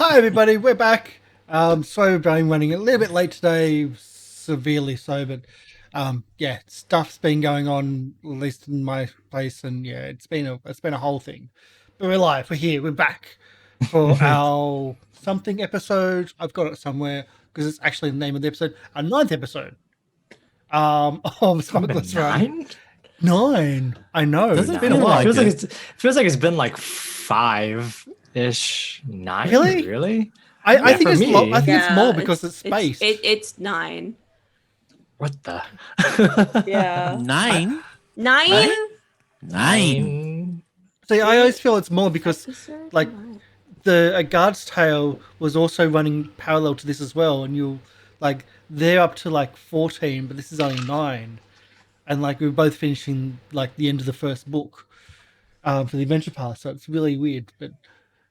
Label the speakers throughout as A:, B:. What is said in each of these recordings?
A: Hi everybody, we're back. Sorry we've been running a little bit late today, severely so, but yeah, stuff's been going on, at least in my place, and yeah, it's been a whole thing. But we're live, we're here, we're back for our something episode. I've got it somewhere because it's actually the name of the episode, our 9th episode. Of Smugglers Run. 9. I know.
B: Doesn't
A: it's been a while.
B: It feels like it's been like 5-ish. 9? Really?
A: I think it's more because it's spaced.
C: It's 9.
B: What the?
C: Yeah.
D: 9?
C: 9?
D: 9.
A: See, I always feel it's more because, like, A Guard's Tale was also running parallel to this as well, and they're up to like 14, but this is only 9, and like we're both finishing like the end of the first book for the Adventure Paths, so it's really weird. But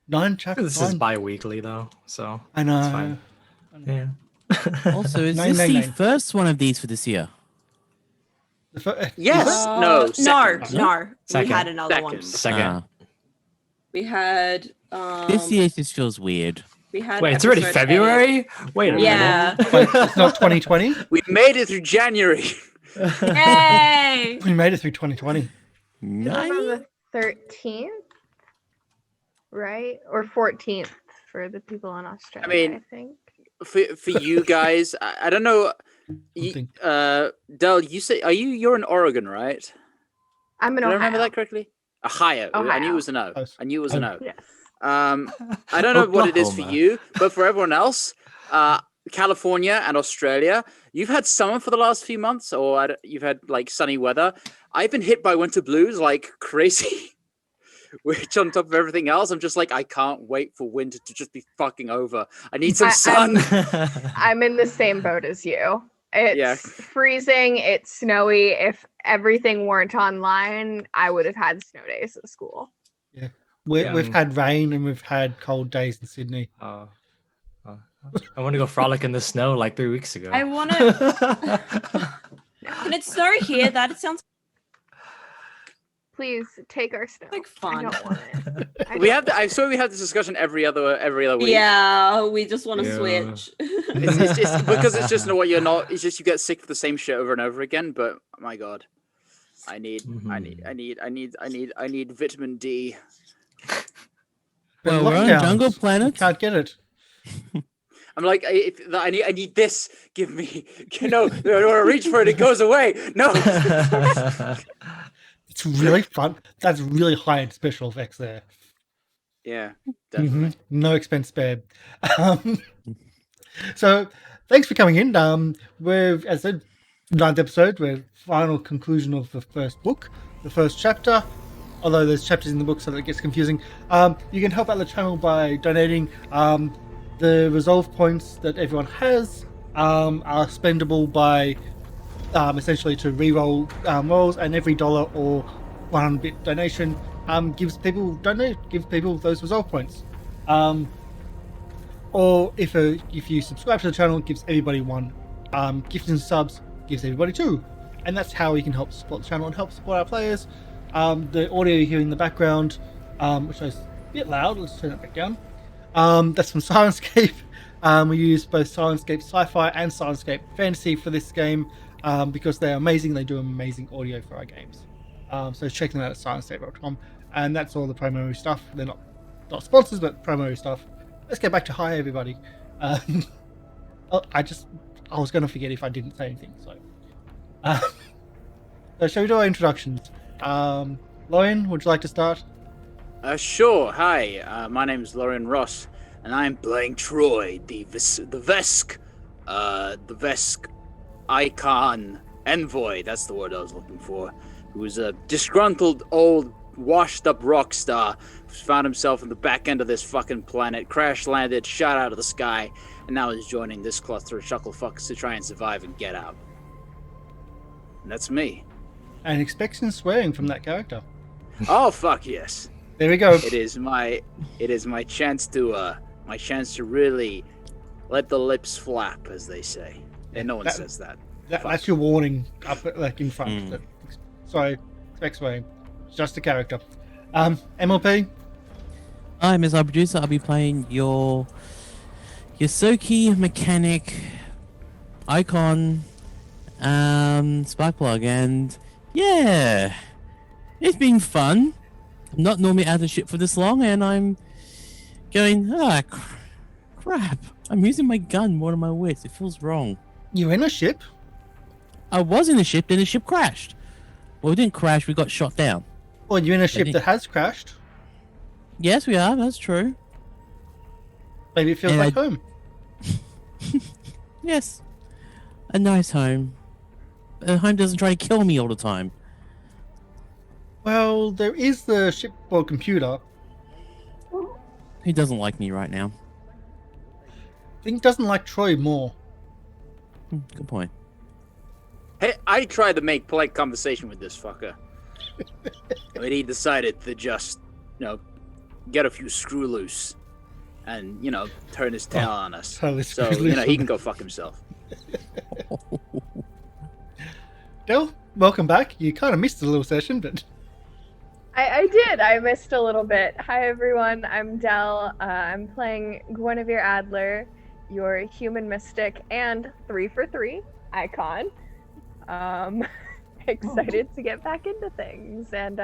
A: 9 chapters.
B: This is bi-weekly though, so
A: I know.
B: It's fine. Yeah.
D: Also, is this the first one of these for this year?
E: Yes.
C: No.
B: Second.
C: We had another one.
B: Second.
C: We had.
D: This year just feels weird.
C: We had.
B: Wait, it's already February? Wait a minute.
C: Yeah.
A: Wait, it's not 2020?
E: We made it through January.
C: Yay!
A: We made it through 2020.
F: November the 13th, right? Or 14th for the people in Australia, I think.
E: For you guys, I don't know. Del, you're in Oregon, right?
F: I'm in
E: Did
F: Ohio.
E: I remember that correctly? Ohio. I knew it was an O. I knew it was an O.
F: Yes.
E: I don't know what it is for you, but for everyone else, California and Australia, you've had summer for the last few months, or you've had like sunny weather. I've been hit by winter blues like crazy, which on top of everything else, I'm just like, I can't wait for winter to just be fucking over. I need some sun.
F: I'm in the same boat as you. It's freezing, it's snowy. If everything weren't online, I would have had snow days at school.
A: Yeah. We've had rain and we've had cold days in Sydney.
B: I want to go frolic in the snow like 3 weeks ago.
C: I want to. Can it snow here? That sounds
F: Please take our snow.
C: like fun.
F: I don't want it.
E: I swear we have this discussion every other week.
C: Yeah, we just want to switch.
E: It's just because it's just what you're not. It's just you get sick of the same shit over and over again. But my God, I need vitamin D.
D: Well, we're on Jungle Planet.
A: Can't get it.
E: I'm like, I need this. Give me, I want to reach for it. It goes away. No.
A: It's really fun. That's really high-end special effects there.
E: Yeah, definitely.
A: No expense spared. So, thanks for coming in. We're, as I said, 9th episode. We're final conclusion of the first book, the first chapter. Although there's chapters in the book, so that it gets confusing. You can help out the channel by donating. The resolve points that everyone has are spendable by essentially to re-roll rolls, and every $1 or 100-bit donation gives people those resolve points. Or if you subscribe to the channel, it gives everybody 1. Gifting subs gives everybody 2, and that's how we can help support the channel and help support our players. The audio you hear in the background, which is a bit loud, let's turn it back down. That's from Syrinscape. We use both Syrinscape Sci-Fi and Syrinscape Fantasy for this game because they're amazing. They do amazing audio for our games. So check them out at Syrinscape.com. And that's all the promo stuff. They're not sponsors, but promo stuff. Let's get back to hi, everybody. I was going to forget if I didn't say anything. So shall we do our introductions? Lorian, would you like to start?
E: Sure. Hi, my name is Lorian Ross, and I'm playing Troy, the Vesk icon envoy. That's the word I was looking for. Who's a disgruntled old washed-up rock star who's found himself in the back end of this fucking planet, crash landed, shot out of the sky, and now is joining this cluster of shucklefucks to try and survive and get out. And that's me.
A: And expect some swearing from that character.
E: Oh fuck yes.
A: There we go.
E: It is my chance to really let the lips flap, as they say. And no one says that.
A: That's your warning up like in front. Sorry, expect swearing. It's just a character. MLP.
D: I'm MrLiveProducer. I'll be playing your Yosoki, Mechanic, Icon, Sparkplug, and yeah, it's been fun. I'm not normally out of the ship for this long, and I'm going, crap. I'm using my gun more than my wits. It feels wrong.
A: You're in a ship?
D: I was in a ship, then the ship crashed. Well, we didn't crash, we got shot down.
A: Or you're in a ship that has crashed?
D: Yes, we are, that's true.
A: Maybe it feels like home.
D: Yes. A nice home. A home doesn't try to kill me all the time.
A: Well, there is the shipboard computer.
D: Who doesn't like me right now?
A: I think doesn't like Troy more.
D: Good point.
E: Hey, I tried to make polite conversation with this fucker. But he decided to just, get a few screw loose. And, turn his tail on us. So, he can go fuck himself.
A: Del, welcome back. You kind of missed a little session, but...
F: I did. I missed a little bit. Hi, everyone. I'm Del. I'm playing Guinevere Adler, your human mystic and 3 for 3 icon. Excited to get back into things and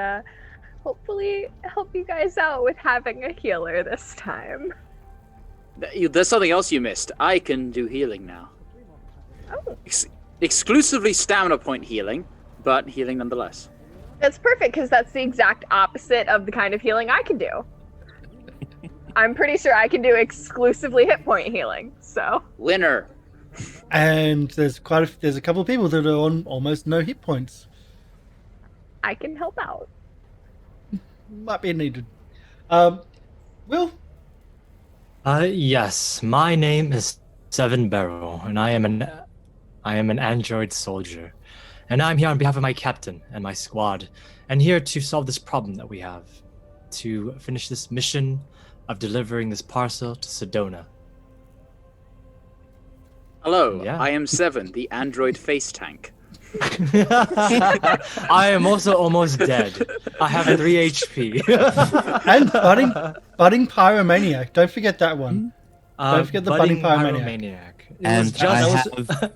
F: hopefully help you guys out with having a healer this time.
E: There's something else you missed. I can do healing now.
F: Oh.
E: Exclusively stamina point healing, but healing nonetheless.
F: That's perfect, because that's the exact opposite of the kind of healing I can do. I'm pretty sure I can do exclusively hit point healing, so...
E: Winner!
A: And there's a couple of people that are on almost no hit points.
F: I can help out.
A: Might be needed. Will?
B: Yes. My name is Seven Barrel, and I am an android soldier. And I'm here on behalf of my captain and my squad, and here to solve this problem that we have, to finish this mission of delivering this parcel to Sedona.
E: Hello,
B: Yeah.
E: I am Seven, the android face tank.
B: I am also almost dead. I have 3 HP.
A: And budding pyromaniac. Don't forget that one. Don't forget the budding pyromaniac.
D: And I have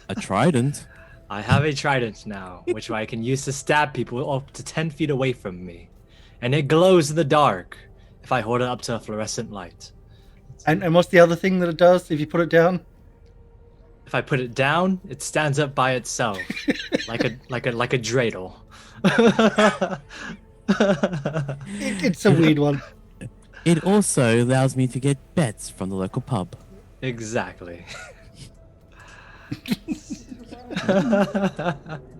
D: a trident.
B: I have a trident now, which I can use to stab people up to 10 feet away from me. And it glows in the dark if I hold it up to a fluorescent light.
A: And what's the other thing that it does if you put it down?
B: If I put it down, it stands up by itself, like a dreidel.
A: It's a weird one.
D: It also allows me to get bets from the local pub.
B: Exactly.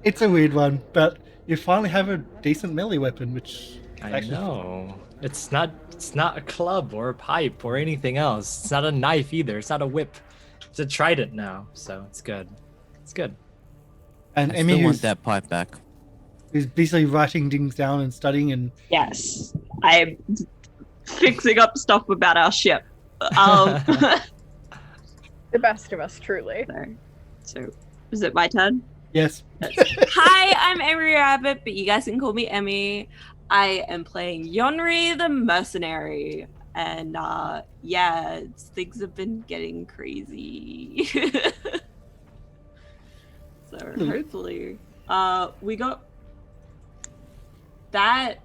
A: It's a weird one, but you finally have a decent melee weapon, which
B: I know. It's not a club or a pipe or anything else. It's not a knife either. It's not a whip. It's a trident now, so it's good. It's good.
A: And
D: I
A: Emi
D: still want that pipe back.
A: Who's busily writing things down and studying and
C: Yes, I'm fixing up stuff about our ship. The
F: best of us, truly.
C: So, is it my turn?
A: yes.
C: Hi, I'm Emi Rabbit, but you guys can call me Emi. I am playing Yonree the mercenary. And things have been getting crazy. So hopefully, we got that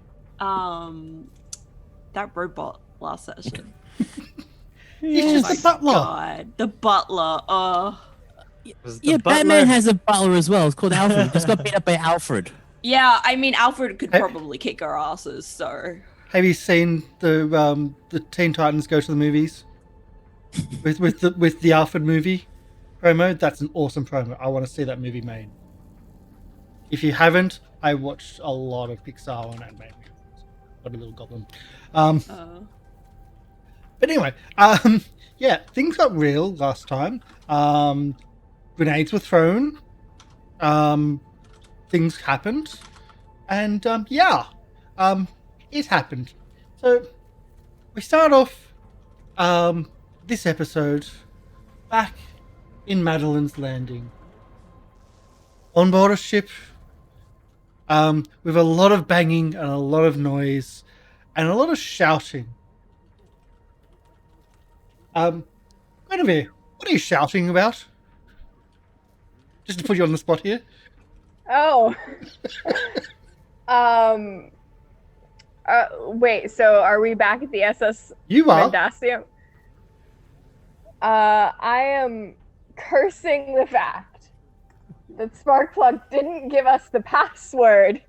C: robot last session.
A: It's just the butler.
C: God, the butler.
D: Yeah, Batman has a butler as well. It's called Alfred. He just got beat up by Alfred.
C: Yeah, I mean Alfred could probably kick our asses. So.
A: Have you seen the Teen Titans Go to the Movies with the Alfred movie promo? That's an awesome promo. I want to see that movie made. If you haven't, I watched a lot of Pixar on anime. What a little goblin. But anyway, things got real last time. Grenades were thrown. Things happened, and it happened. So we start off this episode back in Madeline's Landing on board a ship with a lot of banging and a lot of noise and a lot of shouting. Guinevere, what are you shouting about? Just to put you on the spot here.
F: Oh. Wait, so are we back at the SS
A: You are.
F: Mandacium? I am cursing the fact that Sparkplug didn't give us the password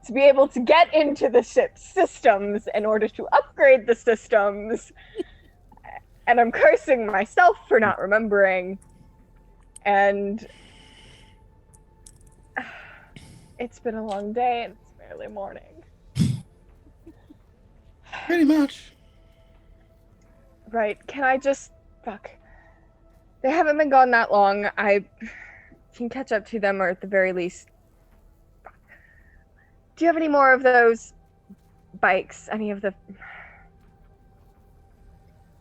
F: to be able to get into the ship's systems in order to upgrade the systems. And I'm cursing myself for not remembering. And it's been a long day and it's barely morning.
A: Pretty much.
F: Right, can I just... Fuck. They haven't been gone that long. I can catch up to them, or at the very least... Do you have any more of those bikes? Any of the...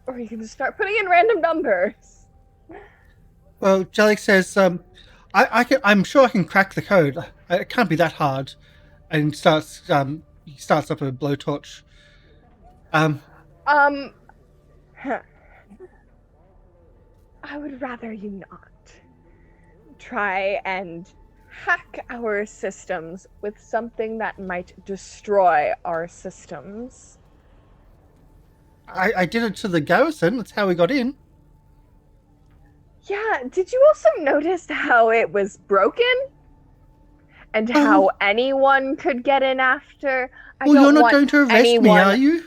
F: Or you can just start putting in random numbers.
A: Well, Jellic says, I'm sure I can crack the code. It can't be that hard. And he starts up a blowtorch.
F: Huh. I would rather you not try and hack our systems with something that might destroy our systems.
A: I did it to the garrison. That's how we got in.
F: Yeah, did you also notice how it was broken? And how anyone could get in after?
A: Well, you're not going to arrest me, are you?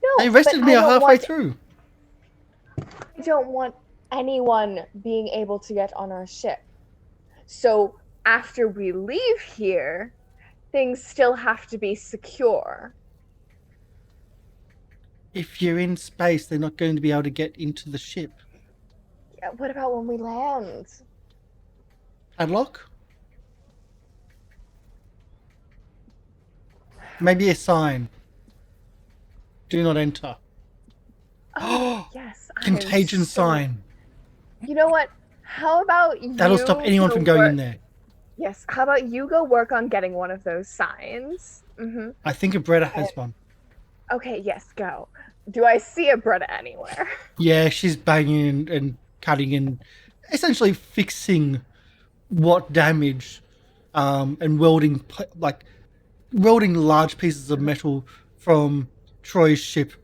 F: No,
A: they arrested me halfway through.
F: I don't want anyone being able to get on our ship. So after we leave here, things still have to be secure.
A: If you're in space, they're not going to be able to get into the ship.
F: Yeah, what about when we land?
A: Padlock? Maybe a sign. Do not enter.
F: Oh, yes.
A: Contagion sign.
F: You know what? How about you...
A: That'll stop anyone from going in there.
F: Yes. How about you go work on getting one of those signs? Mm-hmm.
A: I think a Bretta has one.
F: Okay, yes, go. Do I see a Bretta anywhere?
A: Yeah, she's banging and cutting and essentially fixing what damage and welding large pieces of metal from Troy's ship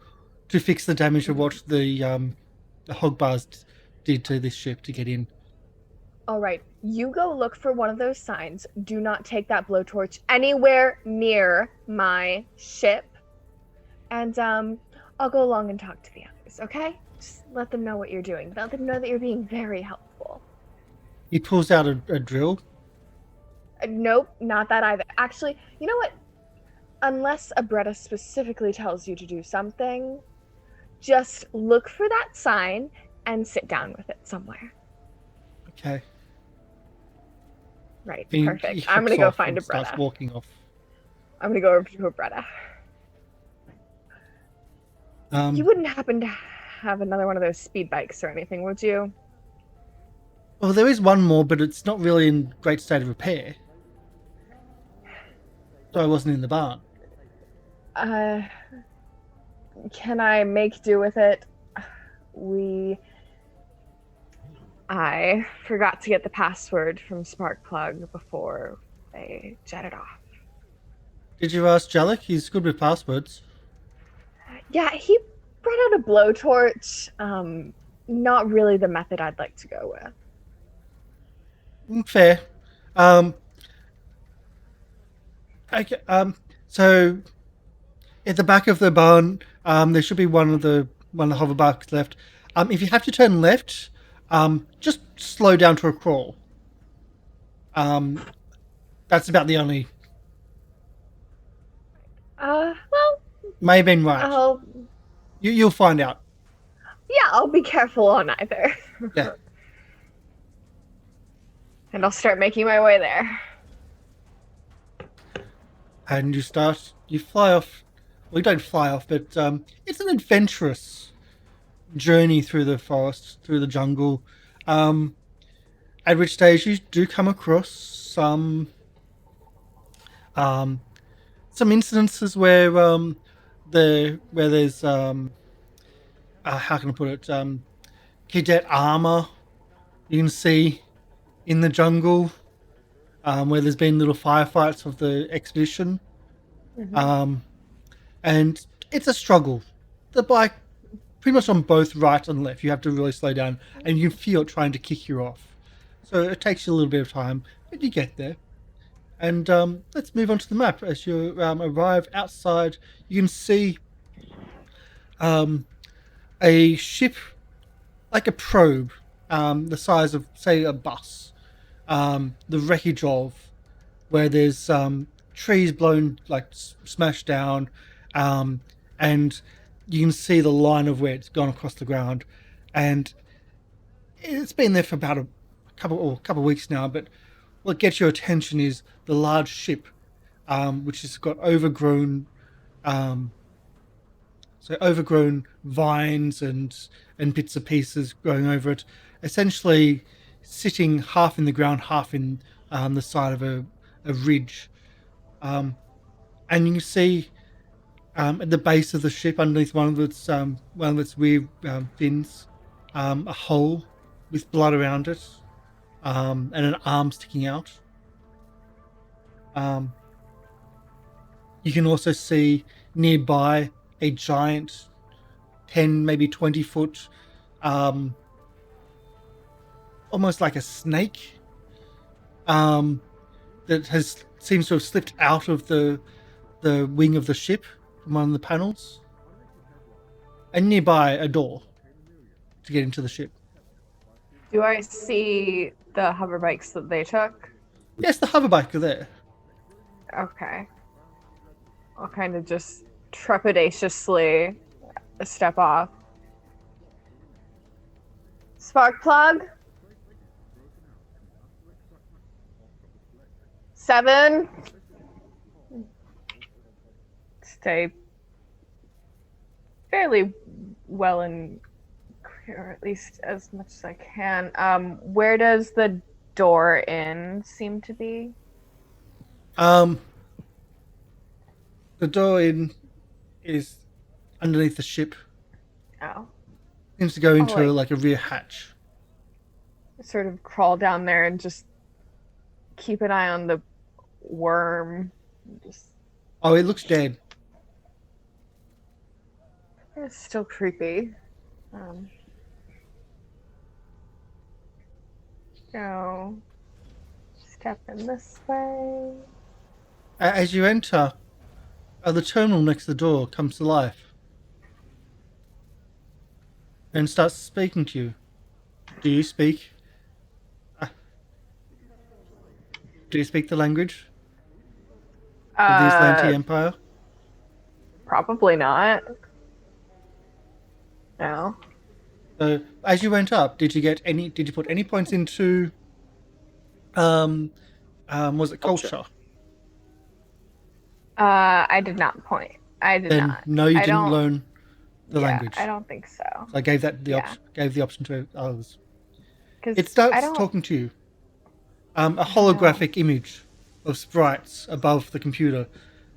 A: to fix the damage of what the hog bars did to this ship to get in.
F: All right, you go look for one of those signs. Do not take that blowtorch anywhere near my ship. And I'll go along and talk to the others, okay? Just let them know what you're doing. Let them know that you're being very helpful.
A: He pulls out a drill.
F: Nope, not that either. Actually, you know what? Unless a Bretta specifically tells you to do something, just look for that sign and sit down with it somewhere.
A: Okay.
F: Right,
A: He
F: perfect. I'm going to go find a Bretta.
A: Starts walking off.
F: I'm going to go over to a Bretta. You wouldn't happen to have another one of those speed bikes or anything, would you?
A: Well, there is one more, but it's not really in great state of repair. So I wasn't in the barn.
F: Can I make do with it? I forgot to get the password from Sparkplug before they jetted off.
A: Did you ask Jellic? He's good with passwords.
F: Yeah, he brought out a blowtorch. Not really the method I'd like to go with.
A: Fair. Okay. So at the back of the barn, there should be one of the hover bikes left. If you have to turn left, just slow down to a crawl. That's about the only.
F: Well.
A: May have been right. You'll find out.
F: Yeah, I'll be careful on either.
A: Yeah.
F: And I'll start making my way there.
A: And you fly off. Well, you don't fly off, but it's an adventurous journey through the forest, through the jungle. At which stage you do come across some incidences where there's how can I put it? cadet armor you can see in the jungle, where there's been little firefights of the expedition. And it's a struggle. The bike, pretty much on both right and left, you have to really slow down, and you can feel it trying to kick you off. So it takes you a little bit of time, but you get there. And let's move on to the map. As you arrive outside, you can see a ship, like a probe, the size of, say, a bus. The wreckage of, where there's trees blown, like smashed down, and you can see the line of where it's gone across the ground, and it's been there for about a couple of weeks now. But what gets your attention is the large ship, which has got overgrown vines and bits and pieces growing over it, essentially sitting half in the ground, half in the side of a ridge. And you can see at the base of the ship, underneath one of its rear fins, a hole with blood around it, and an arm sticking out. You can also see nearby a giant 10, maybe 20 foot, almost like a snake, that seems to have slipped out of the wing of the ship from one of the panels, and nearby a door to get into the ship.
F: Do I see the hover bikes that they took?
A: Yes, the hoverbike are there.
F: Okay. I'll kind of just trepidatiously step off. Sparkplug? 7? Stay fairly well and clear, at least as much as I can. Where does the door in seem to be?
A: The door in is underneath the ship.
F: Oh.
A: Seems to go into
F: like
A: a rear hatch.
F: Sort of crawl down there and just keep an eye on the worm.
A: Oh, it looks dead.
F: It's still creepy. Go. Step in this way.
A: As you enter, the terminal next to the door comes to life and starts speaking to you. Do you speak? Do you speak the language of the Atlantean Empire?
F: Probably not. No.
A: So, as you went up, did you put any points into, was it culture?
F: I did not point. I did not.
A: No, you didn't learn the language.
F: I don't think so.
A: So I gave that gave the option to others.
F: Because
A: it starts talking to you. A holographic image of sprites above the computer.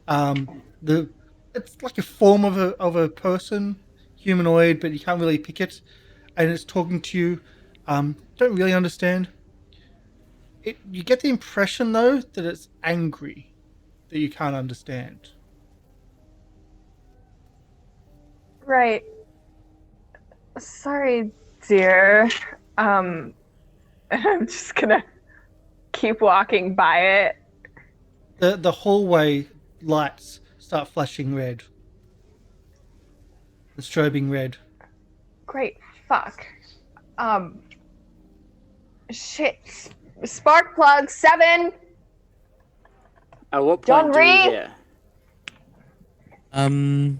A: It's like a form of a person, humanoid, but you can't really pick it, and it's talking to you. Don't really understand. You get the impression though that it's angry, that you can't understand.
F: Right. Sorry, dear. I'm just gonna keep walking by it.
A: The hallway lights start flashing red. The strobing red.
F: Great. Fuck. Shit. Sparkplug 7.
E: At what point do we
F: Yonree?
E: hear?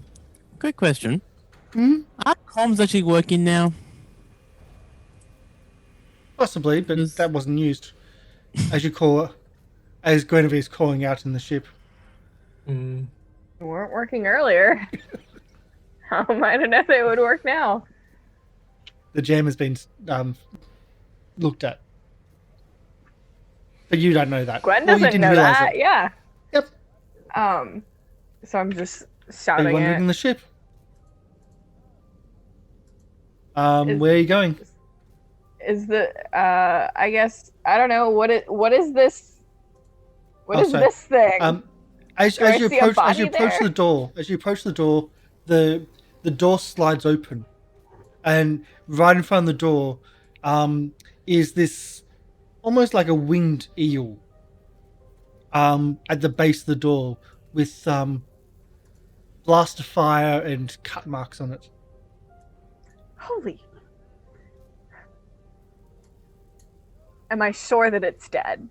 D: Quick question. Are comms actually working now?
A: Possibly, but that wasn't used. As Guinevere is calling out in the ship.
F: They weren't working earlier. How am I to know they would work now?
A: The jam has been looked at. But you don't know that.
F: Gwen doesn't know that. Yeah.
A: Yep.
F: So I'm just shouting
A: Are you wandering
F: it.
A: the ship? Where are you going?
F: is the I guess I don't know what is this? What is
A: sorry.
F: this thing?
A: As
F: I
A: you
F: see a
A: approach
F: body there?
A: the door, the door slides open, and right in front of the door, is this almost like a winged eel. At the base of the door with blast of fire and cut marks on it.
F: Holy. Am I sure that it's dead?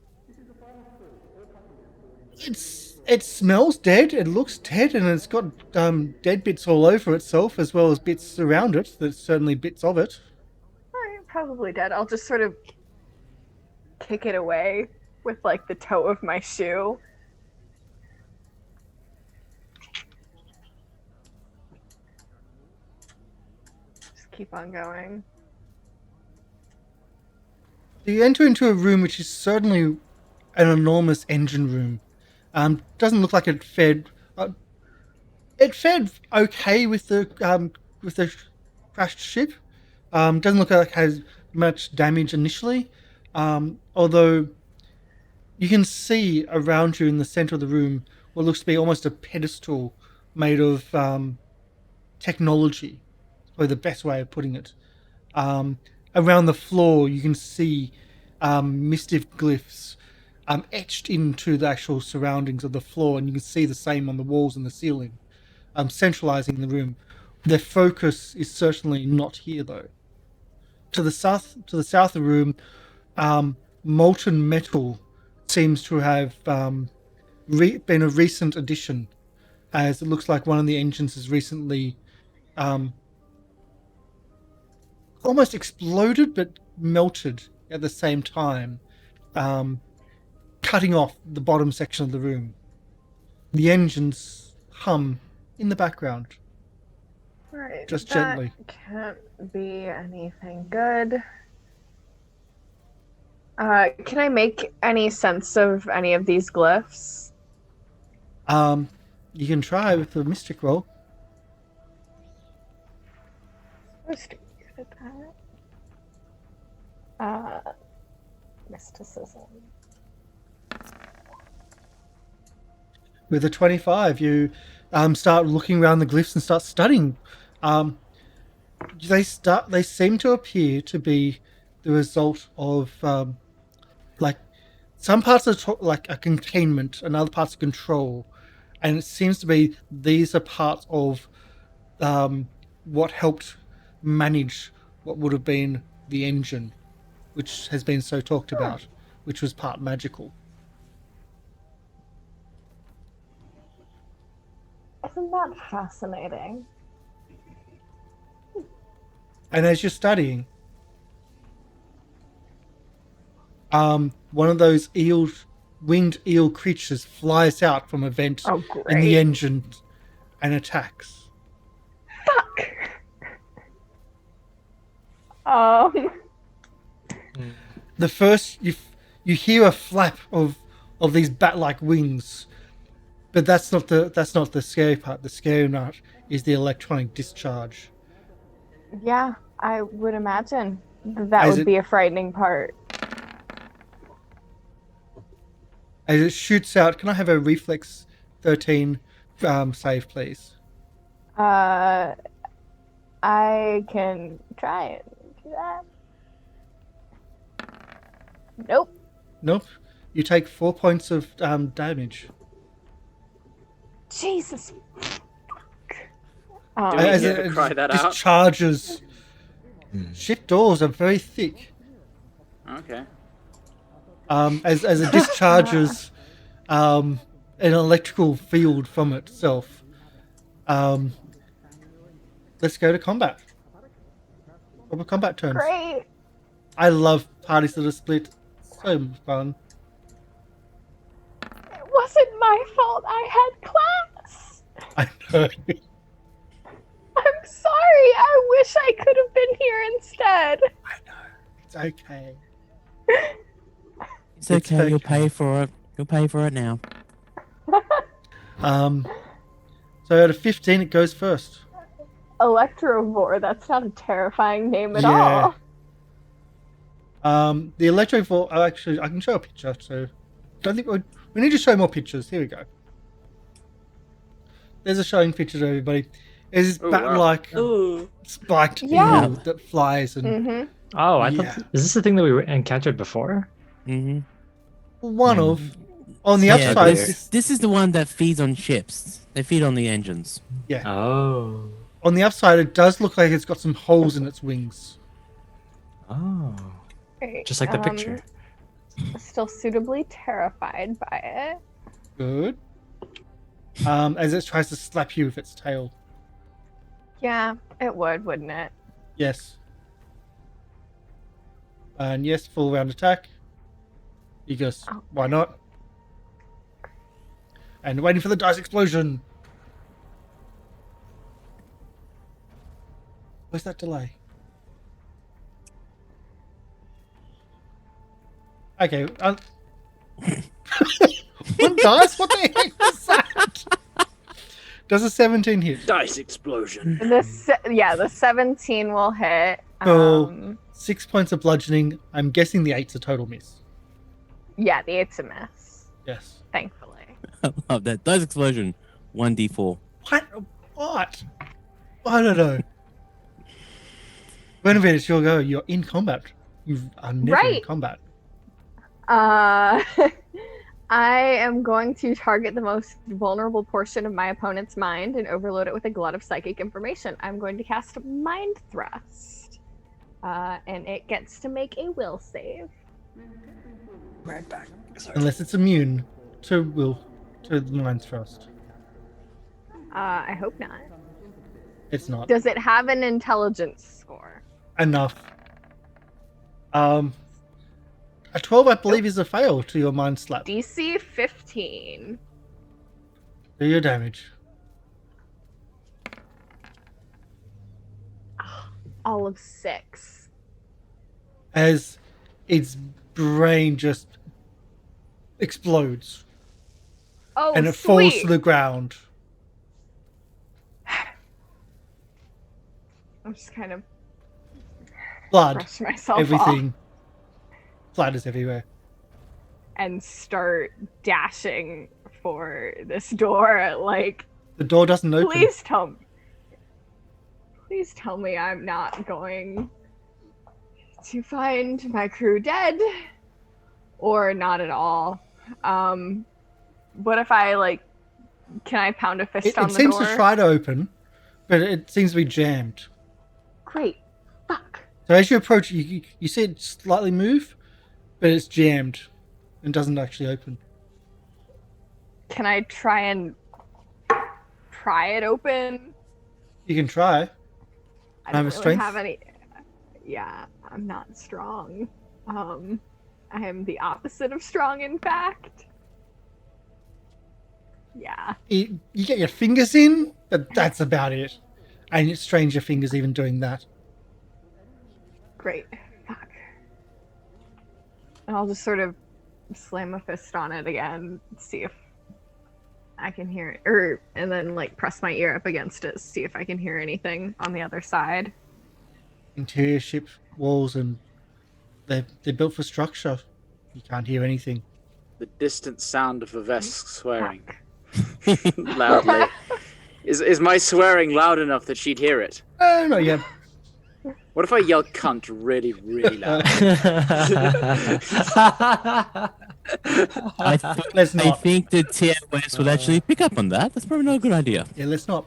A: It smells dead, it looks dead, and it's got dead bits all over itself, as well as bits around it. There's certainly bits of it.
F: Alright, probably dead. I'll just sort of kick it away with like the toe of my shoe. Just keep on going.
A: You enter into a room which is certainly an enormous engine room. Doesn't look like it fed. It fed okay with the crashed ship. Doesn't look like it has much damage initially. Although you can see around you in the center of the room what looks to be almost a pedestal made of technology. That's probably the best way of putting it. Around the floor, you can see mystic glyphs etched into the actual surroundings of the floor, and you can see the same on the walls and the ceiling, centralizing the room. Their focus is certainly not here, though. To the south of the room, molten metal seems to have been a recent addition, as it looks like one of the engines has recently almost exploded but melted at the same time, cutting off the bottom section of the room. The engines hum in the background.
F: Alright,
A: Just
F: that
A: gently.
F: can't be anything good. Can I make any sense of any of these glyphs?
A: You can try with the mystic roll.
F: Supposed to be good at that. Mysticism.
A: With a 25, you start looking around the glyphs and start studying. They seem to appear to be the result of like some parts are like a containment and other parts of control, and it seems to be these are parts of what helped manage what would have been the engine, which has been so talked about, which was part magical.
F: Isn't that fascinating?
A: And as you're studying, one of those winged eel creatures flies out from a vent in the engine and attacks.
F: Fuck!
A: The first you hear a flap of these bat-like wings, but that's not the scary part. The scary part is the electronic discharge.
F: Yeah, I would imagine that would be a frightening part.
A: As it shoots out, can I have a reflex 13 save, please?
F: I can try and do that. Nope.
A: You take 4 points of damage.
F: Jesus.
A: As it discharges. Ship doors are very thick.
E: Okay.
A: As it discharges an electrical field from itself. Let's go to combat. Proper combat turns.
F: Great.
A: I love parties that are split. So fun.
F: It wasn't my fault. I had class.
A: I know.
F: I'm sorry. I wish I could have been here instead.
A: I know. It's okay.
D: It's okay. You'll pay for it. You'll pay for it now.
A: So out of 15, it goes first.
F: Electrovore. That's not a terrifying name at all.
A: The electro vault. Oh, actually, I can show a picture. So, don't think we need to show more pictures. Here we go. There's a showing picture to everybody. There's this bat-like spiked
F: Yeah.
A: eel that flies and
F: Mm-hmm.
B: Oh, I
A: Yeah.
B: thought. Is this the thing that we encountered before?
D: Mm-hmm.
A: one
D: Mm.
A: of on the
D: Yeah,
A: upside.
D: this is the one that feeds on ships. They feed on the engines.
B: Oh.
A: On the upside, it does look like it's got some holes in its wings.
B: Oh.
F: Great.
B: Just like the picture.
F: Still suitably terrified by it.
A: Good. As it tries to slap you with its tail.
F: Yeah, it would, wouldn't it?
A: Yes. And yes, full round attack. Because
F: Oh.
A: why not? And waiting for the dice explosion. Where's that delay? Okay. One dice? What the heck was that? Does a 17 hit?
E: Dice explosion.
F: The 17 will hit.
A: So 6 points of bludgeoning. I'm guessing the 8's a total miss.
F: Yeah, the 8's a miss.
A: Yes.
F: Thankfully.
D: I love that. Dice explosion. 1d4.
A: What? What? I don't know. Guinevere, it's your go. You're in combat. You are never in
F: Right.
A: combat.
F: I am going to target the most vulnerable portion of my opponent's mind and overload it with a glut of psychic information. I'm going to cast Mind Thrust. And it gets to make a will save.
B: Right back. Sorry.
A: Unless it's immune to the Mind Thrust.
F: I hope not.
A: It's not.
F: Does it have an intelligence score?
A: Enough. A 12, I believe, is a fail to your Mind Slap.
F: DC 15.
A: Do your damage.
F: All of 6.
A: As its brain just explodes.
F: Oh,
A: And it
F: sweet.
A: falls to the ground.
F: I'm just kind of
A: Blood.
F: brush myself off
A: Everything. Splatters everywhere.
F: and start dashing for this door. Like,
A: The door doesn't open.
F: Please tell me I'm not going to find my crew dead or not at all. What if I can I pound a fist on
A: It
F: the
A: seems
F: door?
A: to try to open, but it seems to be jammed.
F: Great. Fuck.
A: So as you approach, you see it slightly move, but it's jammed and doesn't actually open.
F: Can I try and pry it open?
A: You can try.
F: I
A: Have
F: don't
A: a
F: really
A: strength?
F: have any. Yeah, I'm not strong. I am the opposite of strong, in fact. Yeah.
A: You get your fingers in, but that's about it. And it strains your fingers even doing that.
F: Great. Fuck. And I'll just sort of slam a fist on it again, see if I can hear it, and then press my ear up against it, see if I can hear anything on the other side.
A: Interior ship walls, and they're built for structure. You can't hear anything.
E: The distant sound of Vesk swearing
F: Fuck.
E: loudly. Is my swearing loud enough that she'd hear it?
A: No, yeah.
E: What if I yell cunt really, really loud?
A: Let's
D: I
A: not.
D: think the TOS will actually pick up on that. That's probably not a good idea.
A: Yeah, let's not.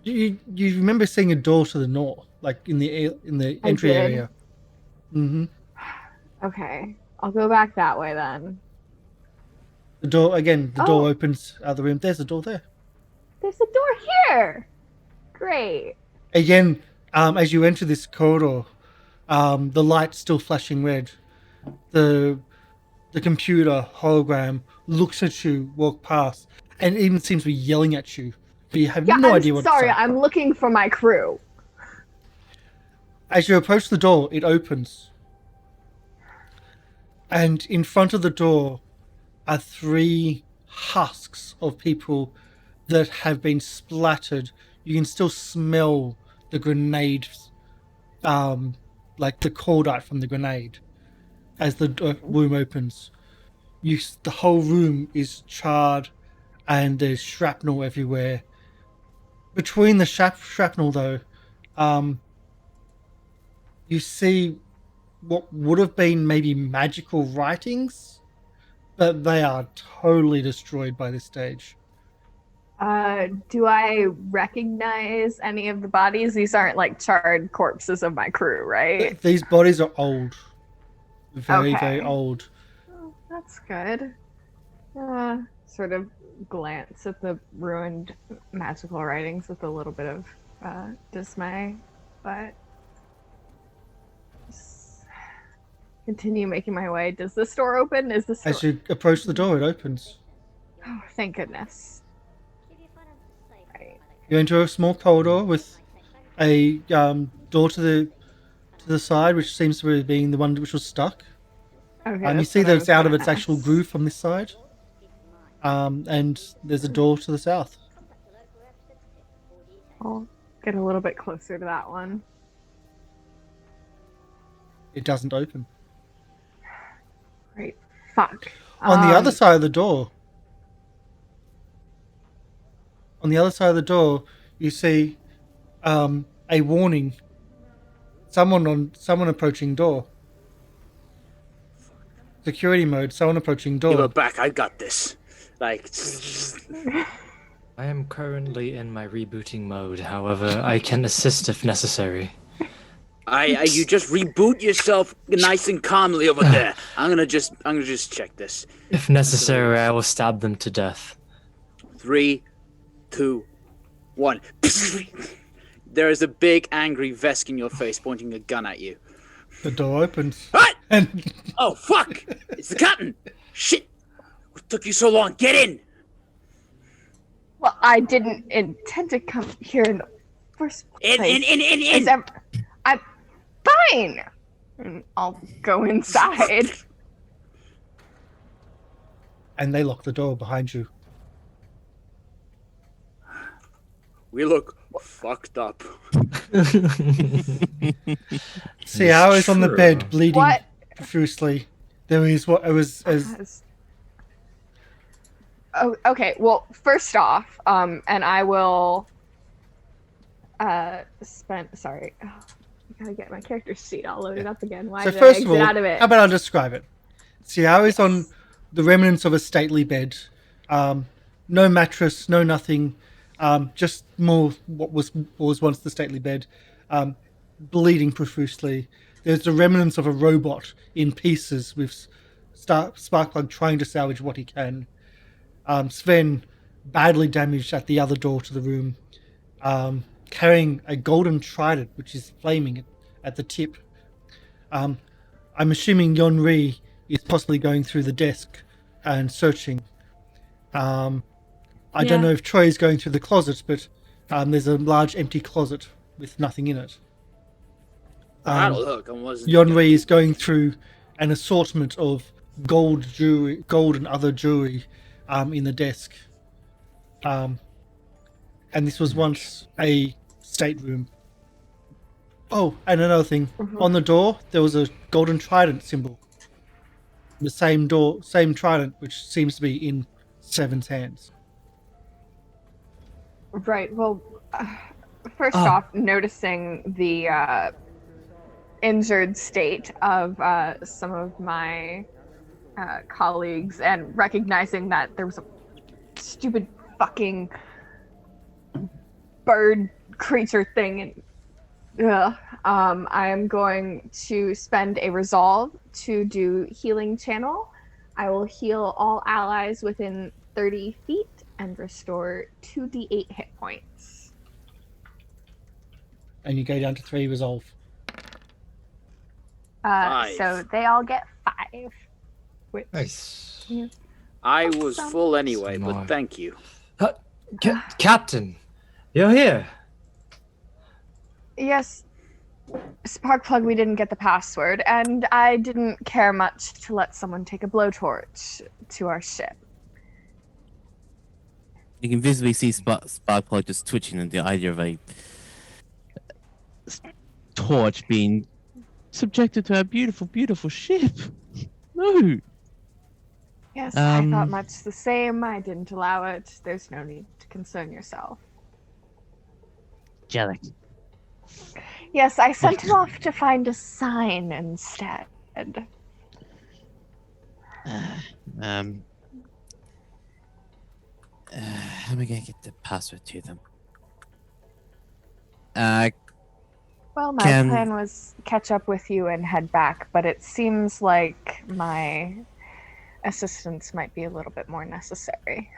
A: You remember seeing a door to the north, in the
F: I
A: entry
F: did.
A: area. Mm-hmm.
F: Okay, I'll go back that way then.
A: The door again. The door
F: Oh.
A: opens out of the room. There's a door there.
F: There's a door here! Great.
A: Again, as you enter this corridor, the light's still flashing red. The computer hologram looks at you, walk past, and even seems to be yelling at you. But you have
F: Yeah,
A: no
F: I'm
A: idea what
F: sorry,
A: to say.
F: I'm looking for my crew.
A: As you approach the door, it opens. And in front of the door are 3 husks of people that have been splattered. You can still smell the grenade like the cordite from the grenade. As the room opens, the whole room is charred, and there's shrapnel everywhere. Between the shrapnel, though, you see what would have been maybe magical writings, but they are totally destroyed by this stage.
F: Do I recognize any of the bodies? These aren't like charred corpses of my crew, right?
A: These bodies are old. Very,
F: Okay.
A: very old.
F: Oh, that's good. Sort of glance at the ruined magical writings with a little bit of dismay, but just continue making my way. Does this door open? Is this
A: As you approach the door, it opens.
F: Oh, thank goodness. Right.
A: You enter a small corridor with a door to the side, which seems to be being the one which was stuck.
F: Okay,
A: You
F: that's
A: see
F: what I
A: that
F: was
A: it's out of
F: gonna
A: its actual
F: ask.
A: groove from this side. And there's a door to the south.
F: I'll get a little bit closer to that one.
A: It doesn't open.
F: Great. Fuck.
A: On the other side of the door. On the other side of the door, you see a warning. Someone approaching door. Security mode. Someone approaching door.
E: Give her back. I got this. Like.
B: I am currently in my rebooting mode. However, I can assist if necessary.
E: You just reboot yourself nice and calmly over there. I'm gonna just check this.
B: If necessary, I will stab them to death.
E: 3, 2, 1. There is a big angry Vesk in your face pointing a gun at you.
A: The door opens.
E: What?
A: And
E: Oh fuck! It's the captain! Shit! What took you so long? Get in!
F: Well, I didn't intend to come here in the first place.
E: In!
F: I'm fine. And I'll go inside.
A: and they lock the door behind you.
E: We look fucked up.
A: Ciara is on the
B: true.
A: bed, bleeding
F: What?
A: profusely. There is what it was as
F: Oh, okay. Well, first off, and I will sorry. Oh, I gotta get my character sheet all loaded up again. Why
A: so.
F: did I
A: First
F: exit
A: of all,
F: out of it?
A: how about I describe it? Ciara is on the remnants of a stately bed. No mattress, no nothing. Just more what was once the stately bed. Bleeding profusely. There's the remnants of a robot in pieces with Sparkplug trying to salvage what he can. Sven badly damaged at the other door to the room, carrying a golden trident which is flaming at the tip. I'm assuming Yonree is possibly going through the desk and searching. I don't know if Troy is going through the closet, but there's a large empty closet with nothing in it. Yonree is going through an assortment of gold and other jewelry in the desk. And this was once a stateroom. Oh, and another thing. On the door, there was a golden trident symbol. The same trident, which seems to be in Seven's hands.
F: Right. Well, first off, noticing the injured state of some of my colleagues and recognizing that there was a stupid fucking bird creature thing, and I am going to spend a resolve to do healing channel. I will heal all allies within 30 feet and restore 2d8 hit points.
A: And you go down to 3 resolve.
E: 5.
F: So they all get 5. Which,
B: Nice.
F: yeah.
E: I was full anyway,
B: More.
E: but thank you.
B: Captain, you're here.
F: Yes, Sparkplug, we didn't get the password, and I didn't care much to let someone take a blowtorch to our ship.
D: You can visibly see Sparkplug just twitching at the idea of a torch being subjected to our beautiful, beautiful ship. No.
F: Yes, I thought much the same. I didn't allow it. There's no need to concern yourself.
D: Jellic.
F: Yes, I sent him off to find a sign instead.
D: How am I gonna get the password to them?
F: Well, my
D: Can-
F: plan was catch up with you and head back, but it seems like my assistance might be a little bit more necessary.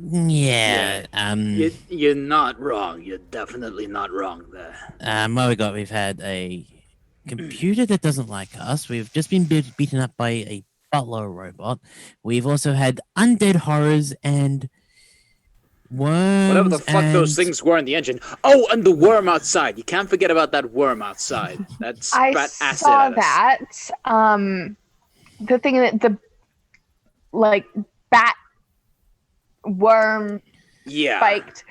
D: Yeah.
E: You're not wrong. You're definitely not wrong there.
D: What we got? We've had a computer that doesn't like us. We've just been beaten up by a butler robot. We've also had undead horrors and worms.
E: Whatever the fuck those things were in the engine. Oh, and the worm outside. You can't forget about that worm outside. That's
F: I
E: acid
F: saw
E: at us.
F: that. The thing that the bat worm
E: Yeah.
F: spiked.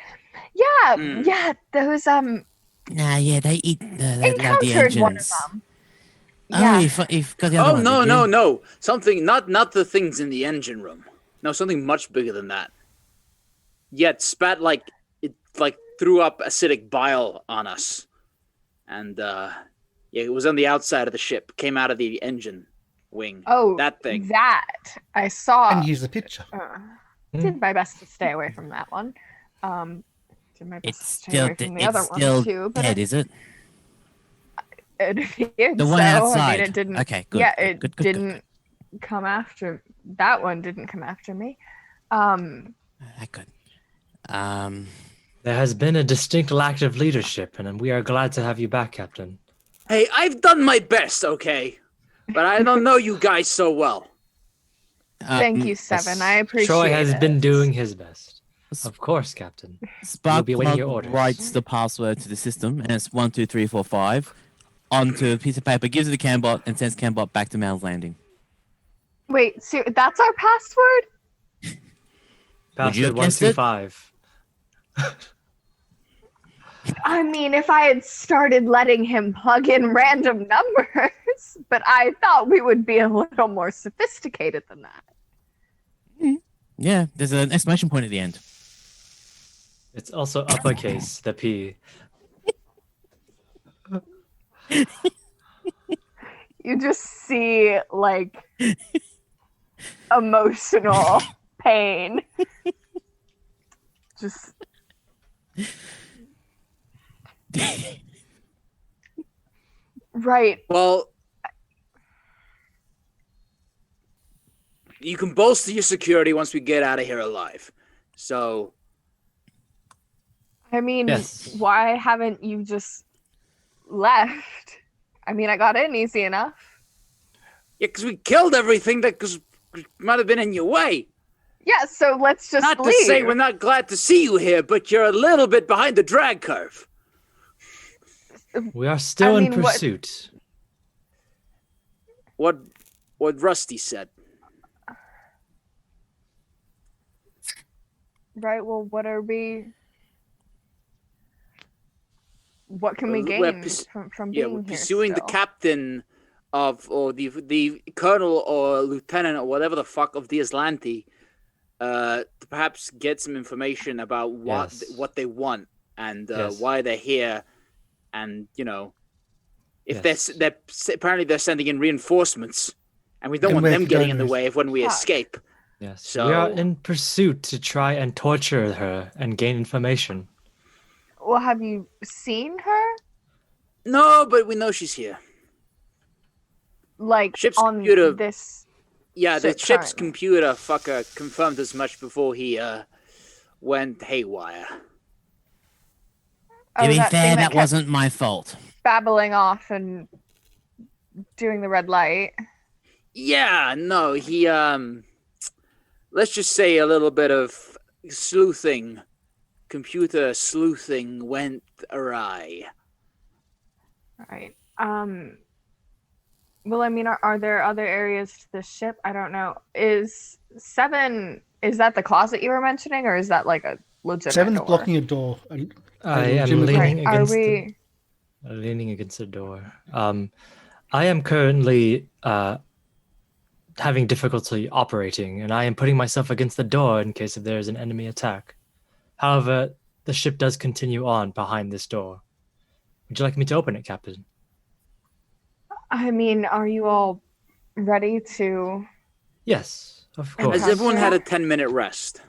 F: Yeah,
E: Mm.
F: yeah. Those
D: Nah, yeah, they eat the
F: encountered
D: engines.
F: one of them.
D: Oh,
F: Yeah.
D: you've got the other
E: Oh
D: one,
E: no,
D: did
E: no,
D: you?
E: no. Something not the things in the engine room. No, something much bigger than that. Yet spat it threw up acidic bile on us. And it was on the outside of the ship. Came out of the engine wing.
F: Oh,
E: that thing.
F: That I saw.
A: And here's a picture.
F: Did my best to stay away from that one. Did my best
D: It's
F: to stay
D: still
F: away from the other
D: still
F: one too. But
D: dead, is it?
F: it appeared
D: The one
F: so. I
D: outside.
F: mean, it didn't.
D: Okay, good.
F: Yeah,
D: good,
F: it
D: good, good,
F: didn't come after. That one didn't come after me.
D: Good.
B: There has been a distinct lack of leadership, and we are glad to have you back, Captain.
E: Hey, I've done my best, okay? But I don't know you guys so well.
F: Thank you, Seven. I appreciate
B: Troy has
F: it.
B: been doing his best. Of course, Captain. We'll be awaiting your
D: Sparkplug
B: orders.
D: writes the password to the system, and it's 12345 onto a piece of paper, gives it to Cambot, and sends Cambot back to Mal's Landing.
F: Wait, so that's our password?
D: Would you
B: Password
D: have guessed it?
B: 125.
F: I mean, if I had started letting him plug in random numbers, but I thought we would be a little more sophisticated than that.
D: Yeah, there's an exclamation point at the end.
B: It's also uppercase, the P.
F: You just see, like, emotional pain. Just. Right.
E: Well, you can bolster your security once we get out of here alive. So,
F: I mean,
B: Yes.
F: why haven't you just left? I mean, I got in easy enough.
E: yeah, because we killed everything that might have been in your way.
F: Yeah, so let's just
E: Not
F: leave.
E: to say we're not glad to see you here, but you're a little bit behind the drag curve.
B: We are still
F: I
B: in
F: mean, what-
B: pursuit.
E: What Rusty said.
F: Right, well, what can we
E: We're
F: gain
E: purs-
F: from
E: Yeah,
F: being
E: we're
F: here
E: pursuing the
F: still?
E: captain or the colonel or lieutenant or whatever the fuck of the Aslanti, to perhaps get some information about
B: Yes.
E: what they want and
B: Yes.
E: why they're here, and if
B: Yes.
E: they're apparently they're sending in reinforcements, and we don't
A: And
E: want
A: where
E: them
A: to
E: getting
A: go
E: in the
A: next.
E: way of when we
F: Fuck.
E: escape.
B: Yes. We are
E: So-
B: in pursuit to try and torture her and gain information.
F: Well, have you seen her?
E: No, but we know she's here.
F: Like,
E: Ship's
F: on
E: computer-
F: this...
E: Yeah, the
F: Ship
E: ship's
F: currently.
E: computer fucker confirmed as much before he went haywire.
F: Oh,
D: to be
F: that thing
D: fair,
F: that
D: that
F: kept
D: wasn't my fault.
F: babbling off and doing the red light.
E: Yeah, no, he let's just say a little bit of sleuthing, computer sleuthing went awry.
F: Right. Well, I mean, are there other areas to the ship? I don't know. Is that the closet you were mentioning, or is that like a legitimate
A: Seven's
F: door?
A: blocking a door. And
B: I am
A: Jim is
B: leaning
F: Right. Are
B: against
F: we?
B: leaning against the door. I am currently having difficulty operating, and I am putting myself against the door in case if there is an enemy attack. However, the ship does continue on behind this door. Would you like me to open it, Captain?
F: I mean, are you all ready to?
B: Yes, of course.
E: Has everyone had a 10-minute rest?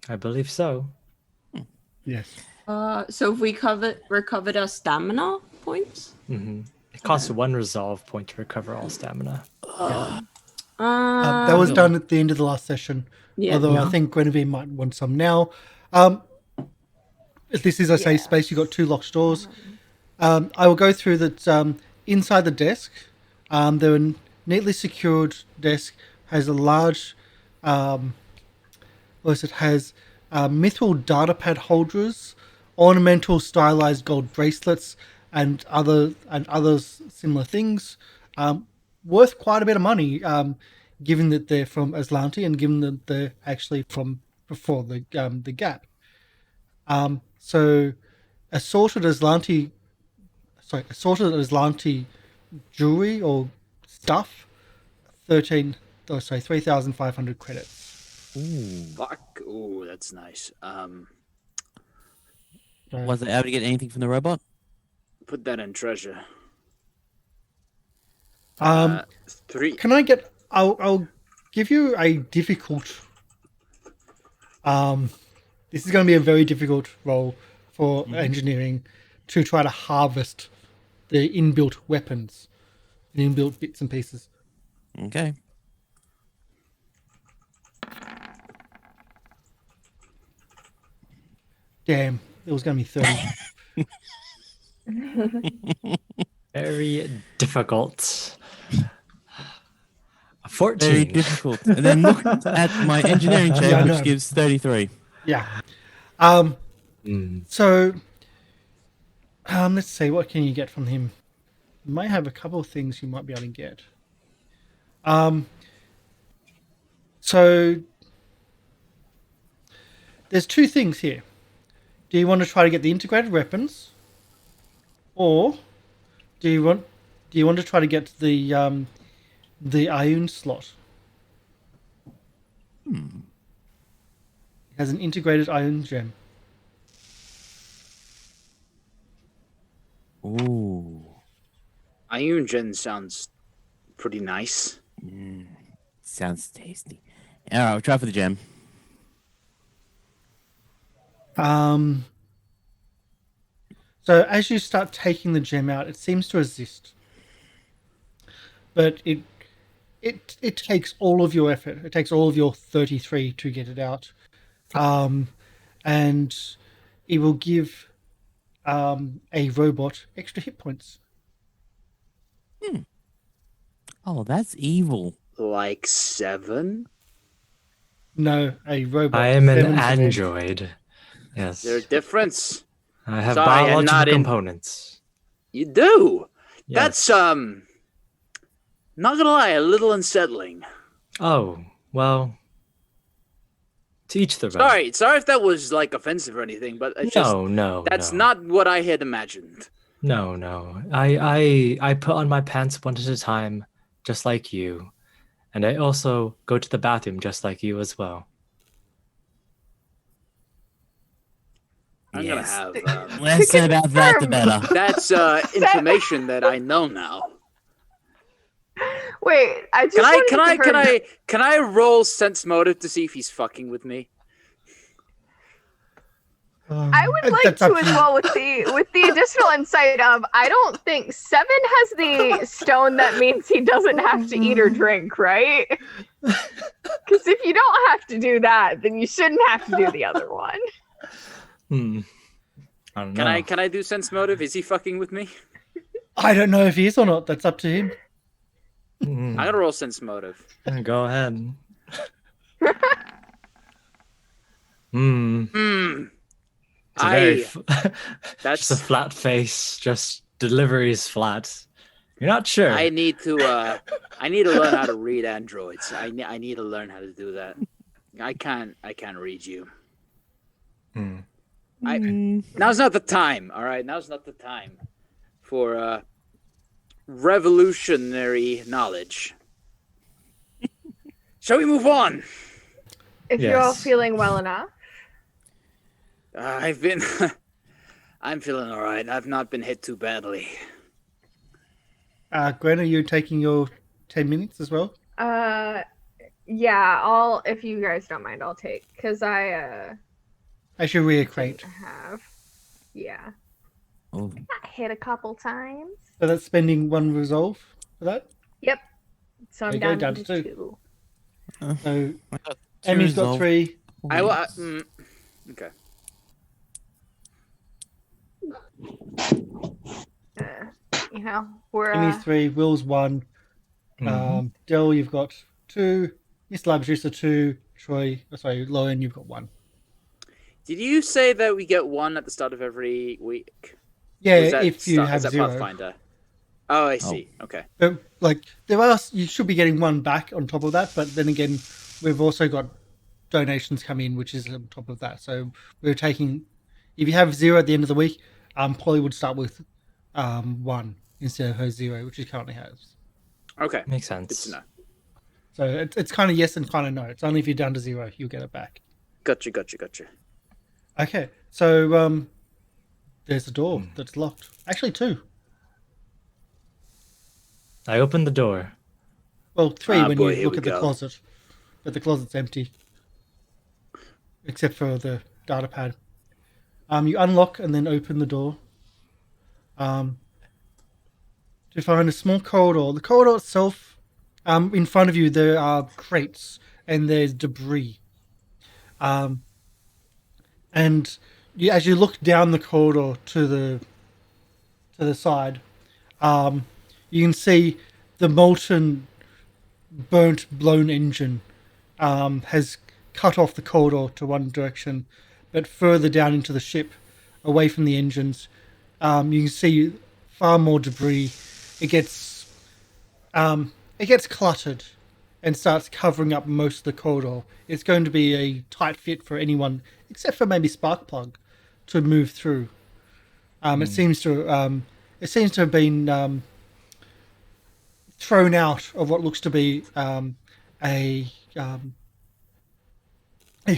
B: I believe so.
A: Yes.
C: So if we recovered our stamina points?
B: Mm-hmm. It costs 1 resolve point to recover all stamina.
A: That was done at the end of the last session.
C: Yeah.
A: Although I think Guinevere might want some now. This is a safe space. You've got 2 locked doors. I will go through that. Inside the desk, the neatly secured desk has a large, has mithril data pad holders, ornamental stylized gold bracelets, and other similar things, worth quite a bit of money, given that they're from Aslanti and given that they're actually from before the gap. So assorted Aslanti jewelry or stuff, 3,500 credits.
D: Ooh.
E: Fuck. Ooh, that's nice.
D: Was it able to get anything from the robot?
E: Put that in treasure.
F: 3.
A: Can I get? I'll give you a difficult. This is going to be a very difficult role for engineering to try to harvest the inbuilt weapons and inbuilt bits and pieces.
D: Okay.
A: Damn, it was going to be 30.
B: Very difficult. 14.
D: Very difficult. And then look at my engineering check,
A: Yeah, I know.
D: which gives 33.
A: Yeah. So, let's see, what can you get from him? You might have a couple of things you might be able to get. So, there's 2 things here. Do you want to try to get the integrated weapons, or do you want to try to get the Ioun slot? It has an integrated Ioun gem.
D: Ooh.
E: Ioun Gen sounds pretty nice.
D: Sounds tasty. All right, we'll try for the gem.
A: So as you start taking the gem out, it seems to resist, but it takes all of your effort. It takes all of your 33 to get it out, and it will give a robot extra hit points.
D: Oh, that's evil.
E: Like 7?
A: No, a robot.
B: I am an
A: 7 to them.
B: android. Yes.
E: There's a difference.
B: I have
E: Sorry, I'm
B: biological
E: not in-
B: components.
E: You do?
B: Yes.
E: That's, not gonna lie, a little unsettling.
B: Oh, well. To each their own.
E: Sorry if that was, like, offensive or anything, but it's just...
B: No.
E: That's
B: no.
E: not what I had imagined.
B: No. I put on my pants one at a time, just like you. And I also go to the bathroom just like you as well.
E: I'm
D: Yes.
E: gonna have...
D: Less said about that, the better.
E: that's information that I know now.
F: Wait, I just wanted to confirm-
E: Can I roll sense motive to see if he's fucking with me?
F: I would like
A: That's up
F: to as
A: you.
F: well with the additional insight of I don't think 7 has the stone that means he doesn't have to eat or drink, right? Because if you don't have to do that, then you shouldn't have to do the other one.
B: I don't know.
E: Can I do sense motive? Is he fucking with me?
A: I don't know if he is or not. That's up to him.
E: I'm gonna roll sense motive.
B: Go ahead. It's a very
E: That's
B: just a flat face. Just deliveries flat. You're not sure.
E: I need to learn how to read androids. I need to learn how to do that. I can't read you. Now's not the time. All right, now's not the time for revolutionary knowledge. Shall we move on?
F: If you're all
B: Yes.
F: feeling well enough.
E: I've been... I'm feeling all right. I've not been hit too badly.
A: Gwen, are you taking your 10 minutes as well?
F: Yeah, I'll, if you guys don't mind, I'll take, because I
A: Actually, reacquaint.
F: have, yeah.
D: Oh,
F: Got hit a couple times.
A: So that's spending 1 resolve for that.
F: Yep. So I'm
A: There you go,
F: down
A: down
F: to
A: to
F: 2.
A: So
D: I got 2
A: Emmy's got
D: resolve
A: 3.
E: Okay.
F: You know, we're
A: Emmy's 3. Will's 1.
B: Mhm.
A: Del, you've got 2. MrLiveProducer 2. Troy, Lorian, you've got 1.
E: Did you say that we get 1 at the start of every week?
A: Yeah,
E: Or is that
A: if you have
E: is that
A: 0.
E: Pathfinder? Oh, I see. Okay.
A: But, like, you should be getting 1 back on top of that, but then again, we've also got donations come in, which is on top of that. So we're taking, if you have 0 at the end of the week, Polly would start with 1 instead of her 0, which she currently has.
E: Okay.
B: Makes
E: Good
B: sense.
E: to know.
A: So it's kind of yes and kind of no. It's only if you're down to 0, you'll get it back.
E: Gotcha.
A: Okay, so there's a door that's locked. Actually, 2.
B: I opened the door.
A: Well, 3
E: Ah,
A: when
E: boy,
A: you
E: here
A: look
E: we
A: at the
E: go.
A: closet. But the closet's empty. Except for the data pad. You unlock and then open the door. To find a small corridor. The corridor itself, in front of you there are crates and there's debris. And as you look down the corridor to the side, you can see the molten, burnt, blown engine has cut off the corridor to one direction, but further down into the ship, away from the engines, you can see far more debris. It gets cluttered and starts covering up most of the corridor. It's going to be a tight fit for anyone, except for maybe Sparkplug, to move through. It seems to have been thrown out of what looks to be a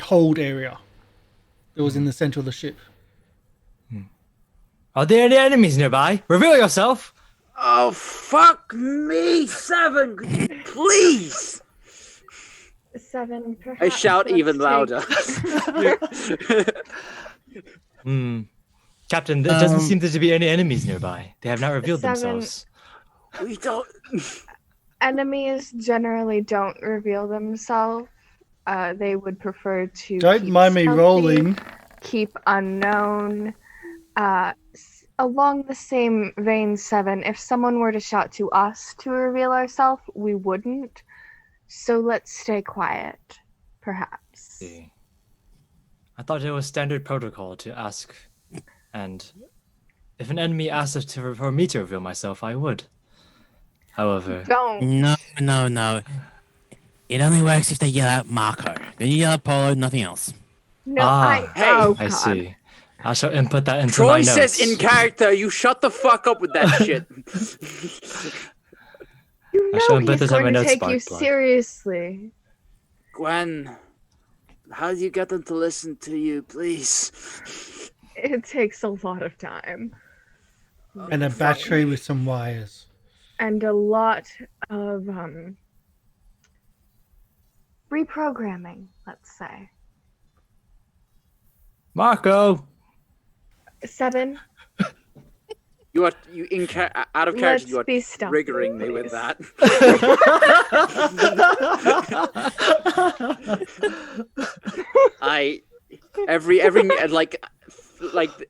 A: hold area that was in the center of the ship.
B: Are there any enemies nearby? Reveal yourself!
E: Oh, fuck me, 7! Could you please?
F: 7, perhaps.
E: I shout
F: let's
E: even
F: take-
E: louder.
B: Captain, there doesn't seem there to be any enemies nearby. They have not revealed
F: 7.
B: themselves.
E: We don't...
F: Enemies generally don't reveal themselves. They would prefer to
A: Don't
F: keep
A: mind me
F: stealthy,
A: rolling.
F: keep unknown. Along the same vein, 7, if someone were to shout to us to reveal ourselves, we wouldn't. So let's stay quiet, perhaps.
B: See. I thought it was standard protocol to ask, and if an enemy asked for me to reveal myself, I would. However,
F: Don't.
D: No. It only works if they yell out Marco. Then you yell out Polo, nothing else.
F: No,
B: Hey,
F: oh,
B: I
F: God.
B: see. I shall input that into
E: Troy
B: my notes.
E: says in character, you shut the fuck up with that shit.
F: You
B: I shall
F: know
B: input
F: he's
B: this on
F: going
B: my
F: to
B: notes,
F: take you
B: Sparkplug.
F: seriously.
E: Gwen, how do you get them to listen to you, please?
F: It takes a lot of time.
A: And a battery with some wires.
F: And a lot of reprogramming, let's say.
B: Marco!
F: 7,
E: You are out of character.
F: let's
E: You are
F: be stealthy,
E: triggering me with
F: please.
E: that.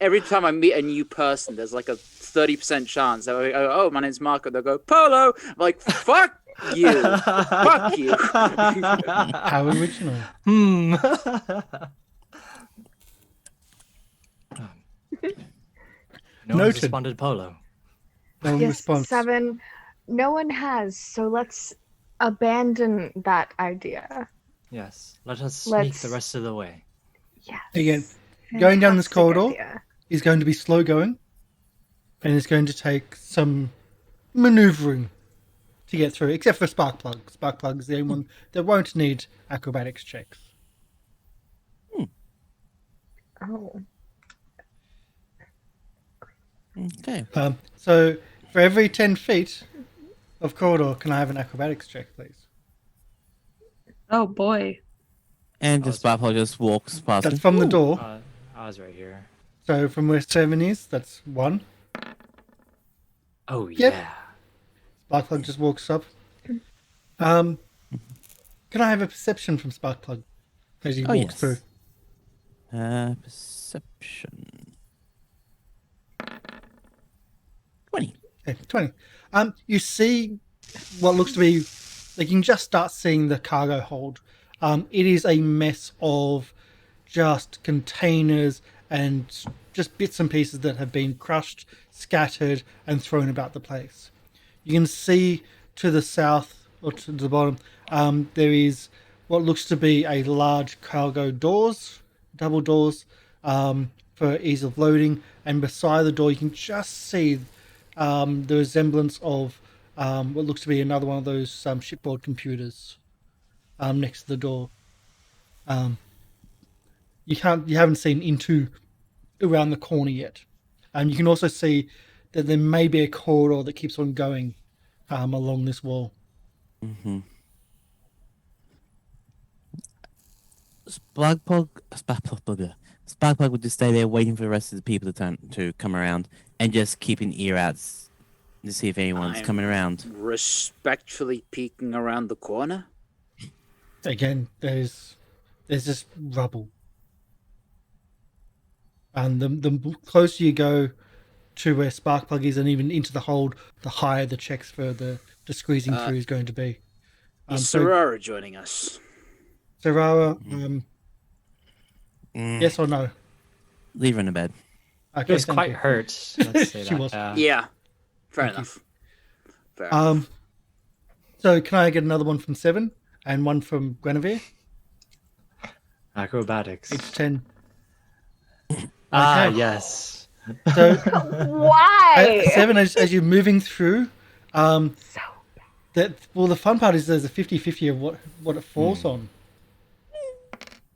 E: every time I meet a new person, there's like a 30% chance that I go, "Oh, my name's Marco." They'll go, "Polo." I'm like, "Fuck you, fuck you."
A: How original.
B: No one's
A: Noted.
B: responded Polo.
A: No
F: Yes,
A: response.
F: 7, no one has, so let's abandon that idea.
B: Yes, let us sneak
F: Let's-
B: the rest of the way.
F: Yes.
A: Again, going down this
F: Fantastic
A: corridor
F: idea.
A: is going to be slow going, and it's going to take some maneuvering to get through, except for Sparkplug. Sparkplug is the only one that won't need acrobatics checks.
F: Oh.
D: Okay.
A: So for every 10 feet of corridor, can I have an acrobatics check, please?
C: Oh boy.
D: And the Sparkplug just walks past.
A: That's
D: him.
A: from the door.
B: I was right here.
A: So from where 7 is, that's 1.
B: Oh
A: Yep.
B: yeah.
A: Sparkplug just walks up. Can I have a perception from Sparkplug as he walks through?
D: Perception. 20.
A: Okay, 20. You see what looks to be, like, you can just start seeing the cargo hold. It is a mess of just containers and just bits and pieces that have been crushed, scattered, and thrown about the place. You can see to the south, or to the bottom, there is what looks to be a large cargo doors, double doors, for ease of loading, and beside the door you can just see the resemblance of what looks to be another one of those shipboard computers next to the door. You haven't seen into around the corner yet. You can also see that there may be a corridor that keeps on going along this wall.
D: Sparkplug would just stay there waiting for the rest of the people to come around and just keep an ear out to see if anyone's coming around.
E: Respectfully peeking around the corner.
A: Again, there's just rubble. And the closer you go to where Sparkplug is and even into the hold, the higher the checks for the squeezing through is going to be.
E: Is Sarara joining us?
A: Sarara, yes or no?
D: Leave her in the bed.
A: Okay,
B: She was
A: thank
B: quite
A: you.
B: hurt. Let's say
A: She
B: that.
A: was.
E: Yeah. Fair enough. Fair enough.
A: So can I get another one from 7 and one from Guinevere?
B: Acrobatics.
A: Each 10.
B: Ah,
A: Okay.
B: yes.
A: So
F: Why?
A: 7, as you're moving through, the fun part is there's a 50-50 of what it falls on.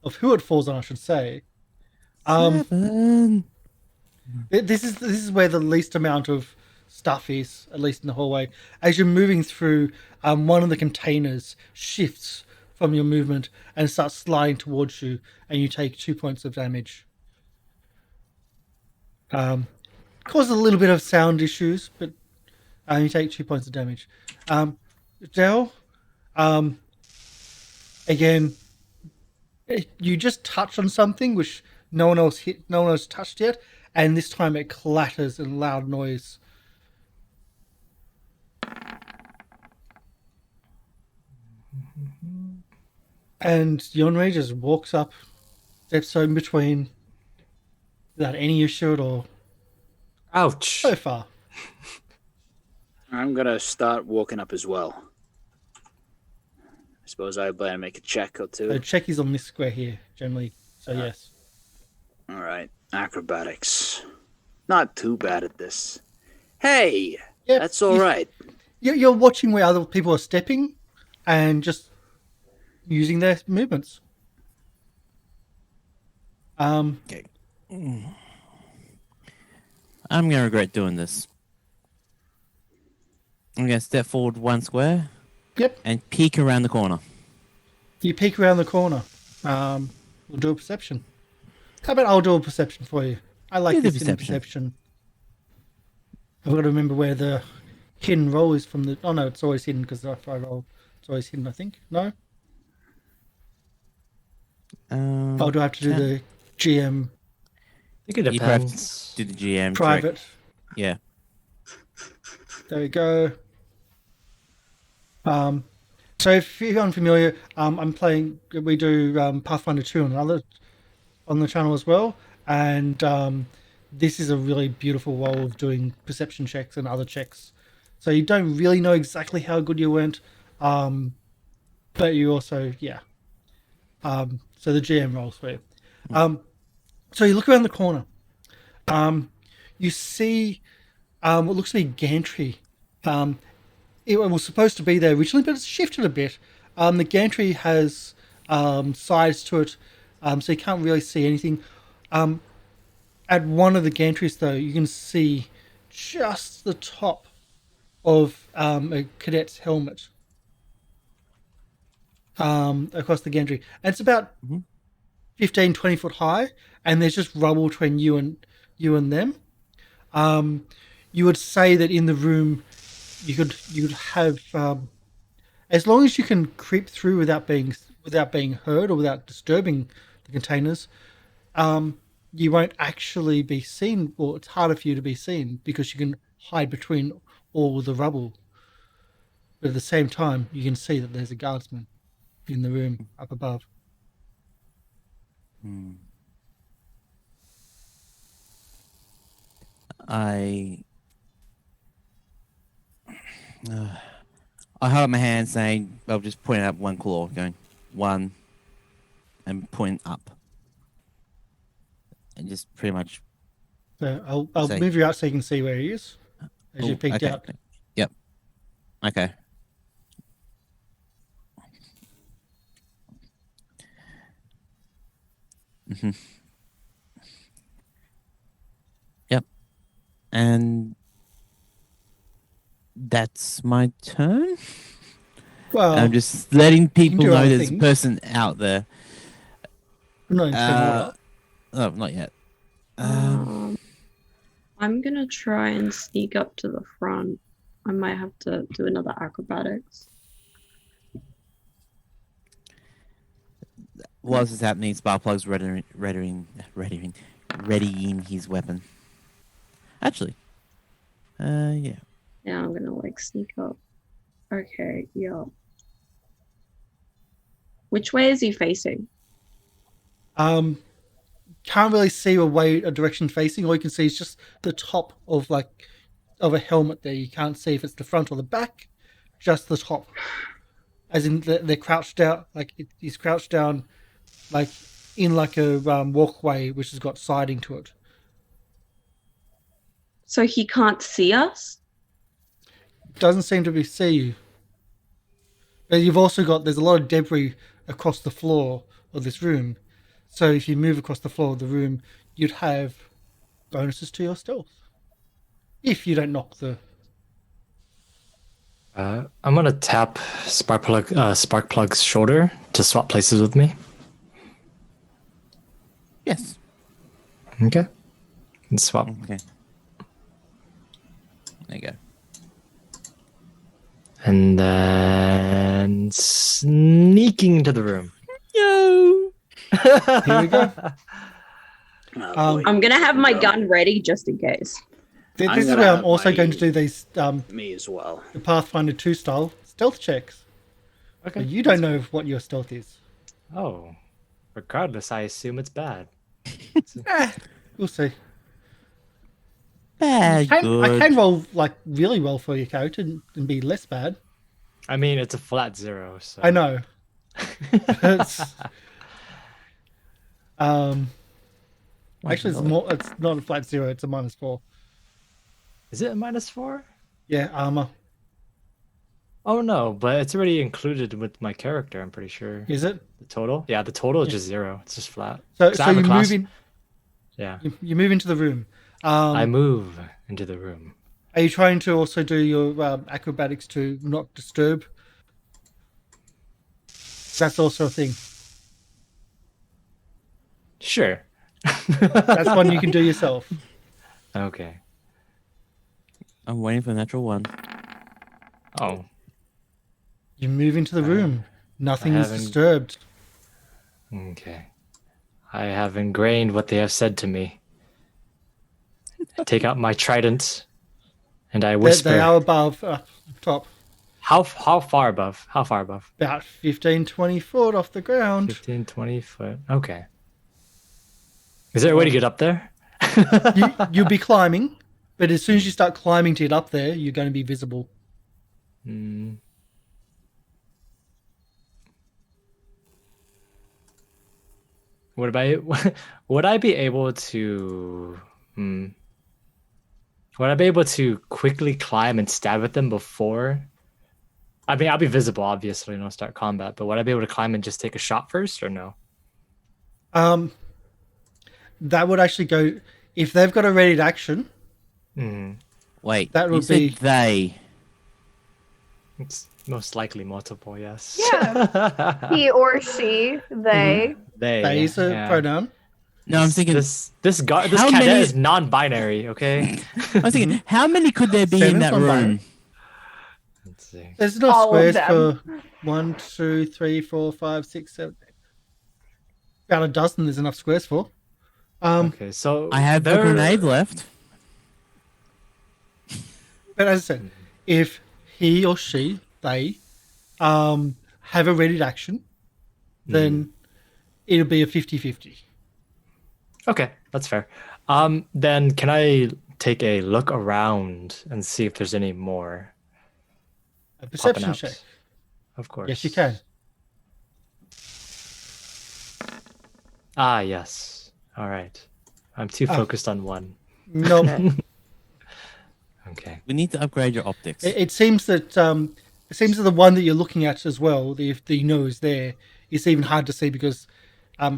A: Of who it falls on, I should say.
D: 7.
A: This is where the least amount of stuff is, at least in the hallway. As you're moving through, one of the containers shifts from your movement and starts sliding towards you, and you take 2 points of damage. Causes a little bit of sound issues, but you take 2 points of damage. Del, again, you just touch on something which no one else touched yet, and this time it clatters in loud noise. And Yonree just walks up, steps in between, without any issue at all.
B: Ouch.
A: So far.
E: I'm gonna start walking up as well. I suppose I better make a check or two.
A: So check is on this square here, generally. So yes.
E: All right, acrobatics. Not too bad at this. Hey,
A: Yep,
E: that's all right.
A: You're watching where other people are stepping and just using their movements.
D: Okay. I'm gonna regret doing this. I'm gonna step forward 1 square.
A: Yep.
D: And peek around the corner.
A: You peek around the corner. We'll do a perception. How about I'll do a perception for you? I like
D: Do the
A: this hidden perception. I've got to remember where the hidden roll is from the... Oh no, it's always hidden because after I roll, it's always hidden, I think. No? Oh, do I have to do the GM
B: I think it
D: You perhaps
B: depends.
D: do the GM
A: private?
D: trick. Yeah.
A: There we go. So if you're unfamiliar, we do Pathfinder 2 on the channel as well, and this is a really beautiful role of doing perception checks and other checks. So you don't really know exactly how good you went, but you also, so the GM rolls for you. So you look around the corner. You see what looks to be gantry It was supposed to be there originally, but it's shifted a bit. The gantry has sides to it, so you can't really see anything. At one of the gantries, though, you can see just the top of a cadet's helmet across the gantry. And it's about 15, 20 foot high, and there's just rubble between you and them. You would say that in the room you could have as long as you can creep through without being heard or without disturbing the containers, you won't actually be seen, or it's harder for you to be seen because you can hide between all the rubble. But at the same time, you can see that there's a guardsman in the room up above.
D: I hold up my hand saying, well, just pointing up one claw, going, one, and point up. And just pretty much...
A: So I'll move you out so you can see where he is, as you peeked out.
D: Yep. Okay. Yep. And that's my turn.
A: Well,
D: I'm just letting people
A: do
D: know
A: other
D: there's a
A: things.
D: person out there.
A: No,
D: Oh, not yet.
C: I'm gonna try and sneak up to the front. I might have to do another acrobatics.
D: While this is happening, Sparkplug's readying his weapon. Actually, yeah.
C: Yeah, I'm gonna like sneak up. Okay, yeah. Which way is he facing?
A: Can't really see a direction facing. All you can see is just the top of a helmet there. You can't see if it's the front or the back, just the top. As in they're crouched out, he's crouched down, in a walkway which has got siding to it.
C: So he can't see us?
A: Doesn't seem to see you. But you've also there's a lot of debris across the floor of this room. So if you move across the floor of the room, you'd have bonuses to your stealth. If you don't knock the...
B: I'm gonna tap Sparkplug's shoulder to swap places with me.
D: Yes.
B: Okay. And swap.
D: Okay. There you go.
B: And then sneaking into the room.
D: Yo.
A: Here we go.
C: I'm gonna have my gun ready just in case.
A: This
E: I'm
A: is
E: gonna
A: where I'm
E: have
A: also
E: my-
A: going to do these
E: Me as well.
A: the Pathfinder 2 style stealth checks.
B: Okay.
A: But you don't know what your stealth is.
B: Oh. Regardless, I assume it's bad.
A: We'll see.
D: Bad,
A: I
D: good.
A: can roll really well for your character and be less bad.
B: I mean, it's a flat 0, so...
A: I know. It's, actually, it's not a flat 0. It's a -4.
B: Is it a -4?
A: Yeah, armor.
B: Oh no, but it's already included with my character, I'm pretty sure.
A: Is it?
B: The total? Yeah, the total is just 0. It's just flat.
A: So
B: 'Cause I
A: so
B: have a
A: you
B: class-
A: move in.
B: Yeah.
A: You move into the room.
B: I move into the room.
A: Are you trying to also do your acrobatics to not disturb? That's also a thing.
B: Sure.
A: That's one you can do yourself.
B: Okay.
D: I'm waiting for the natural one.
B: Oh.
A: You move into the room. Nothing is
B: haven't-
A: disturbed.
B: Okay. I have ingrained what they have said to me. I take out my trident and I whisper.
A: They are above, top,
B: How far above? How far above?
A: about 15, 20 foot off the ground.
B: 15, 20 foot. Okay. Is there a way to get up there?
A: You'll be climbing, but as soon as you start climbing to get up there, you're going to be visible.
B: Hmm. Would I be able to Would I be able to quickly climb and stab at them before? I mean, I'll be visible, obviously, and I'll start combat. But would I be able to climb and just take a shot first, or no?
A: That would actually go if they've got a ready action.
D: Wait,
A: That
D: you
A: would
D: said
A: be-
D: they.
B: It's most likely multiple, yes.
F: Yeah. He or she, they.
A: They is a
B: yeah.
A: pronoun.
D: No, I'm thinking.
B: this
D: How
B: cadet
D: many-
B: is non-binary. Okay.
D: I was thinking, how many could there be in
A: Seven's
D: that
A: not bad.
D: room?
B: Let's see.
A: There's enough
F: All of
A: squares
F: them.
A: for 1, 2, 3, 4, 5, 6, 7. About a dozen. There's enough squares for.
B: Okay, so
D: I have a
B: there-
D: grenade left.
A: But as I said, if he or she, they, have a ready action, then it'll be a 50-50.
B: Okay, that's fair. Then can I take a look around and see if there's any more?
A: A
B: popping
A: perception
B: out?
A: check.
B: Of course.
A: Yes, you can.
B: Ah, yes. All right. I'm too focused on one.
A: No,
B: Okay.
D: We need to upgrade your optics.
A: it seems that the one that you're looking at as well, if the nose there, is even hard to see because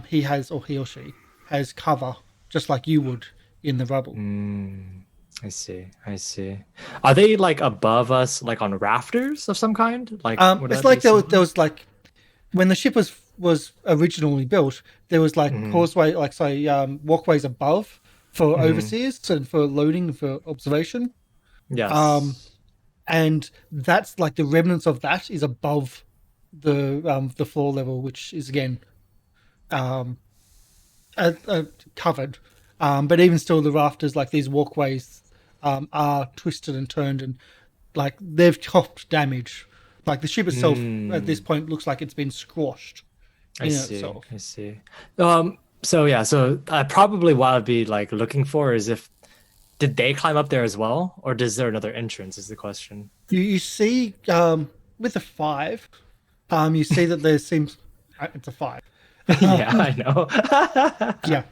A: he has or he or she has cover just like you would in the rubble.
B: I see. I see. Are they like above us, like on rafters of some kind? Like would
A: It's
B: that
A: like
B: be
A: there was like when the ship was originally built, there was like causeway, like say walkways above for overseers and for loading for observation.
B: Yes.
A: And that's like the remnants of that is above the floor level, which is again covered. But even still, the rafters, like these walkways, are twisted and turned, and like they've copped damage. Like the ship itself at this point looks like it's been squashed.
B: I
A: in
B: see.
A: itself.
B: I see. So yeah. So probably what I'd be like looking for is if did they climb up there as well, or is there another entrance? Is the question.
A: You see, with a 5, you see that there seems it's a 5.
B: Yeah, I know.
A: Yeah.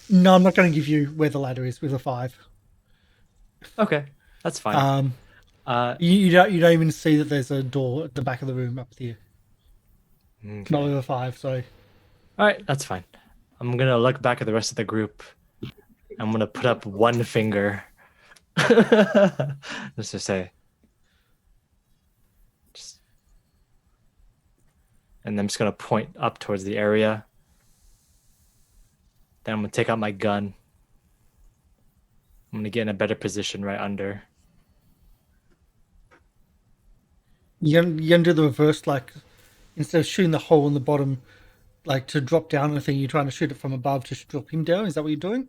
A: No, I'm not going to give you where the ladder is with a 5.
B: Okay, that's fine.
A: You don't even see that there's a door at the back of the room up there. Not with a 5, so.
B: All right, that's fine. I'm gonna look back at the rest of the group. I'm gonna put up one finger, just to say, and I'm just gonna point up towards the area. Then I'm gonna take out my gun. I'm gonna get in a better position right under.
A: You're gonna do the reverse, like instead of shooting the hole in the bottom, like to drop down and thing, you're trying to shoot it from above to drop him down. Is that what you're doing?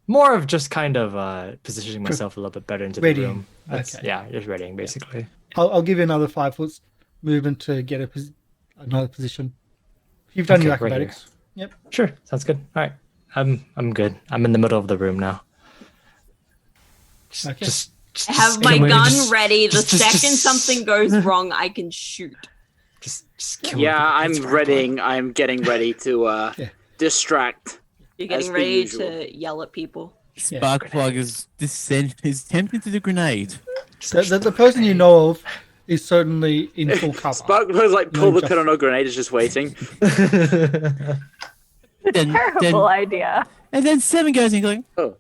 B: More of just kind of positioning myself a little bit better into the
A: Readying.
B: room. That's,
A: Okay.
B: Yeah, just readying basically.
A: I'll give you another 5 foot movement to get another position. You've done
B: Okay,
A: your
B: right here.
A: acrobatics. Yep.
B: Sure, sounds good. All right, I'm good. I'm in the middle of the room now.
A: Okay.
C: I have my
B: kill me.
C: gun ready. The
B: just-
C: second something goes wrong, I can shoot.
B: Just kill me.
E: Yeah, I'm
B: It's fine.
E: readying. I'm getting ready to distract.
C: You're
E: As
C: getting
E: per
C: ready
E: usual.
C: to yell at people.
D: Sparkplug is tempted to the grenade.
A: The person you know of is certainly in full cover.
E: Sparkplug's like pull
A: No,
E: the pin on a grenade is just waiting.
F: Terrible idea.
D: And then 7 goes in going,
E: Oh.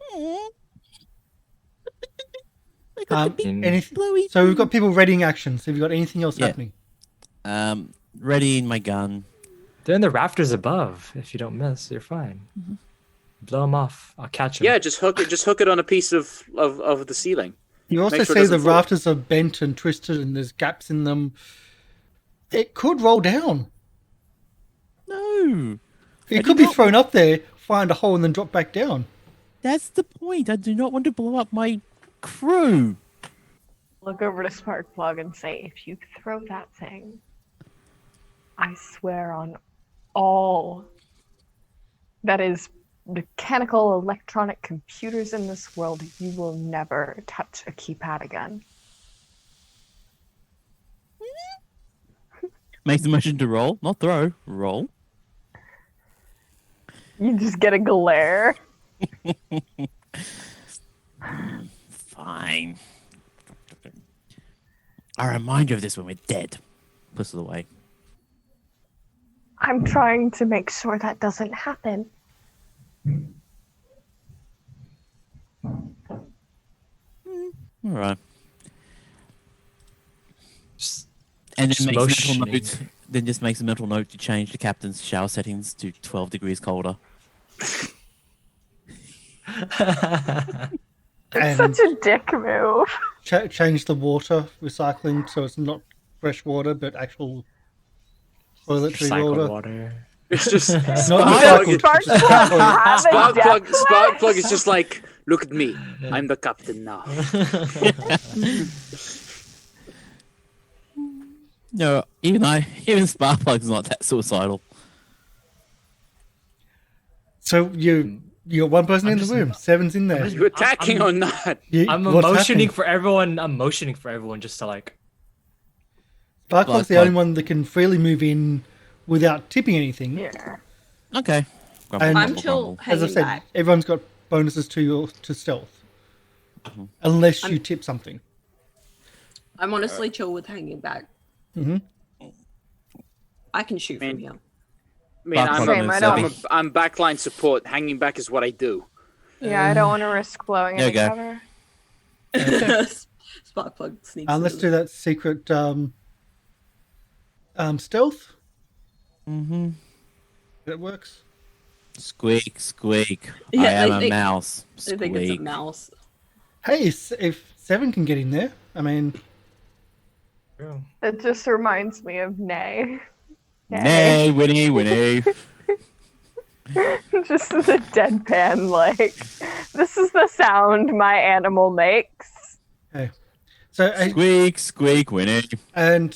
D: I got the big
A: Anything?
D: blowy.
A: So we've got people readying actions. Have you got anything else
D: Yeah.
A: happening?
D: Readying my gun.
B: They're in the rafters above. If you don't miss, you're fine. Blow them off. I'll catch them.
E: Yeah, just hook it on a piece of the ceiling.
A: You also
E: Make sure it
A: see the
E: doesn't fall.
A: rafters are bent and twisted and there's gaps in them. It could roll down.
D: No.
A: It
D: I
A: could
D: did
A: be
D: not-
A: thrown up there, find a hole and then drop back down.
D: That's the point. I do not want to blow up my crew.
F: Look over to Sparkplug and say, if you throw that thing, I swear on all that is mechanical electronic computers in this world, you will never touch a keypad again.
D: Makes the motion to roll, not throw. Roll.
F: You just get a glare.
D: Fine. I'll remind you of this when we're dead. Puts it away.
F: I'm trying to make sure that doesn't happen.
D: All right.
B: Just
D: And then makes a mental
B: motioning.
D: note. Then just makes a mental note to change the captain's shower settings to 12 degrees colder.
F: It's such a dick move.
A: Change the water recycling so it's not fresh water but actual toiletry
B: Recycled
A: water.
B: water.
E: It's just
A: Not
E: Sparkplug.
A: recycled.
E: Sparkplug is just like, look at me. I'm the captain now.
D: No, even Sparkplug's not that suicidal.
A: So you're one person in the room. Seven's in there.
E: You attacking or not?
B: I'm
A: What's
B: motioning
A: happening?
B: for everyone. I'm motioning for everyone just to like.
A: Sparkplug's the
D: Sparkplug.
A: only one that can freely move in without tipping anything.
F: Yeah.
D: Okay. Grumble,
A: And-
C: I'm
D: grumble,
C: chill
D: grumble.
A: As I
C: hanging
A: said,
C: back.
A: everyone's got bonuses to stealth, unless you tip something.
C: I'm honestly chill with hanging back.
A: Mm-hmm.
C: I can shoot from
E: Man.
C: here.
E: I mean, I'm,
F: Same, I don't-
E: I'm backline support. Hanging back is what I do.
F: Yeah, I don't want to risk blowing
D: There
F: any
D: you go.
F: cover.
C: Sparkplug sneaks.
A: Let's
C: in.
A: do that secret stealth.
D: Mm-hmm.
A: That works.
D: Squeak, squeak.
C: Yeah,
D: I am
C: they
D: a
C: think-
D: mouse.
C: I think it's a
D: Squeak.
C: mouse.
A: Hey, if Seven can get in there, I mean,
F: It just reminds me of Nay.
D: Nay, Winnie, Winnie.
F: Just the deadpan, like, this is the sound my animal makes.
A: so
D: Squeak, squeak, Winnie.
A: and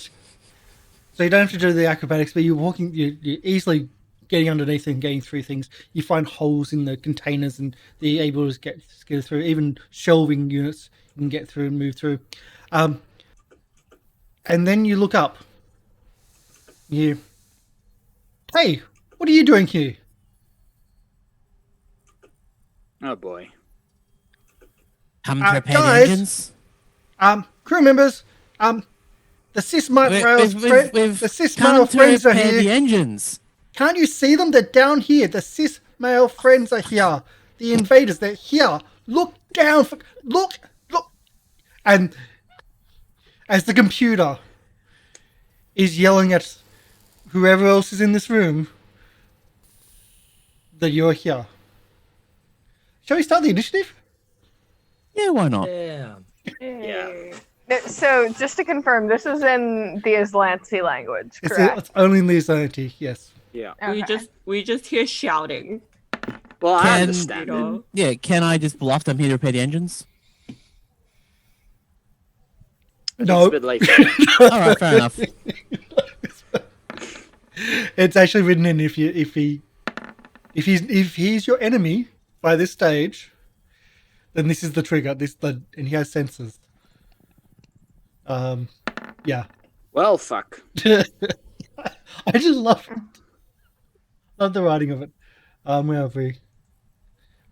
A: so you don't have to do the acrobatics, but you're walking, you're easily getting underneath and getting through things. You find holes in the containers and you're able to get through. Even shelving units you can get through and move through. And then you look up. Hey, what are you doing here?
E: Oh boy.
D: Come to repair the
A: guys.
D: engines.
A: Crew members, the cis male friends
D: to
A: are
D: repair the
A: here.
D: engines.
A: Can't you see them? They're down here. The cis male friends are here. The invaders, they're here. Look down. Look. And as the computer is yelling at whoever else is in this room that you're here. Shall we start the initiative?
D: Yeah, why not?
B: Yeah.
F: So, just to confirm, this is in the Aslanti language, correct?
A: It's only in the Islandi, yes.
E: Yeah.
F: Okay.
C: We just hear shouting.
E: Well, I
D: Can-
E: understand.
C: You know?
D: Yeah, can I just bluff them here to repair the engines?
E: It's
A: No,
E: a bit late.
D: All right, fair enough.
A: it's actually written in if he's your enemy by this stage, then this is the trigger. And he has sensors. Yeah.
E: Well, fuck.
A: I just love the writing of it. Where are we?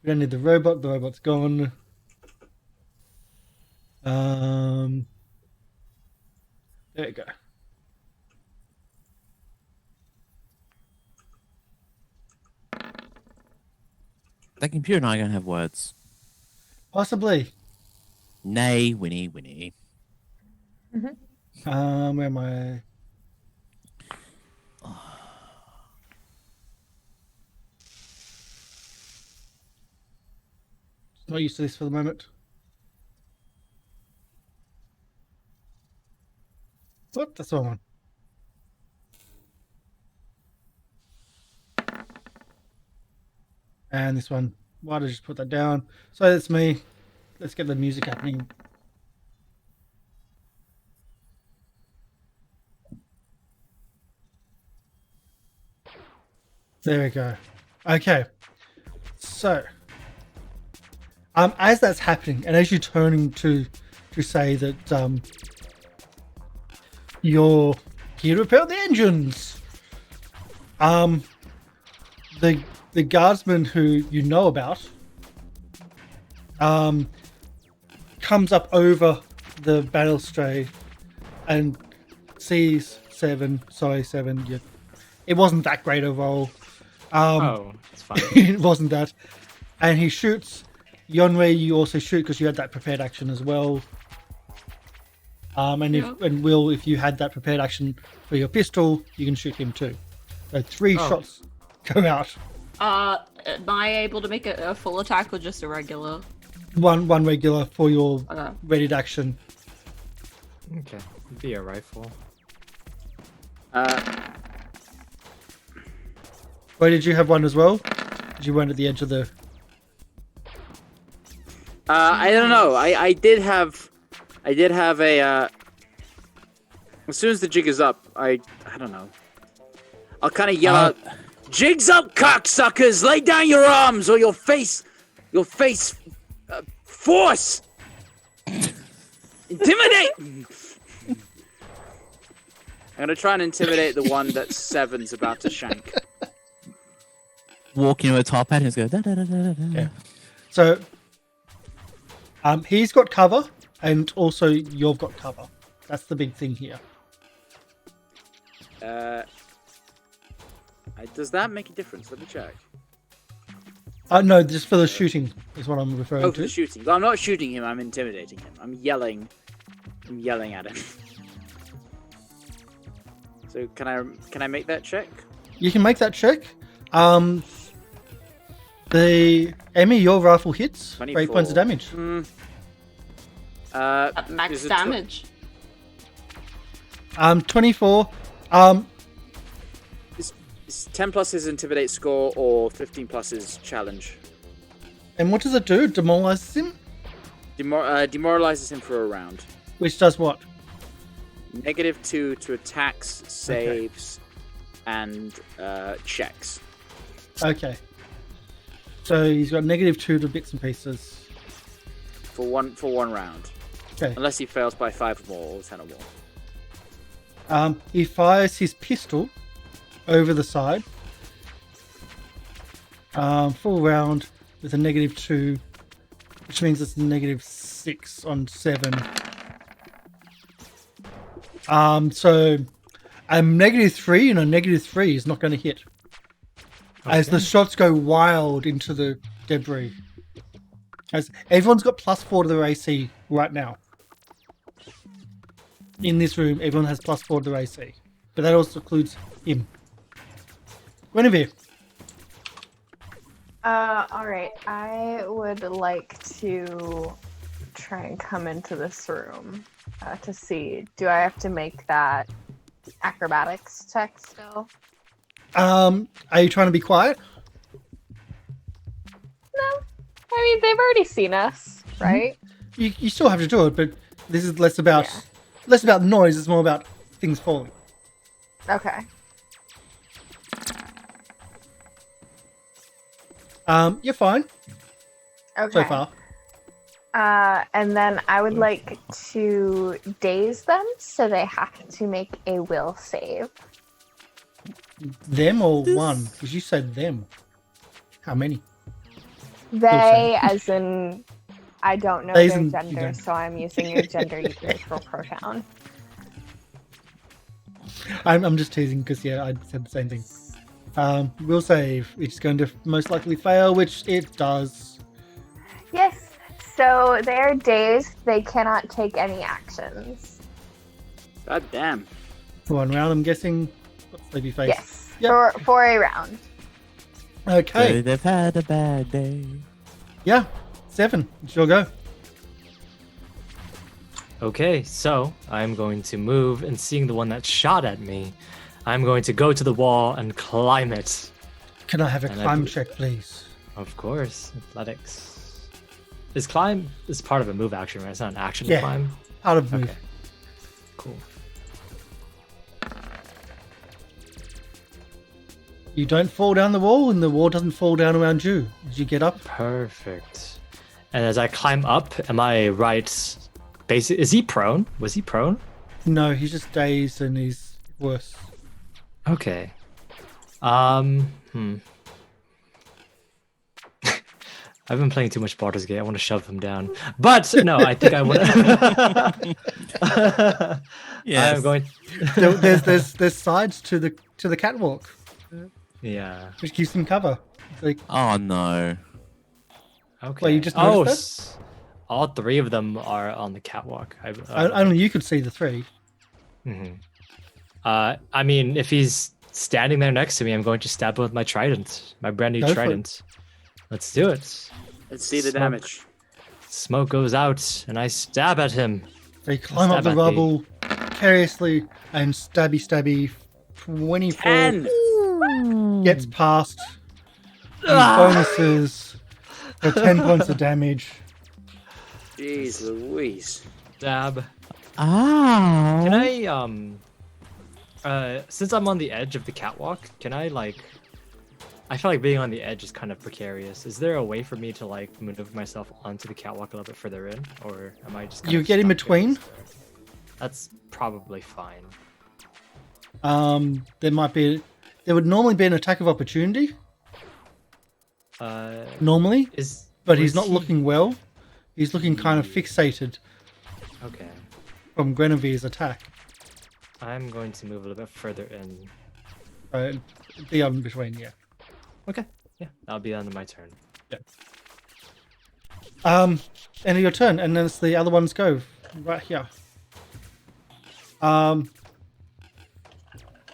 A: We don't need the robot. The robot's gone. There you go.
D: That computer and I are going to have words.
A: Possibly.
D: Nay, Winnie, Winnie.
A: Where am I? Not used to this for the moment. What? That's the wrong one. And this one. Why did I just put that down? So that's me. Let's get the music happening. There we go. Okay. So, as that's happening, and as you're turning to say that you're here to repair the engines, the the guardsman who you know about comes up over the balustrade and sees Seven. It wasn't that great a roll.
B: It's fine.
A: It wasn't that. And he shoots. Yonree, you also shoot because you had that prepared action as well. And Will, if you had that prepared action for your pistol, you can shoot him too. So 3 shots go out.
C: Am I able to make a full attack or just a regular?
A: One regular for your readied action.
B: Okay, be a rifle.
A: Wait, did you have one as well? Did you run at the edge of the...
E: I don't know. I did have a. As soon as the jig is up, I don't know. I'll kind of yell out, "Jig's up, cocksuckers! Lay down your arms, or your face, force, intimidate." I'm gonna try and intimidate the one that Seven's about to shank.
D: Walking with a top hat and just go da da da da da.
A: Yeah. So, he's got cover, and also you've got cover. That's the big thing here.
E: Does that make a difference? Let me check.
A: No, just for the shooting is what I'm referring
E: Oh,
A: to.
E: for the shooting. Well, I'm not shooting him. I'm intimidating him. I'm yelling at him. So can I make that check?
A: You can make that check. Emi, your rifle hits.
E: 24.
A: 8 points of damage.
C: Max
E: is it
C: damage.
A: 24.
E: Is 10 plus his intimidate score or 15 plus his challenge?
A: And what does it do? Demoralizes him?
E: Demoralizes him for a round.
A: Which does what?
E: -2 to attacks, saves, and checks.
A: Okay. So he's got -2 to bits and pieces.
E: For one round.
A: Okay.
E: Unless he fails by 5 or more or 10 or more.
A: He fires his pistol over the side. Full round with a -2, which means it's -6 on 7. So a -3 and a -3 is not going to hit. As the shots go wild into the debris. As everyone's got +4 to their AC right now. In this room, everyone has +4 to their AC. But that also includes him. Guinevere.
F: Alright. I would like to try and come into this room to see. Do I have to make that acrobatics check still?
A: Are you trying to be quiet?
F: No. I mean, they've already seen us, right?
A: You still have to do it, but this is less about noise. It's more about things falling.
F: Okay.
A: You're fine
F: Okay.
A: so far.
F: And then I would like to daze them, so they have to make a will save.
A: Them or one? Because you said them. How many?
F: They, as in, I don't know
A: They
F: their
A: isn't- you
F: gender,
A: don't.
F: so I'm using your gender neutral pronoun.
A: I'm just teasing because I said the same thing. Will save. It's going to most likely fail, which it does.
F: Yes. So they're dazed. They cannot take any actions.
E: God damn.
A: For 1 round, I'm guessing. What's Sleepy face?
F: Yes.
A: Yep.
F: For a round.
A: Okay.
D: Could have had a bad day.
A: Yeah. 7. It's your go.
B: Okay, so I'm going to move, and seeing the one that shot at me, I'm going to go to the wall and climb it.
A: Can I have a
B: And I
A: climb
B: believe-
A: check, please?
B: Of course, athletics. Is climb is part of a move action, right? It's not an action
A: Yeah.
B: to climb.
A: Out of move.
B: Okay, cool.
A: You don't fall down the wall, and the wall doesn't fall down around you. Did you get up?
B: Perfect. And as I climb up, am I right? Is he prone? Was he prone?
A: No, he's just dazed and he's worse.
B: Okay. I've been playing too much Baldur's Gate. I want to shove him down. But no, I think I want to.
D: Yes.
B: I'm going.
A: There's sides to the catwalk,
B: Yeah.
A: which gives them cover. It's like,
D: Oh no.
B: Okay.
A: Well, you just noticed
B: all three of them are on the catwalk.
A: only you could see the three.
B: Mhm. I mean, if he's standing there next to me, I'm going to stab him with my trident, my brand new
A: Go for it.
B: trident. Let's do it.
E: Let's see the
B: Smoke.
E: damage.
B: Smoke goes out, and I stab at him.
A: They climb up
B: Stab
A: the
B: at me.
A: rubble carelessly and stabby. 24 gets past. Bonuses for 10 points of damage.
E: Jeez Louise.
B: Stab.
D: Ow.
B: Can I since I'm on the edge of the catwalk, can I like? I feel like being on the edge is kind of precarious. Is there a way for me to like maneuver myself onto the catwalk a little bit further in, or am I just? Kind
A: You
B: of
A: get in
B: stuck
A: between?
B: there? That's probably fine.
A: There would normally be an attack of opportunity. Normally, but he's not looking well. He's looking kind of fixated
B: Okay.
A: from Guinevere's attack.
B: I'm going to move a little bit further in.
A: Be on between, yeah.
B: Okay. Yeah, that'll be on my turn.
A: End of your turn, and then it's the other ones go right here.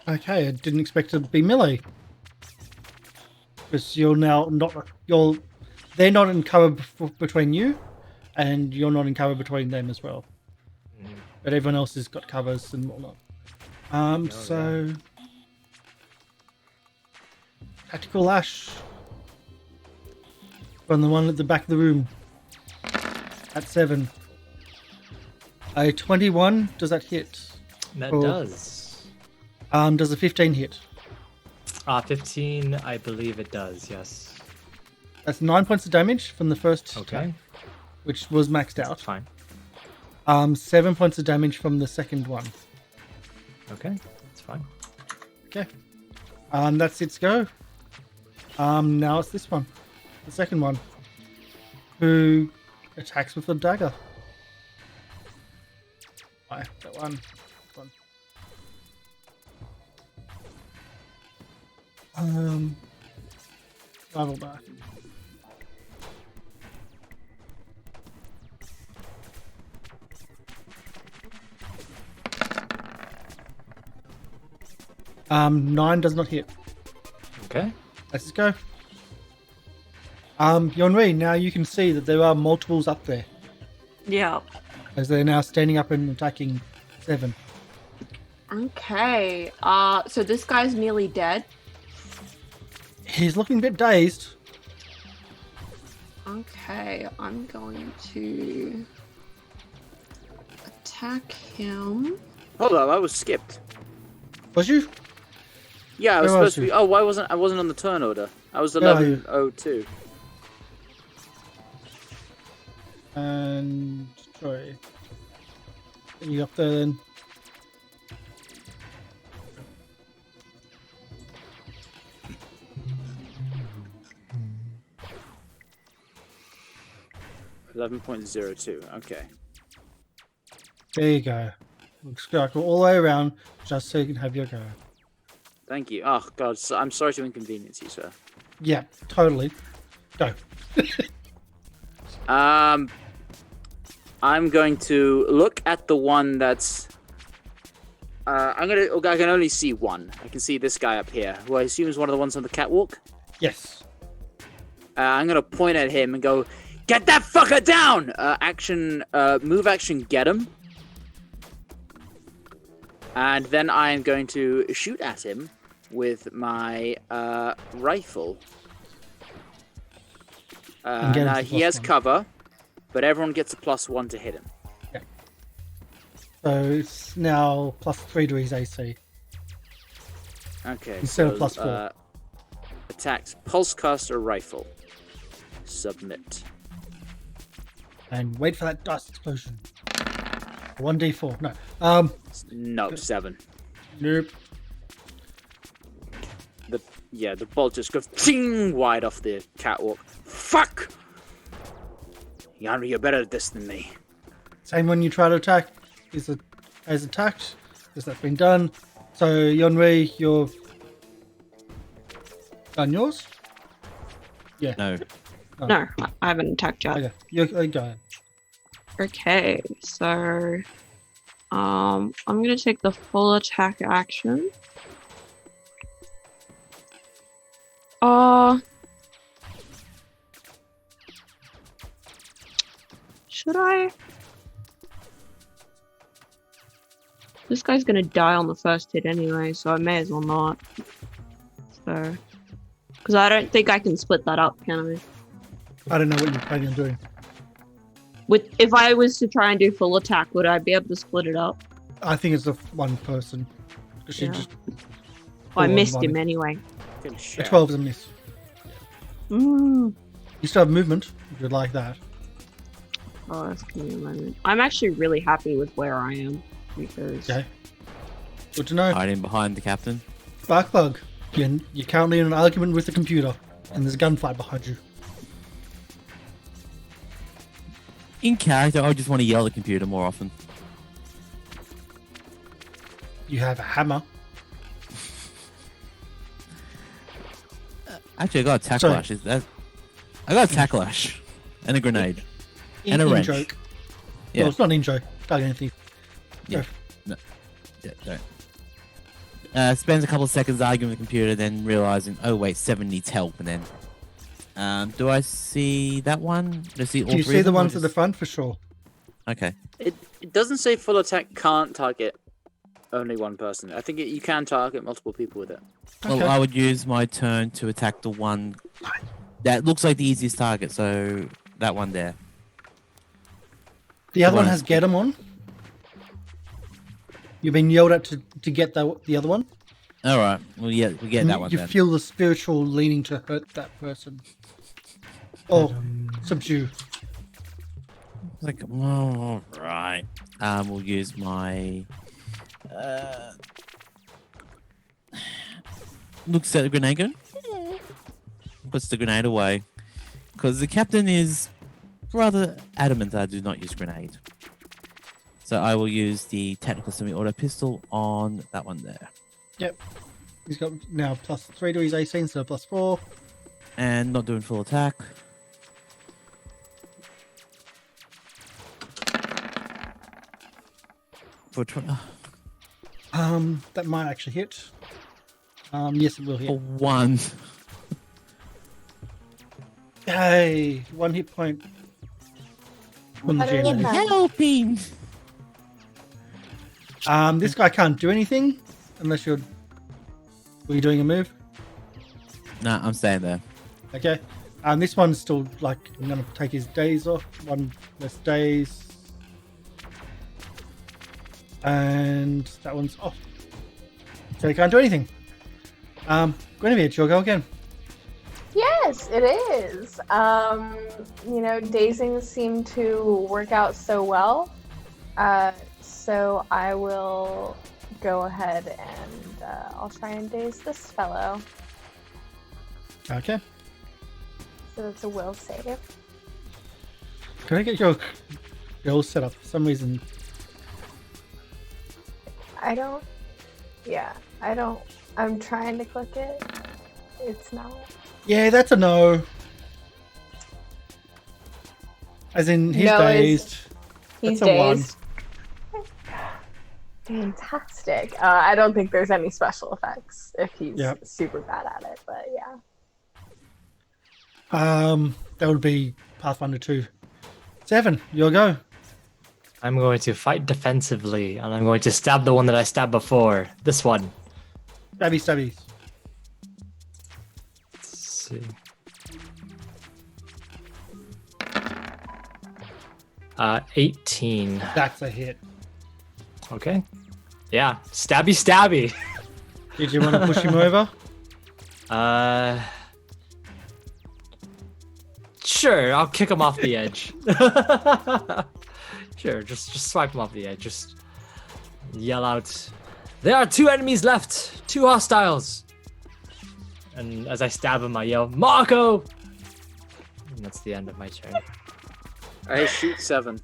A: Okay, I didn't expect it to be melee. Because you're now not they're not in cover between you, and you're not in cover between them as well. But everyone else has got covers and whatnot. So tactical lash from the one at the back of the room at 7. A 21, does that hit?
B: That
A: Or-
B: does.
A: Does a 15 hit?
B: 15, I believe it does. Yes.
A: That's 9 points of damage from the first
B: Okay.
A: attack, which was maxed out.
B: Fine.
A: 7 points of damage from the second one.
B: Okay. It's fine.
A: Okay. That's its go. Now it's this one, the second one, who attacks with the dagger. Right, that one. Level back. Nine does not hit.
B: Okay.
A: Let's go. Yonree, now you can see that there are multiples up there,
C: Yeah.
A: as they're now standing up and attacking 7.
C: Okay. So this guy's nearly dead.
A: He's looking a bit dazed.
C: Okay, I'm going to attack him.
E: Hold on, I was skipped.
A: Was you?
E: Yeah, I was
A: Where
E: supposed
A: was
E: to be. Oh, why wasn't I wasn't on the turn order? I was
A: Where are you?
E: 11:02.
A: And Troy. Get you up there then.
E: Okay.
A: There you go. Looks like all the way around, just so you can have your go.
E: Thank you. Oh God, so I'm sorry to inconvenience you, sir.
A: Yeah, totally. Go.
E: I'm going to look at the one that's. I can only see one. I can see this guy up here, who I assume is one of the ones on the catwalk.
A: Yes.
E: I'm gonna point at him and go, "Get that fucker down!" Move action, get him. And then I am going to shoot at him with my rifle.
A: And get him
E: Now
A: to
E: he has
A: +1.
E: cover, but everyone gets a +1 to hit him.
A: So it's now +3 to his AC.
E: Okay.
A: Instead of +4.
E: Attacks pulsecaster rifle. Submit.
A: And wait for that dice explosion. 1d4. No.
E: No, 7.
A: Nope.
E: The bolt just goes ting wide off the catwalk. Fuck! Yonree, you're better at this than me.
A: Same when you try to attack as attacked, because that's been done. So Yonree, you've done yours? Yeah.
D: No.
A: Oh.
C: No, I haven't attacked yet.
A: Okay, you go ahead.
C: Okay, so I'm gonna take the full attack action. Should I? This guy's gonna die on the first hit anyway, so I may as well not. So, because I don't think I can split that up, can I?
A: I don't know what you're planning on doing.
C: If I was to try and do full attack, would I be able to split it up?
A: I think it's the one person. Because she
C: Yeah.
A: just.
C: I
A: full
C: missed
A: on
C: him
A: one.
C: anyway.
E: Good
A: A
E: shit.
A: 12 is a miss.
C: Mm.
A: You still have movement, if you'd like that.
C: Oh, that's gonna be a moment. I'm actually really happy with where I am because
A: Okay. Good to know.
D: Hiding behind the captain.
A: Sparkplug, you're currently in an argument with the computer, and there's a gunfight behind you.
D: In character, I just want to yell at the computer more often.
A: You have a hammer.
D: Actually, I got a tackle
A: Sorry.
D: lash. I got a tackle lash and a grenade and a wrench.
A: In-joke.
D: Yeah.
A: Well, it's not an in-joke. Doug, anything.
D: Yeah. Yeah, don't. Spends a couple of seconds arguing with the computer, then realizing, oh wait, 7 needs help, and then, do I see that one? Do I see all
A: Do you
D: three
A: see
D: of
A: the
D: them, or
A: ones at the
D: just-
A: front for sure?
D: Okay.
E: It doesn't say full attack can't target only one person. I think you can target multiple people with it.
D: Well,
A: Okay.
D: I would use my turn to attack the one that looks like the easiest target, so that one there.
A: The other one
D: one
A: has
D: is-
A: get 'em on. You've been yelled at to get the other one.
D: Alright, well, yeah, we get
A: And
D: that one
A: you
D: then.
A: feel the spiritual leaning to hurt that person. Or subdue.
D: Like, oh, right. We'll use my. Looks at the grenade gun. Puts the grenade away. Because the captain is rather adamant that I do not use grenade. So I will use the tactical semi-auto pistol on that one there.
A: Yep. He's got now +3 to his AC instead of +4.
D: And not doing full attack. For 20.
A: That might actually hit. Yes, it will hit.
D: For 1.
A: Hey, 1 hit point. From the
F: How do I get
A: GM.
F: that?
D: Helping!
A: This guy can't do anything unless you're. Were you doing a move?
D: Nah, I'm staying there.
A: Okay. This one's still like I'm gonna take his days off. 1 less days. And that one's off. So he can't do anything. Guinevere, it's your go again.
F: Yes, it is. Dazing seemed to work out so well. So I will go ahead and I'll try and daze this fellow.
A: Okay.
F: So that's a will save.
A: Can I get your all set up? For some reason.
F: I'm trying to click it. It's not.
A: Yeah, that's a no. As in, he's
F: No,
A: dazed.
F: He's
A: That's a 1.
F: dazed. Fantastic. I don't think there's any special effects if he's
A: Yep.
F: super bad at it, but yeah.
A: That would be Pathfinder 2. 7, your go.
B: I'm going to fight defensively, and I'm going to stab the one that I stabbed before. This one.
A: Stabby stabbies.
B: Let's see. 18.
A: That's a hit.
B: Okay. Yeah. Stabby stabby.
A: Did you want to push him over?
B: Sure, I'll kick him off the edge. Sure, just swipe him off the edge. Just yell out, "There are 2 enemies left! 2 hostiles!" And as I stab him, I yell, "Marco!" And that's the end of my turn.
E: I shoot 7.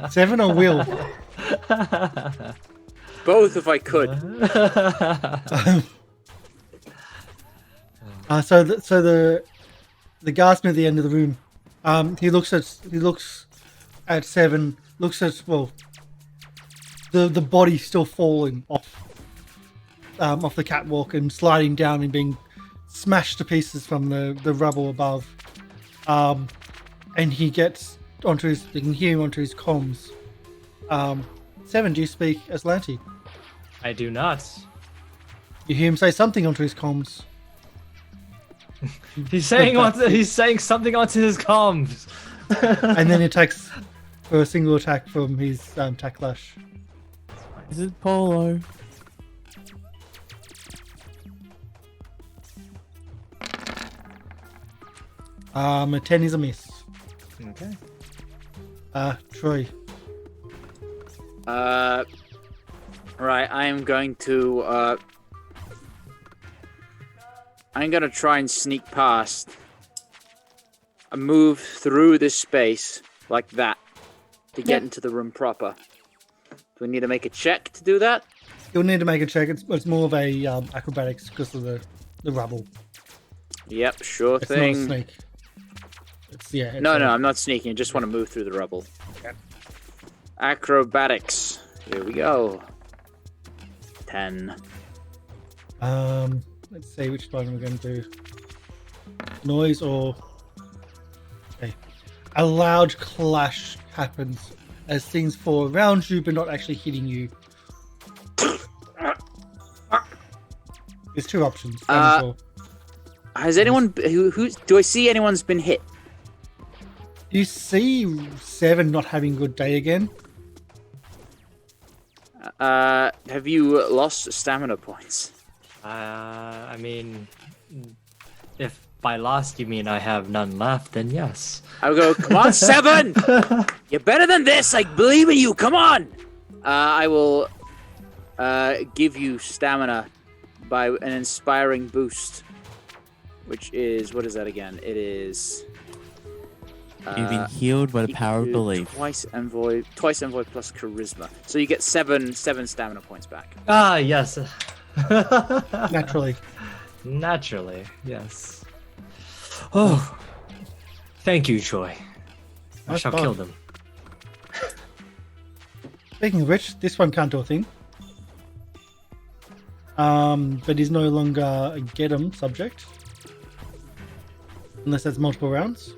A: 7 or will?
E: Both if I could.
A: So the guardsman at the end of the room, he looks at 7, looks at the body still falling off the catwalk and sliding down and being smashed to pieces from the rubble above. And he gets you can hear him onto his comms. 7, do you speak Aslanti?
B: I do not.
A: You hear him say something onto his comms.
B: He's saying something onto his comms.
A: And then he attacks for a single attack from his Tacklash.
D: Is it Polo?
A: A 10 is a miss.
B: Okay.
A: Troy.
E: Right, I am going to I'm gonna try and sneak past and move through this space like that to get into the room proper. Do we need to make a check to do that?
A: You'll need to make a check. It's more of a acrobatics because of the rubble.
E: Yep, sure
A: It's
E: thing.
A: not a snake.
E: No, I'm not sneaking. I just want to move through the rubble.
A: Okay.
E: Acrobatics. Here we go. 10.
A: Let's see which one we're going to do. Noise or... Okay. A loud clash happens as things fall around you but not actually hitting you. There's 2 options.
E: Has anyone... Who do I see anyone's been hit?
A: You see 7 not having a good day again.
E: Have you lost stamina points?
B: I mean, if by lost you mean I have none left, then yes.
E: I'll go, come on, 7! You're better than this! I believe in you! Come on! I will give you stamina by an inspiring boost. Which is... What is that again? It is...
D: You've been healed by the power of belief.
E: Twice envoy plus charisma. So you get 7 stamina points back.
B: Ah, yes.
A: Naturally.
B: Naturally, yes. Oh, thank you, Troy. I
A: That's
B: shall
A: fun.
B: kill them.
A: Speaking of which, this one can't do a thing. But is no longer a get 'em subject. Unless that's multiple rounds.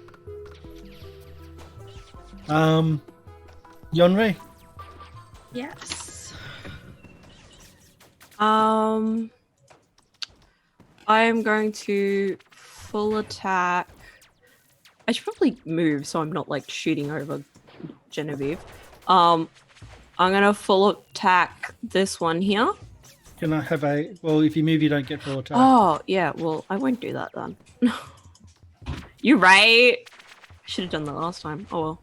A: Yonree.
C: Yes. I am going to full attack. I should probably move so I'm not like shooting over Guinevere. I'm gonna full attack this one here.
A: Can I have a... Well, if you move, you don't get full attack.
C: Oh yeah, well I won't do that then. You're right. I should have done that last time. Oh well.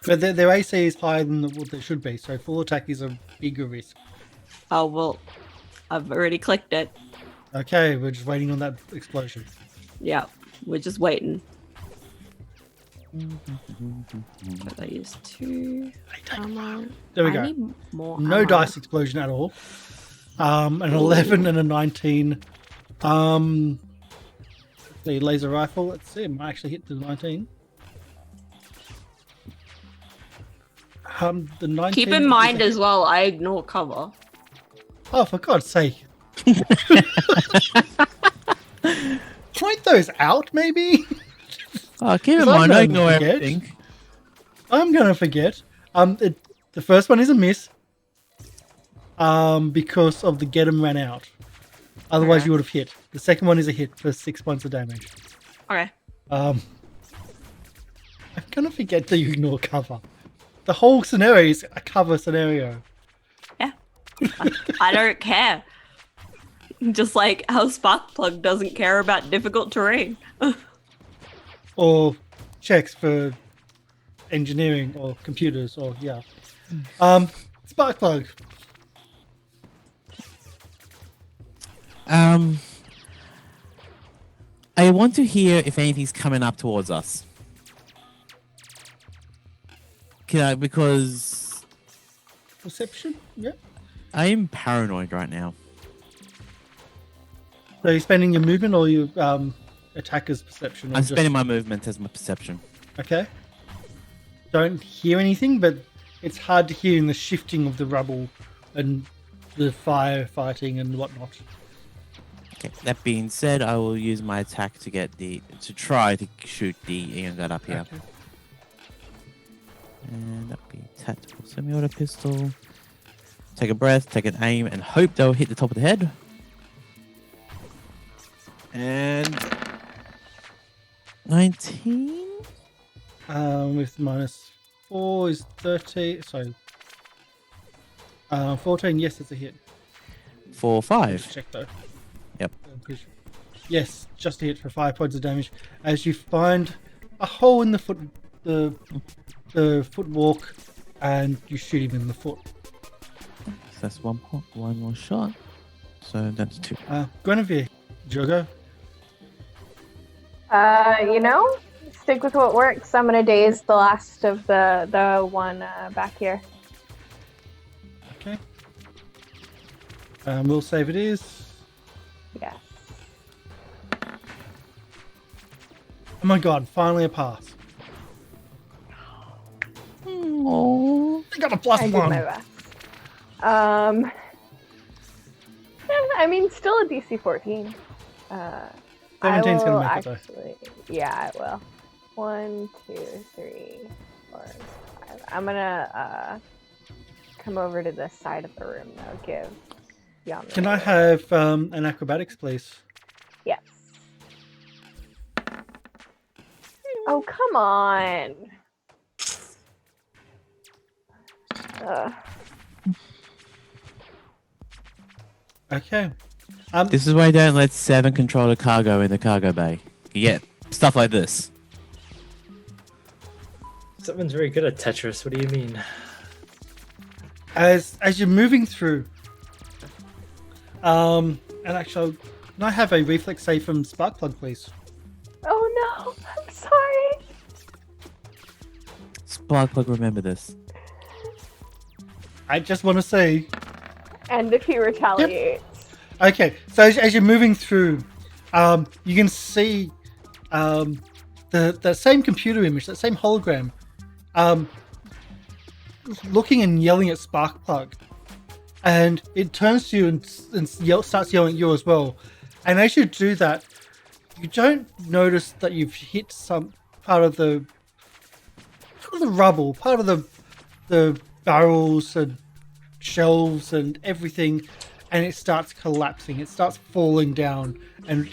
A: But their AC is higher than what they should be, so full attack is a bigger risk.
C: Oh well, I've already clicked it.
A: Okay, we're just waiting on that explosion.
C: Yeah, we're just waiting. I use 2 ammo.
A: There we
C: I
A: go.
C: need more
A: No
C: ammo.
A: dice explosion at all. An 11 and a 19. The laser rifle. Let's see. It might actually hit the 19. The 19.
C: Keep in mind as well, I ignore cover.
A: Oh, for God's sake! Point those out, maybe.
D: Oh, keep in
A: 'Cause I'm
D: mind, I
A: gonna
D: ignore
A: forget.
D: everything.
A: I'm gonna forget. The first one is a miss. Because of the get 'em ran out. Otherwise,
C: Okay.
A: you would have hit. The second one is a hit for 6 points of damage.
C: Okay.
A: I'm gonna forget to ignore cover. The whole scenario is a cover scenario.
C: Yeah. I don't care. Just like how Sparkplug doesn't care about difficult terrain.
A: Or checks for engineering or computers or yeah. Sparkplug.
D: I want to hear if anything's coming up towards us. Because
A: Perception? Yeah.
D: I am paranoid right now.
A: So you're spending your movement or your attacker's perception? Or
D: I'm
A: just...
D: spending my movement as my perception.
A: Okay. Don't hear anything, but it's hard to hear in the shifting of the rubble and the firefighting and whatnot.
D: Okay. That being said, I will use my attack to try to shoot the Ian gun up here.
A: Okay.
D: And that'll be tactical semi-auto pistol. Take a breath, take an aim, and hope they'll hit the top of the head. And 19.
A: With -4 is 30. So 14. Yes, it's a hit.
D: For 5.
A: Just check though.
D: Yep.
A: Yes, just a hit for 5 points of damage. As you find a hole in the foot, the footwalk, and you shoot him in the foot.
D: So that's 1 point, 1 more shot. So that's 2.
A: Guinevere, Jogo.
F: Stick with what works. I'm gonna daze the last of the one back here.
A: Okay. We'll save it is.
F: Yes.
A: Oh my god, finally a pass.
D: Oh.
A: I got a plus
F: I did
A: 1.
F: my best. I mean, still a DC 14.
A: 17's
F: I
A: gonna
F: will
A: make it though.
F: actually. Yeah, I will. 1, 2, 3, 4, 5. I'm gonna come over to this side of the room though. Give Yonree.
A: Can I have an acrobatics, please?
F: Yes. Oh, come on.
A: Okay.
D: This is why I don't let 7 control the cargo in the cargo bay. You get stuff like this.
B: Someone's very good at Tetris. What do you mean?
A: As you're moving through, and actually, can I have a reflex save from Sparkplug, please?
F: Oh no, I'm sorry.
D: Sparkplug, remember this.
A: I just want to say.
F: And if he retaliates.
A: Okay, so as you're moving through, you can see the same computer image, that same hologram, looking and yelling at Sparkplug, and it turns to you and starts yelling at you as well. And as you do that, you don't notice that you've hit some part of the rubble, part of the barrels and shelves and everything, and it starts collapsing. It starts falling down, and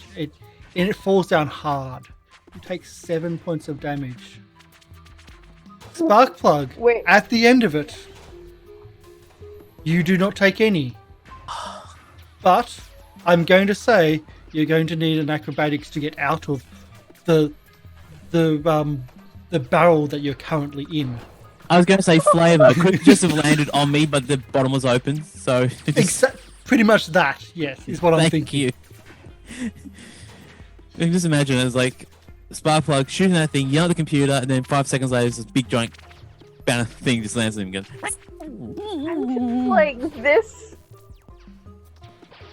A: it falls down hard. You take 7 points of damage. Sparkplug,
F: Wait.
A: at the end of it, you do not take any. But I'm going to say you're going to need an acrobatics to get out of the barrel that you're currently in.
D: I was going to say flavor. Could just have landed on me, but the bottom was open. So
A: Pretty much that, yes, is what I'm
D: thank
A: thinking.
D: you. You can just imagine it was like Sparkplug shooting that thing, yelling at the computer, and then 5 seconds later, this big giant banner thing just lands on him again.
F: I'm just like, this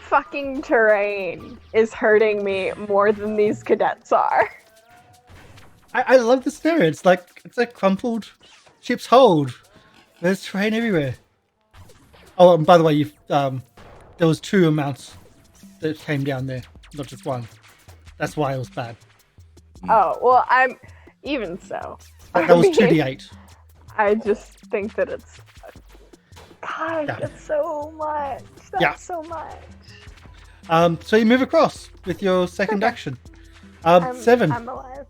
F: fucking terrain is hurting me more than these cadets are.
A: I love the scenario. It's a crumpled ship's hold. There's terrain everywhere. Oh, and by the way, there was 2 amounts that came down there, not just 1. That's why it was bad.
F: Oh, well, I'm even so.
A: That was 2d8.
F: I just think that it's. God,
A: Yeah.
F: that's so much. That's
A: Yeah.
F: so much.
A: So you move across with your second action. 7.
F: I'm alive.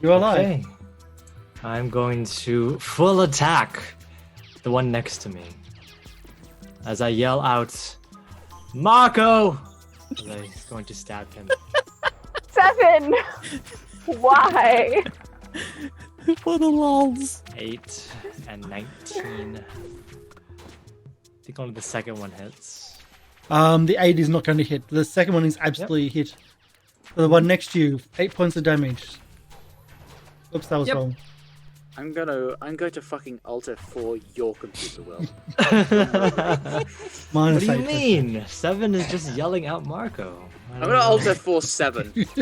A: You're alive.
B: Okay. I'm going to full attack the one next to me. As I yell out, Marco! As I'm going to stab him.
F: 7! Why?
D: For the lols.
B: 8 and 19. I think only the second one hits.
A: The 8 is not going to hit. The second one is absolutely hit. For the one next to you, 8 points of damage. Oops, that was
C: Yep.
A: wrong.
E: I'm going to fucking alter for your computer, Will.
B: What
A: Minus
B: do you
A: 8.
B: mean? 7 is just yelling out Marco.
E: I'm gonna alter for 7.
A: Just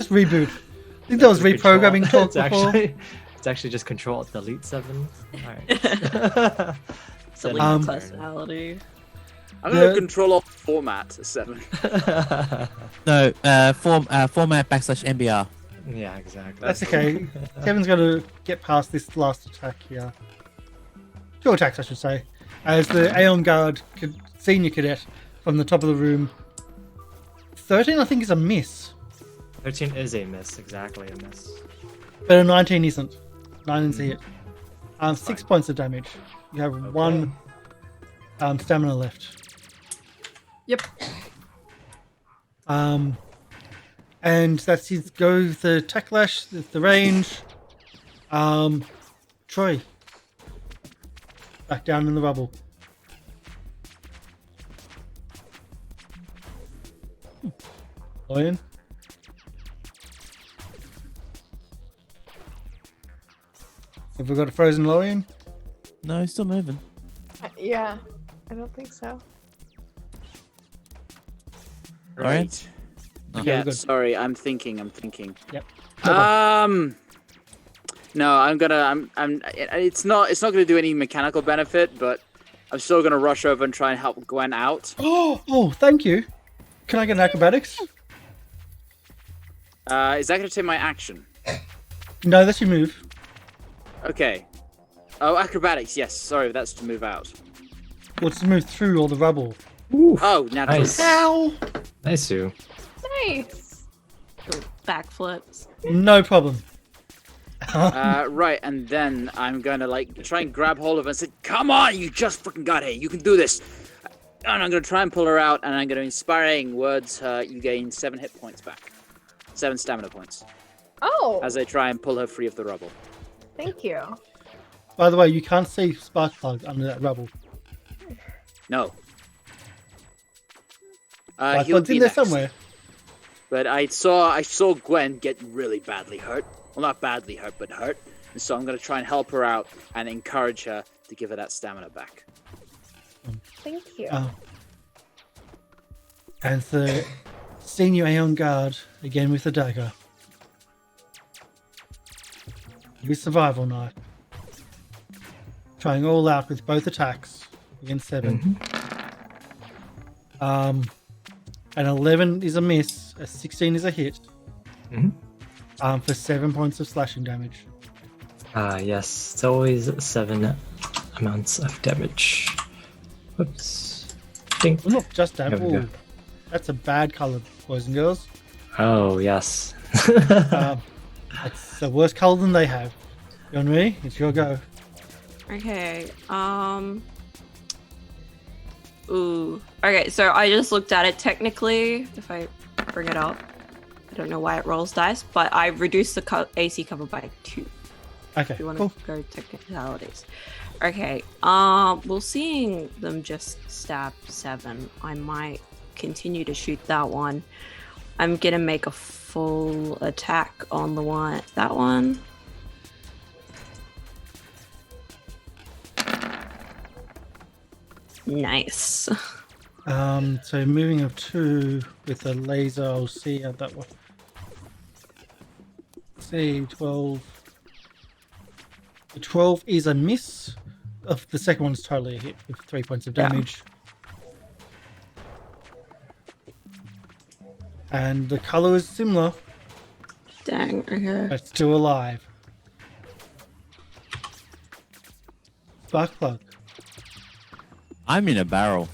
A: reboot. I think that was reprogramming talk
B: it's
A: before.
B: it's actually just Control Delete 7. Alright.
C: Delete
A: Um,
C: personality.
E: I'm gonna
A: The-
E: control alt format 7.
D: No, format /MBR.
B: Yeah, exactly.
A: That's okay. Kevin's going to get past this last attack here. 2 attacks, I should say. As the Aeon Guard senior cadet from the top of the room. 13, I think, is a miss.
B: 13 is a miss, exactly a miss.
A: But a 19 isn't. 19's a hit. 6 points of damage. You have 1 stamina left.
C: Yep.
A: And that's his go with the attack lash, the range. Troy. Back down in the rubble. Lorian. Have we got a frozen Lorian?
D: No, he's still moving.
F: Yeah, I don't think so.
D: Alright.
A: Okay,
E: Yeah,
A: we're good.
E: sorry, I'm thinking.
A: Yep.
E: No, it's not gonna do any mechanical benefit, but I'm still gonna rush over and try and help Gwen out.
A: Oh, thank you. Can I get an acrobatics?
E: Is that gonna take my action?
A: No, that's your move.
E: Okay. Oh, acrobatics, yes, sorry, that's to move out.
A: What's to move through all the rubble?
E: Oh, naturally.
B: Nice.
A: Ow!
B: Nice, Sue.
F: Nice.
C: Backflips.
A: No problem.
E: Right, and then I'm gonna try and grab hold of her and say, "Come on, you just freaking got it. You can do this." And I'm gonna try and pull her out, and I'm gonna inspiring words her. You gain 7 hit points back, 7 stamina points,
F: Oh,
E: as I try and pull her free of the rubble.
F: thank you.
A: By the way, you can't see Sparkplug under that rubble.
E: No. He'll
A: Sparkplug's
E: be
A: in there
E: next.
A: somewhere.
E: But I saw Gwen get really badly hurt. Well, not badly hurt, but hurt. And so I'm gonna try and help her out and encourage her to give her that stamina back.
F: Thank you.
A: And the senior Aeon Guard, again with the dagger. With survival knife. Trying all out with both attacks against 7. An 11 is a miss, a 16 is a hit. For 7 points of slashing damage.
B: Yes, it's always 7 amounts of damage. Whoops. Think.
A: Well, not just that.
B: There we go.
A: Ooh, that's a bad color, boys and girls.
B: Oh, yes.
A: It's the worst color than they have. Yonree, it's your go.
C: Okay. Ooh. Okay, so I just looked at it technically. If I bring it up, I don't know why it rolls dice, but I reduced the AC cover by 2.
A: Okay,
C: If you want
A: cool.
C: to go technicalities. Okay. Well, seeing them just stab 7, I might continue to shoot that one. I'm gonna make a full attack on that one. Nice.
A: So moving of 2 with a laser, I'll see how that one. See, 12. The 12 is a miss. The second one's totally a hit with 3 points of
C: Yeah.
A: damage. And the color is similar,
C: Dang. Okay.
A: but still alive. Sparkplug.
D: I'm in a barrel.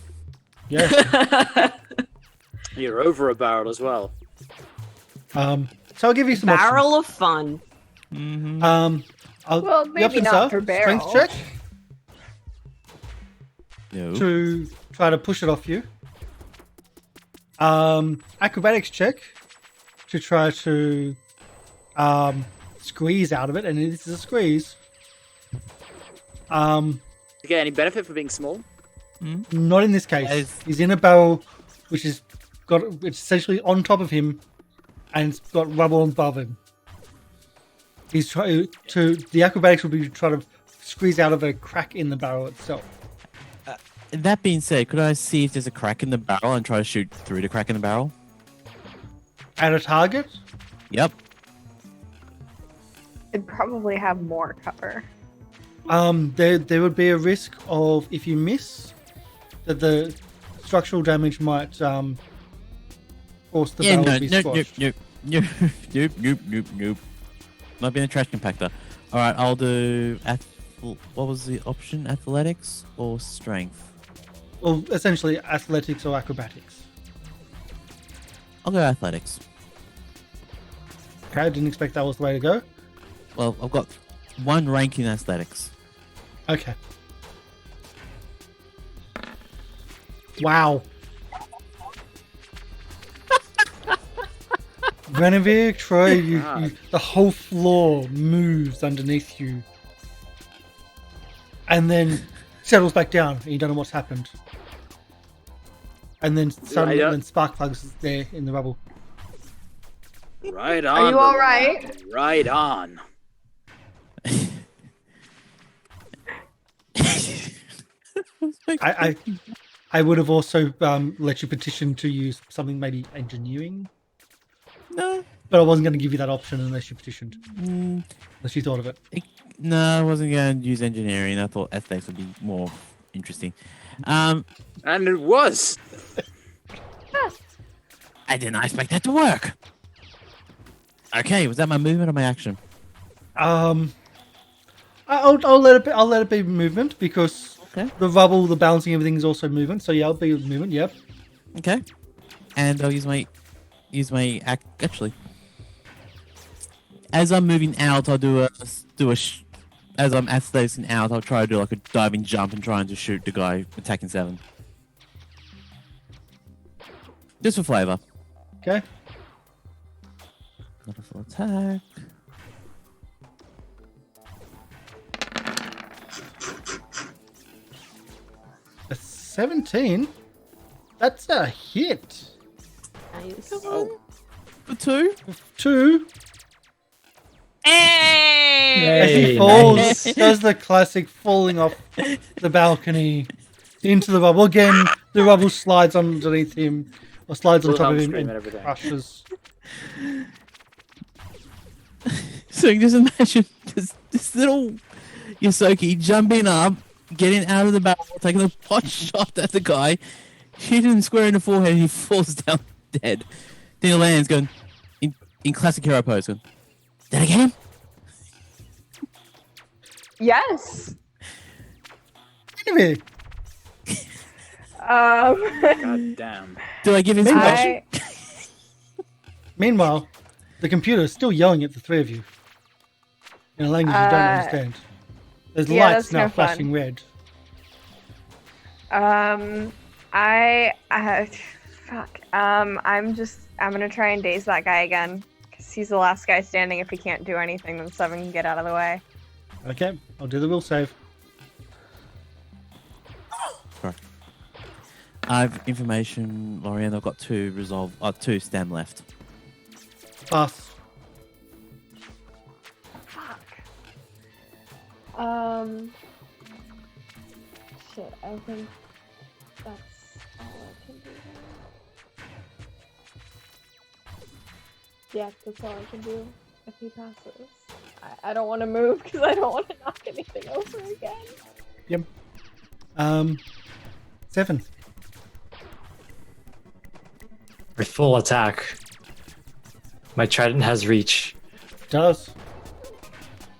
A: Yeah.
E: You're over a barrel as well.
A: So I'll give you some
C: Barrel of fun.
D: Mm-hmm.
A: options.
F: Well,
A: the
F: maybe
A: options
F: not
A: are
F: for barrel.
A: strength check
D: No.
A: to try to push it off you. Acrobatics check to try to squeeze out of it, and this is a squeeze.
E: Okay, any benefit for being small?
A: Not in this case.
D: Yes.
A: He's in a barrel which is it's essentially on top of him, and it's got rubble above him. He's trying to. The acrobatics will be trying to squeeze out of a crack in the barrel itself.
D: That being said, could I see if there's a crack in the barrel and try to shoot through the crack in the barrel?
A: At a target?
D: Yep.
F: It'd probably have more cover.
A: There would be a risk of, if you miss, that the structural damage might force the barrel to be squashed.
D: Nope. Might be a trash compactor. All right, I'll do. What was the option? Athletics or strength?
A: Well, essentially athletics or acrobatics.
D: I'll go athletics.
A: Okay, I didn't expect that was the way to go.
D: Well, I've got 1 rank in athletics.
A: Okay. Wow. Guinevere, Troy, the whole floor moves underneath you. And then settles back down, and you don't know what's happened. And then suddenly, Sparkplug's there in the rubble.
E: Right on.
F: Are you all right?
E: Right on.
A: I would have also let you petition to use something maybe engineering.
D: No.
A: But I wasn't going to give you that option unless you petitioned. Unless you thought of it.
D: No, I wasn't going to use engineering. I thought athletics would be more interesting.
E: And it was.
D: I did not expect that to work. Okay, was that my movement or my action?
A: I'll let it be movement because the rubble, the bouncing, everything is also movement. So yeah, it'll be movement. Yep.
D: Okay. And I'll use my actually. As I'm moving out, I'll as I'm athleticing out, I'll try to do like a diving jump and trying to shoot the guy attacking 7. Just for flavor.
A: Okay.
D: Not a full attack.
A: A 17? That's a hit.
C: Nice.
E: Oh.
D: For 2?
A: 2.
C: Hey!
A: As he falls, does the classic falling off the balcony into the rubble. Again, the rubble slides underneath him, or slides on top of him and crushes.
D: So you just imagine this little Yosoki jumping up, getting out of the barrel, taking a pot shot at the guy, hitting him square in the forehead, and he falls down dead. Then he lands going in classic hero pose. Going, did I get him?
F: Yes.
A: Anyway,
E: God damn.
D: Do I give him some
A: meanwhile, the computer is still yelling at the three of you in a language you don't understand. There's lights now flashing red.
F: Fuck. I'm gonna try and daze that guy again. Because he's the last guy standing. If he can't do anything, then 7 can get out of the way.
A: Okay, I'll do the will save.
D: Sorry. I have information, Lorian. I've got 2 stem left.
A: Pass.
F: Fuck. Shit, I think that's all I can do. Yeah, that's all I can do if he passes. I don't want to move because I don't want to knock anything over again.
A: Yep. 7.
B: For full attack. My trident has reach.
A: Does.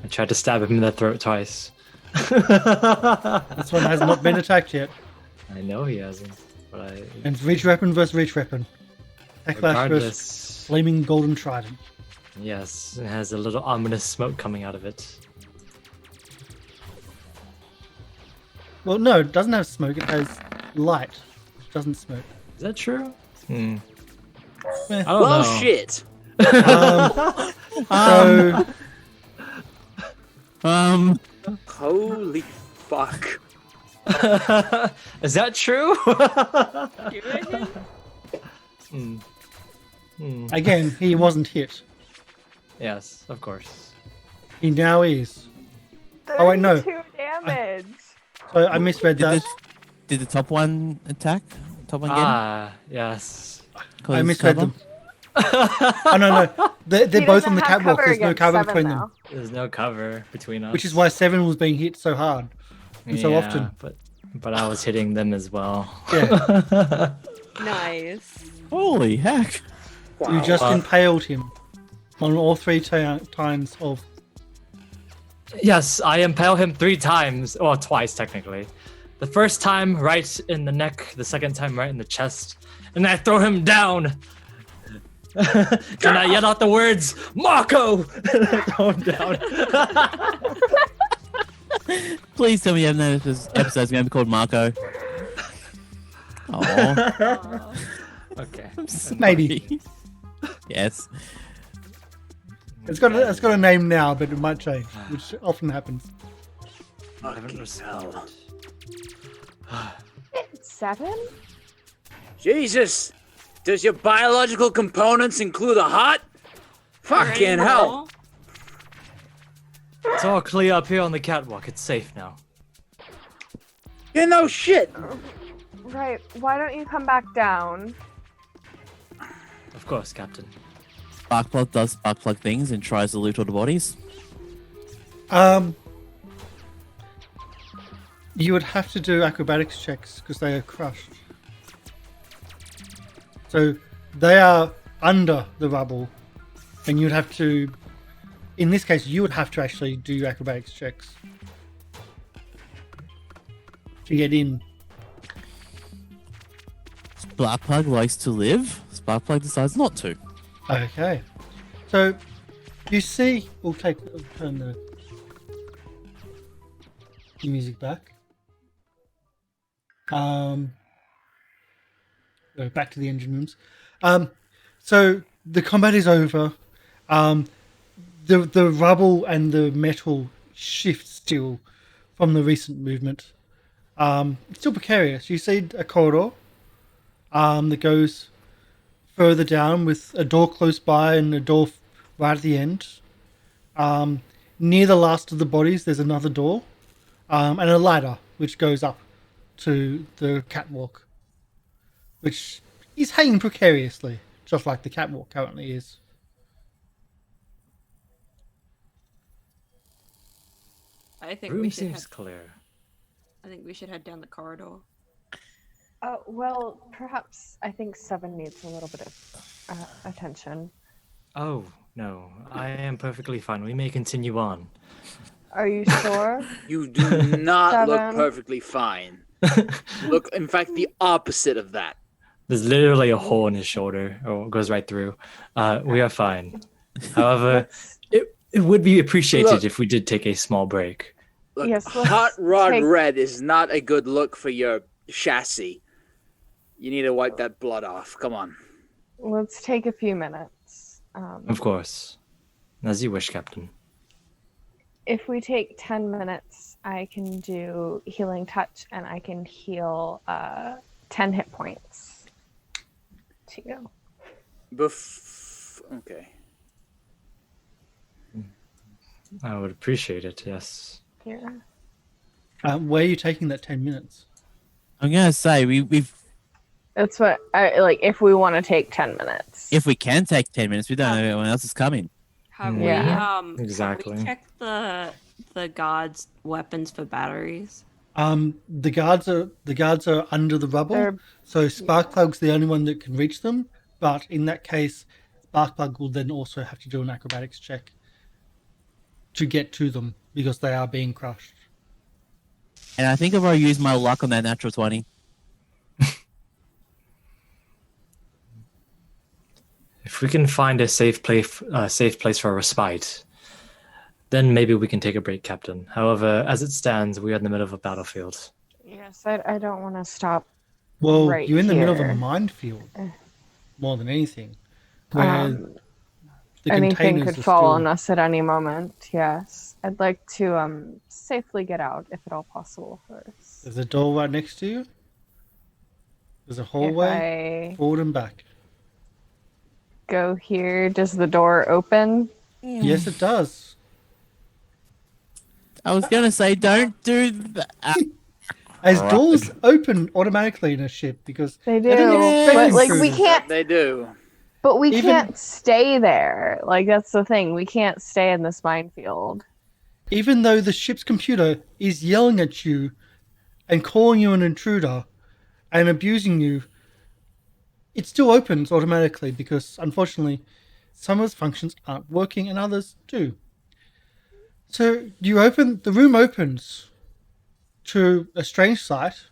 B: I tried to stab him in the throat twice.
A: This one has not been attacked yet.
B: I know he hasn't, but I...
A: And it's reach weapon versus reach weapon. Attack flash versus
B: Regardless,
A: flaming golden trident.
B: yes, it has a little ominous smoke coming out of it.
A: Well, no, it doesn't have smoke. It has light. It doesn't smoke.
B: Is that true?
A: Eh.
B: I don't
E: Well,
B: know.
E: shit. Holy fuck.
B: Is that true? Hmm. Hmm.
A: Again, he wasn't hit.
B: Yes, of course.
A: He now is. Oh, wait, no.
F: 32 damage.
A: So I misread that.
D: Did the top one attack? Top one get him?
B: Ah, yes.
A: I misread them. Oh, no. They're
F: He
A: both on
F: doesn't
A: the
F: have
A: catwalk. There's no
F: against
A: cover
F: 7
A: between them.
F: now.
B: There's no cover between us.
A: Which is why 7 was being hit so hard and so often.
B: But I was hitting them as well.
A: Yeah.
C: Nice.
D: Holy heck!
A: You just
B: Wow.
A: impaled him on all 3 times of.
B: Yes, I impale him 3 times, or twice technically. The first time right in the neck, the second time right in the chest, and I throw him down. And I yell out the words, Marco! And I throw him down.
D: Please tell me you haven't know if this episode's going to be called Marco. Oh,
B: Okay.
A: Maybe.
D: Yes.
A: It's got a name now, but it might change, which often happens.
B: I haven't
E: Fucking
B: responded.
E: hell.
F: 7?
E: Jesus! Does your biological components include a heart? Fucking hell!
B: It's all clear up here on the catwalk. It's safe now.
E: You know shit!
F: Right. Why don't you come back down?
B: Of course, Captain.
D: Sparkplug does Sparkplug things and tries to loot all the bodies.
A: You would have to do acrobatics checks because they are crushed. So they are under the rubble, and you'd have to. In this case, you would have to actually do acrobatics checks to get in.
D: Sparkplug likes to live. Sparkplug decides not to.
A: Okay. So you see, we'll turn the music back. Go back to the engine rooms. So the combat is over. The rubble and the metal shift still from the recent movement. It's still precarious. You see a corridor that goes further down with a door close by and a door right at the end. Near the last of the bodies, there's another door and a ladder which goes up to the catwalk, which is hanging precariously, just like the catwalk currently is.
C: I think
B: Room
C: we should
B: seems clear.
C: I think we should head down the corridor.
F: Well, perhaps I think 7 needs a little bit of attention.
B: Oh, no. I am perfectly fine. We may continue on.
F: Are you sure?
E: You do not look
F: 7.
E: perfectly fine. Look, in fact, the opposite of that.
B: There's literally a hole in his shoulder, or it goes right through. We are fine. However, it would be appreciated
E: Look.
B: if we did take a small break.
E: Look,
F: Yes, let's
E: hot rod
F: take-
E: red is not a good look for your chassis. You need to wipe that blood off. Come on.
F: Let's take a few minutes.
B: Of course. As you wish, Captain.
F: If we take 10 minutes, I can do healing touch and I can heal 10 hit points to you.
E: Okay.
B: I would appreciate it, yes.
F: Here.
A: Where are you taking that 10 minutes?
D: I'm gonna say we've
F: That's what I like. If we want to take 10 minutes.
D: if we can take 10 minutes, we don't know anyone else is coming.
C: Have
F: Yeah.
C: we
B: Exactly.
C: have we checked the guards' weapons for batteries?
A: The guards are under the rubble,
F: They're-
A: so Sparkplug's the only one that can reach them. But in that case, Sparkplug will then also have to do an acrobatics check to get to them because they are being crushed.
D: And I think I've already used my luck on that natural 20.
B: If we can find a safe place for a respite, then maybe we can take a break, Captain. However, as it stands, we are in the middle of a battlefield.
F: Yes, I don't want to stop.
A: Well,
F: Right
A: you're in the middle of
F: here.
A: a minefield more than anything, where the
F: Anything
A: containers
F: could
A: are
F: fall
A: still-
F: on us at any moment. Yes, I'd like to safely get out if at all possible first.
A: There's a door right next to you. There's a hallway
F: If
A: forward and back.
F: go here. Does the door open?
A: Yes, it does.
D: I was gonna say, don't do that.
A: As doors open automatically in a ship because
F: They do,
A: don't expect
F: but like we
A: intruders.
F: can't.
E: They do.
F: But we
A: Even-
F: can't stay there. Like that's the thing. We can't stay in this minefield.
A: Even though the ship's computer is yelling at you and calling you an intruder and abusing you, it still opens automatically because, unfortunately, some of its functions aren't working and others do. So the room opens to a strange sight.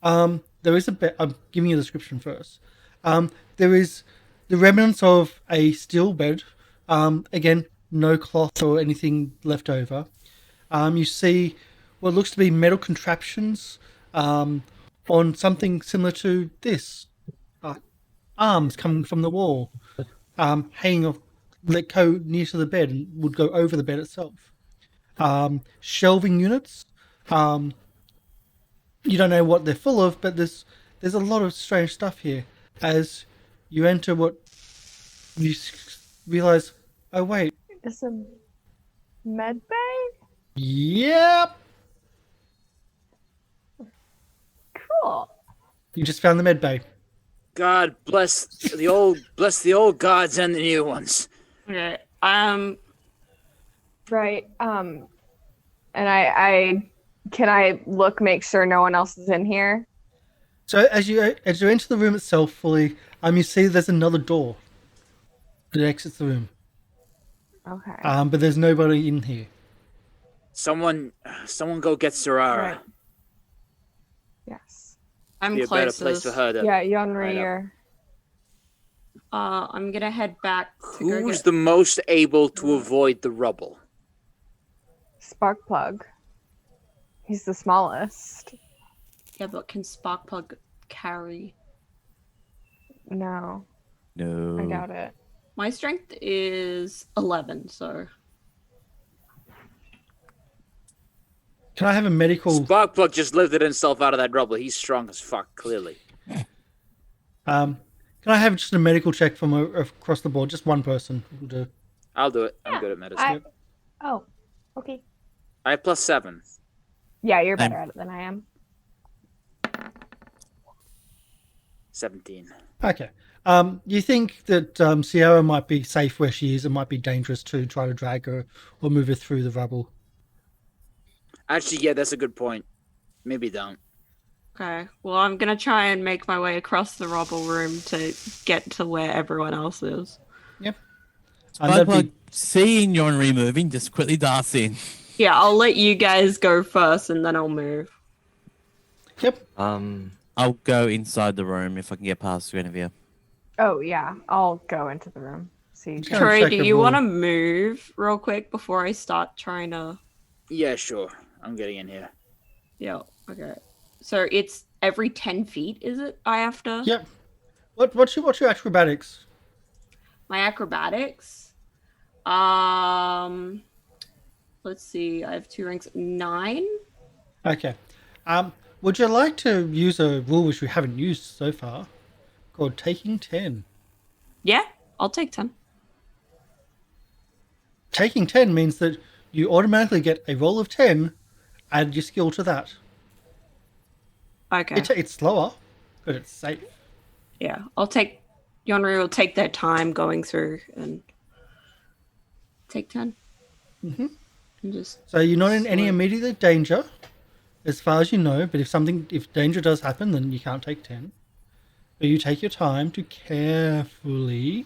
A: There is a bed. I'm giving you a description first. There is the remnants of a steel bed. Again, no cloth or anything left over. You see what looks to be metal contraptions on something similar to this. Arms coming from the wall, hanging off, let go near to the bed and would go over the bed itself. Shelving units. You don't know what they're full of, but there's a lot of strange stuff here. As you enter what you realize, oh wait,
F: Is a med bay?
A: yep,
F: Cool.
A: you just found the med bay.
E: God bless the old gods and the new ones.
C: Okay.
F: Right. And I can I look, make sure no one else is in here.
A: So as you enter the room itself fully, you see there's another door that exits the room.
F: Okay.
A: But there's nobody in here.
E: Someone go get Sarara.
F: Right. Yes.
C: I'm
E: Be a better
C: closest.
E: place for her to.
F: Yeah, Yonree,
E: Right up.
F: you're...
C: I'm gonna head back to go
E: Who's
C: get...
E: the most able to avoid the rubble?
F: Sparkplug. He's the smallest.
C: Yeah, but can Sparkplug carry?
F: No,
D: No.
F: I doubt it.
C: My strength is 11, so...
A: Can I have a medical?
E: Sparkplug just lifted himself out of that rubble. He's strong as fuck, clearly.
A: Can I have just a medical check from across the board? Just one person will do.
E: I'll do it. I'm
F: Yeah,
E: good at medicine.
F: Oh, okay.
E: I have +7.
F: Yeah, you're better at it than I am.
E: 17.
A: Okay. You think that Sierra might be safe where she is? It might be dangerous to try to drag her or move her through the rubble.
E: Actually, yeah, that's a good point. Maybe don't.
C: Okay, well, I'm gonna try and make my way across the rubble room to get to where everyone else is.
A: Yep. And that'd
D: Sparkplug,
A: be-
D: seeing Yonree moving, just quickly darts in.
C: Yeah, I'll let you guys go first and then I'll move.
A: Yep.
D: I'll go inside the room if I can get past Guinevere.
F: Oh, yeah. I'll go into the room. See.
A: Okay. Kinda
C: Troy,
A: check
C: do
A: the
C: you
A: room.
C: want to move real quick before I start trying to...
E: Yeah, sure. I'm getting in here.
C: Yeah, okay. So it's every 10 feet, is it? I have to...
A: Yep. What's your acrobatics?
C: My acrobatics? Let's see. I have 2 ranks. 9?
A: Okay. Would you like to use a rule which we haven't used so far, called taking 10?
C: Yeah, I'll take 10.
A: Taking 10 means that you automatically get a roll of 10, add your skill to that.
C: Okay.
A: It's slower, but it's safe.
C: Yeah, I'll take... Yonree will take their time going through and take 10.
A: Mhm.
C: And just...
A: So you're not in any
C: Slow.
A: immediate danger, as far as you know, but if danger does happen, then you can't take 10. But you take your time to carefully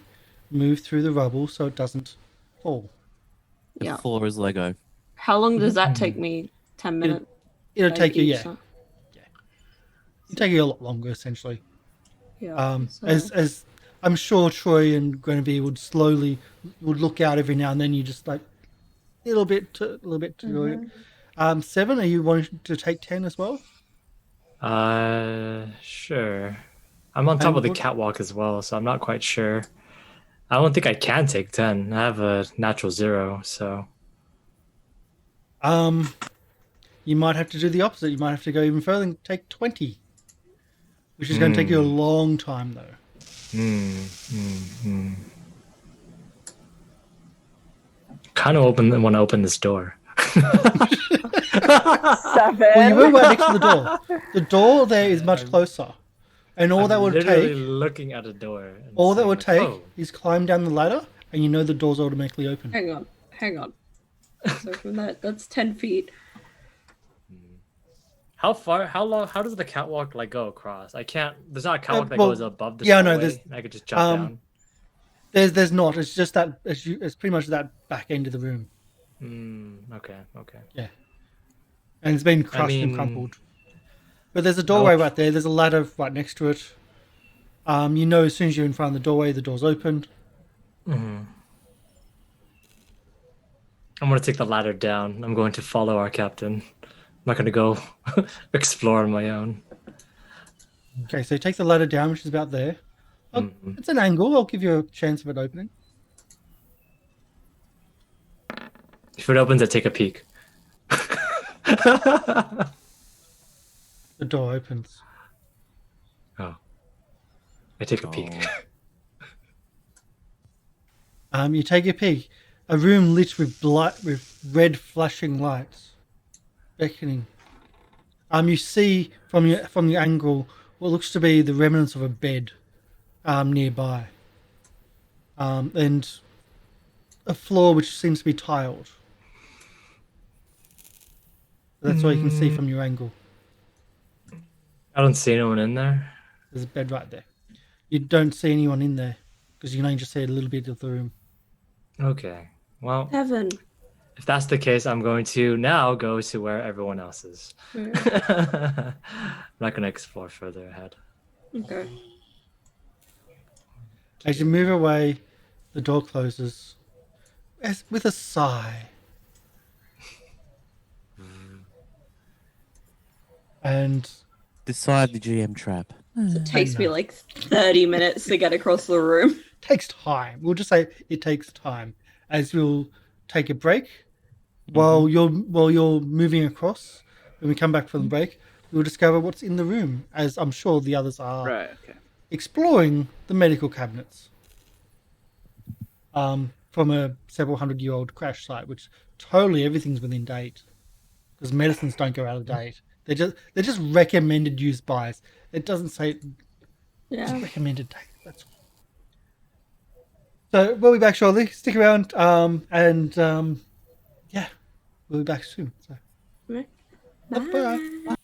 A: move through the rubble so it doesn't fall.
D: The
C: Yeah.
D: floor is Lego.
C: How long does that take me? 10 minutes?
A: It'll
C: like,
A: take you,
C: each
A: yeah.
C: time?
A: It'll take you a lot longer, essentially.
C: Yeah. so-
A: As I'm sure Troy and Guinevere would look out every now and then. You just like a little bit to do it. 7, are you wanting to take 10 as well?
B: Sure. I'm on top
A: And
B: of the
A: what-
B: catwalk as well, so I'm not quite sure. I don't think I can take 10. I have a natural 0, so...
A: You might have to do the opposite. You might have to go even further and take 20, which is going to take you a long time, though.
B: kind of want to open this door.
F: 7.
A: Well, you were right next to the door. The door there is much closer, and all
B: I'm
A: that would
B: literally
A: take,
B: looking at a door. And
A: all that
B: saying,
A: would
B: like,
A: take
B: "Oh,
A: is climb down the ladder, and you know the door's automatically open.
C: Hang on. So from that's 10 feet.
B: How does the catwalk like go across? I can't. There's not a catwalk that
A: well,
B: goes above the
A: yeah, no,
B: hallway.
A: there's-
B: I could just jump down.
A: There's not. It's just that it's pretty much that back end of the room,
B: Okay.
A: and it's been crushed and
B: mean-
A: crumpled. But there's a doorway right there. There's a ladder right next to it. You know, as soon as you're in front of the doorway, the door's open.
B: I'm gonna take the ladder down. I'm going to follow our captain. I'm not gonna go explore on my own.
A: Okay, so you take the ladder down, which is about there. It's an angle. I'll give you a chance of it opening.
B: If it opens, I take a peek.
A: The door opens.
B: Oh, I take a peek.
A: You take a peek. A room lit with red flashing lights, beckoning. You see from your angle what looks to be the remnants of a bed, nearby, and a floor which seems to be tiled. That's all you can see from your angle.
B: I don't see anyone in there.
A: There's a bed right there. You don't see anyone in there because you can only just see a little bit of the room.
B: Okay. Well,
C: Heaven.
B: if that's the case, I'm going to now go to where everyone else is. I'm not going to explore further ahead.
C: Okay.
A: As you move away, the door closes. With a sigh. And
D: Decide the GM trap.
C: It takes me like 30 minutes to get across the room.
A: takes time. We'll just say it takes time. As we'll take a break while you're moving across. When we come back from the break, we'll discover what's in the room, as I'm sure the others are
E: Right. Okay.
A: exploring the medical cabinets. From a several 100-year-old crash site, which totally everything's within date, because medicines don't go out of date. They're just recommended use buys. It doesn't say it's recommended date. That's all. So we'll be back shortly. Stick around, and yeah, we'll be back soon. So.
C: Bye.
A: Bye.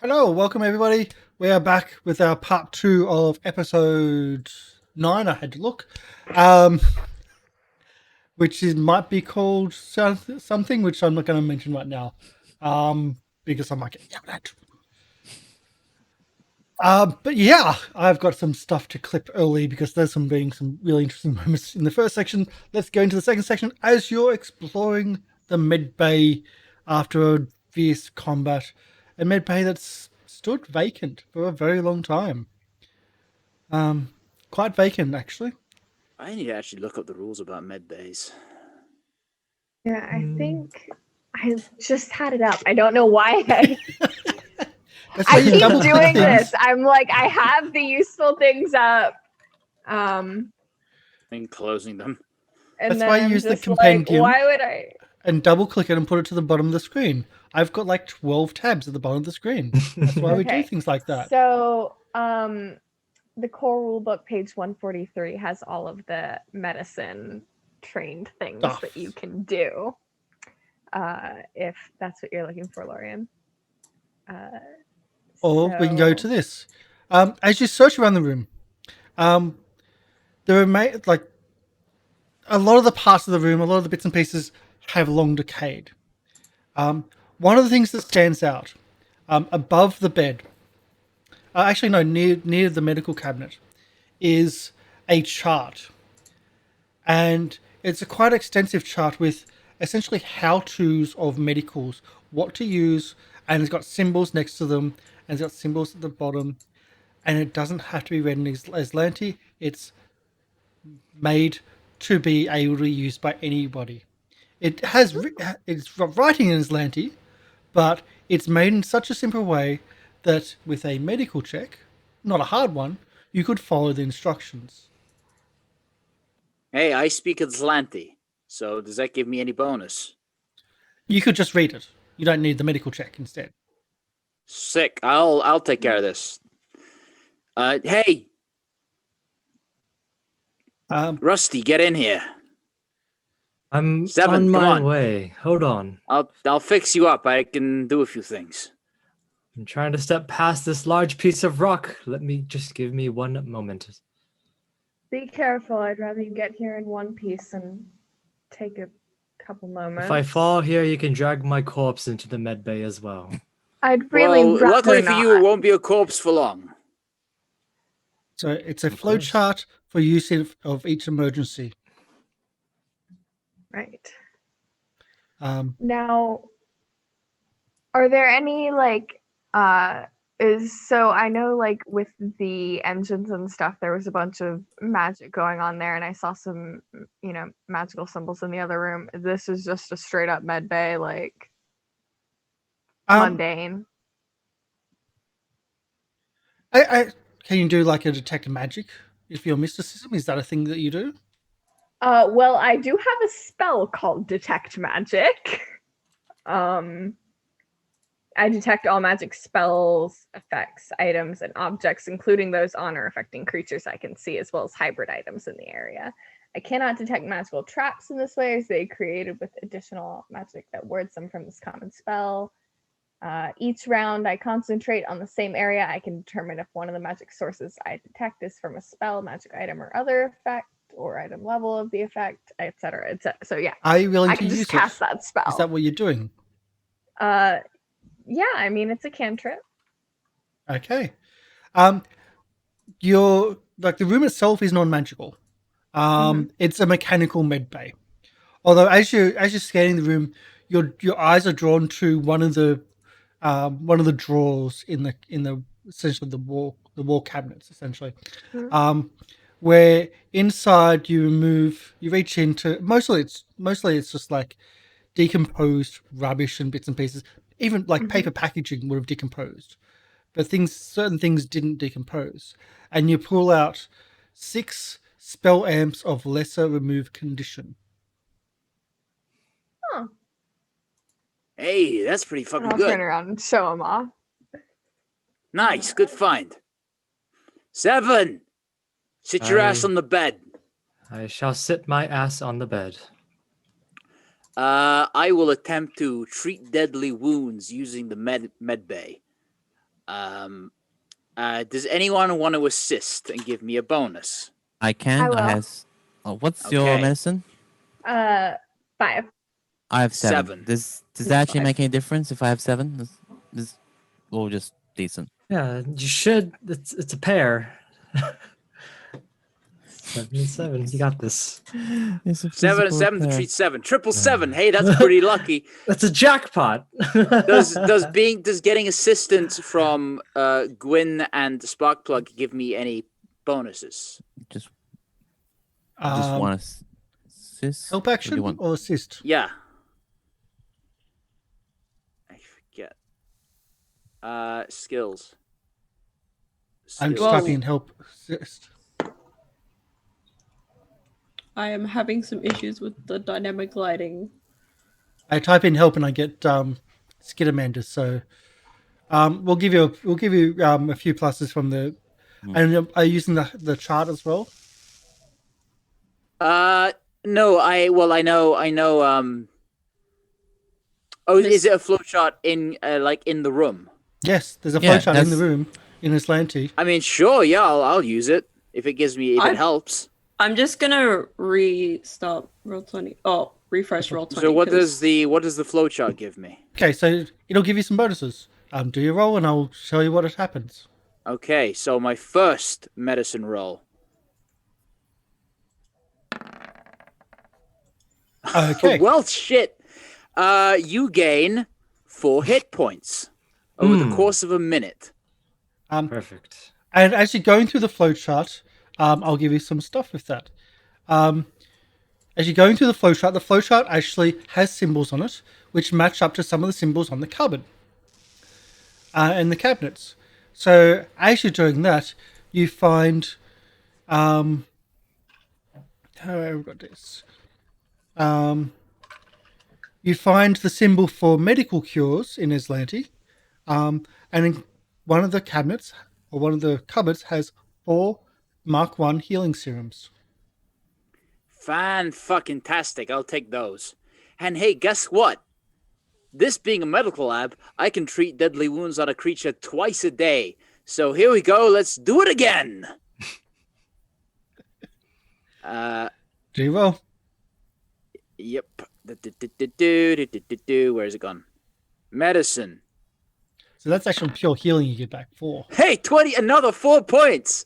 A: Hello, welcome everybody. We are back with our part 2 of episode 9. I had to look, which might be called something which I'm not going to mention right now, because I might get yelled at. But yeah, I've got some stuff to clip early because there's some really interesting moments in the first section. Let's go into the second section as you're exploring the med bay after a fierce combat. A med bay that's stood vacant for a very long time. Quite vacant, actually.
E: I need to actually look up the rules about med bays.
F: Yeah, I think I just had it up. I don't know why I keep doing this. I'm like, I have the useful things up.
E: And closing them.
F: And
A: That's why you use the
F: just
A: compendium.
F: Like, why would I?
A: And double click it and put it to the bottom of the screen. I've got like 12 tabs at the bottom of the screen. That's why we do things like that.
F: So, the core rulebook, page 143, has all of the medicine trained things that you can do. If that's what you're looking for, Lorian.
A: Or we can go to this. As you search around the room, there are a lot of the parts of the room, a lot of the bits and pieces have long decayed. One of the things that stands out above the bed, actually no, near the medical cabinet, is a chart, and it's a quite extensive chart with essentially how-tos of medicals, what to use, and it's got symbols next to them, and it's got symbols at the bottom, and it doesn't have to be read in Aslanti. It's made to be able to be used by anybody. It has it's writing in Aslanti, but it's made in such a simple way that with a medical check, not a hard one, you could follow the instructions.
E: Hey, I speak Aslanti, so does that give me any bonus?
A: You could just read it. You don't need the medical check instead.
E: Sick. I'll take care of this. Hey, Rusty, get in here.
B: I'm
E: Seven,
B: on
E: come
B: my
E: on.
B: way. Hold on.
E: I'll fix you up. I can do a few things.
B: I'm trying to step past this large piece of rock. Give me one moment.
F: Be careful. I'd rather you get here in one piece and take a couple moments.
B: If I fall here, you can drag my corpse into the med bay as well.
F: I'd really rather
E: luckily for
F: not.
E: you, it won't be a corpse for long.
A: So it's a flow chart for use of each emergency.
F: Right.
A: Now,
F: are there any so I know like with the engines and stuff, there was a bunch of magic going on there, and I saw some, magical symbols in the other room. This is just a straight up med bay, mundane.
A: Can you do like a detect magic if you're mysticism? Is that a thing that you do?
F: Well, I do have a spell called Detect Magic. I detect all magic spells, effects, items, and objects, including those on or affecting creatures I can see, as well as hybrid items in the area. I cannot detect magical traps in this way, as they created with additional magic that wards them from this common spell. Each round I concentrate on the same area. I can determine if one of the magic sources I detect is from a spell, magic item, or other effect, or item level of the effect, etc., etc. So yeah,
A: are you willing
F: I
A: to
F: can
A: use
F: just cast that spell.
A: Is that what you're doing?
F: Yeah, I mean it's a cantrip.
A: Okay. You're like the room itself is non-magical. It's a mechanical med bay. Although as you're scanning the room, your eyes are drawn to one of the drawers in the essentially the wall cabinets essentially, where inside you reach into mostly it's just like decomposed rubbish and bits and pieces. Even like paper packaging would have decomposed, but certain things didn't decompose. And you pull out 6 spell amps of lesser remove condition.
F: Huh.
E: Hey, that's pretty fucking
F: I'll
E: good.
F: turn around and show him off.
E: Nice, good find. 7, sit your ass on the bed.
B: I shall sit my ass on the bed.
E: I will attempt to treat deadly wounds using the med bay. Does anyone want to assist and give me a bonus?
D: I can.
F: I will.
D: What's your medicine?
F: 5.
D: I have 7. Does that actually make any difference if I have 7? This or just decent?
B: Yeah, you should. It's a pair. 7. You got this.
E: 7 and 7 to treat 7. 777. Hey, that's pretty lucky.
B: That's a jackpot.
E: Does getting assistance from Gwyn and Sparkplug give me any bonuses?
D: Just want to assist.
A: Help action or assist?
E: Yeah. I forget. Skills.
A: I'm just typing in help assist.
C: I am having some issues with the dynamic lighting.
A: I type in help and I get Skidamander. So we'll give you a few pluses from the. And are you using the chart as well?
E: No. I know. Is it a flowchart in in the room?
A: Yes, there's a flowchart in the room in Aslanti.
E: I mean, sure, yeah, I'll use it if it gives me it helps.
C: I'm just gonna restart roll 20. Oh, refresh roll 20.
E: So what
C: 'cause-
E: does the flowchart give me?
A: Okay, so it'll give you some bonuses. Do your roll, and I'll show you what happens.
E: Okay, so my first medicine roll.
A: Okay.
E: Well, shit. You gain 4 hit points over the course of a minute.
B: Perfect.
A: And as you're going through the flowchart, I'll give you some stuff with that. As you're going through the flowchart actually has symbols on it, which match up to some of the symbols on the cupboard and the cabinets. So as you're doing that, you find, how have I got this? You find the symbol for medical cures in Aslanti, and in one of the cabinets or one of the cupboards has 4 Mark 1 healing serums.
E: Fan-fucking-tastic. I'll take those. And hey, guess what? This being a medical lab, I can treat deadly wounds on a creature twice a day. So here we go. Let's do it again.
A: Do you roll?
E: Yep. Where's it gone? Medicine.
A: So that's actually pure healing you get back 4.
E: Hey, 20, another 4 points.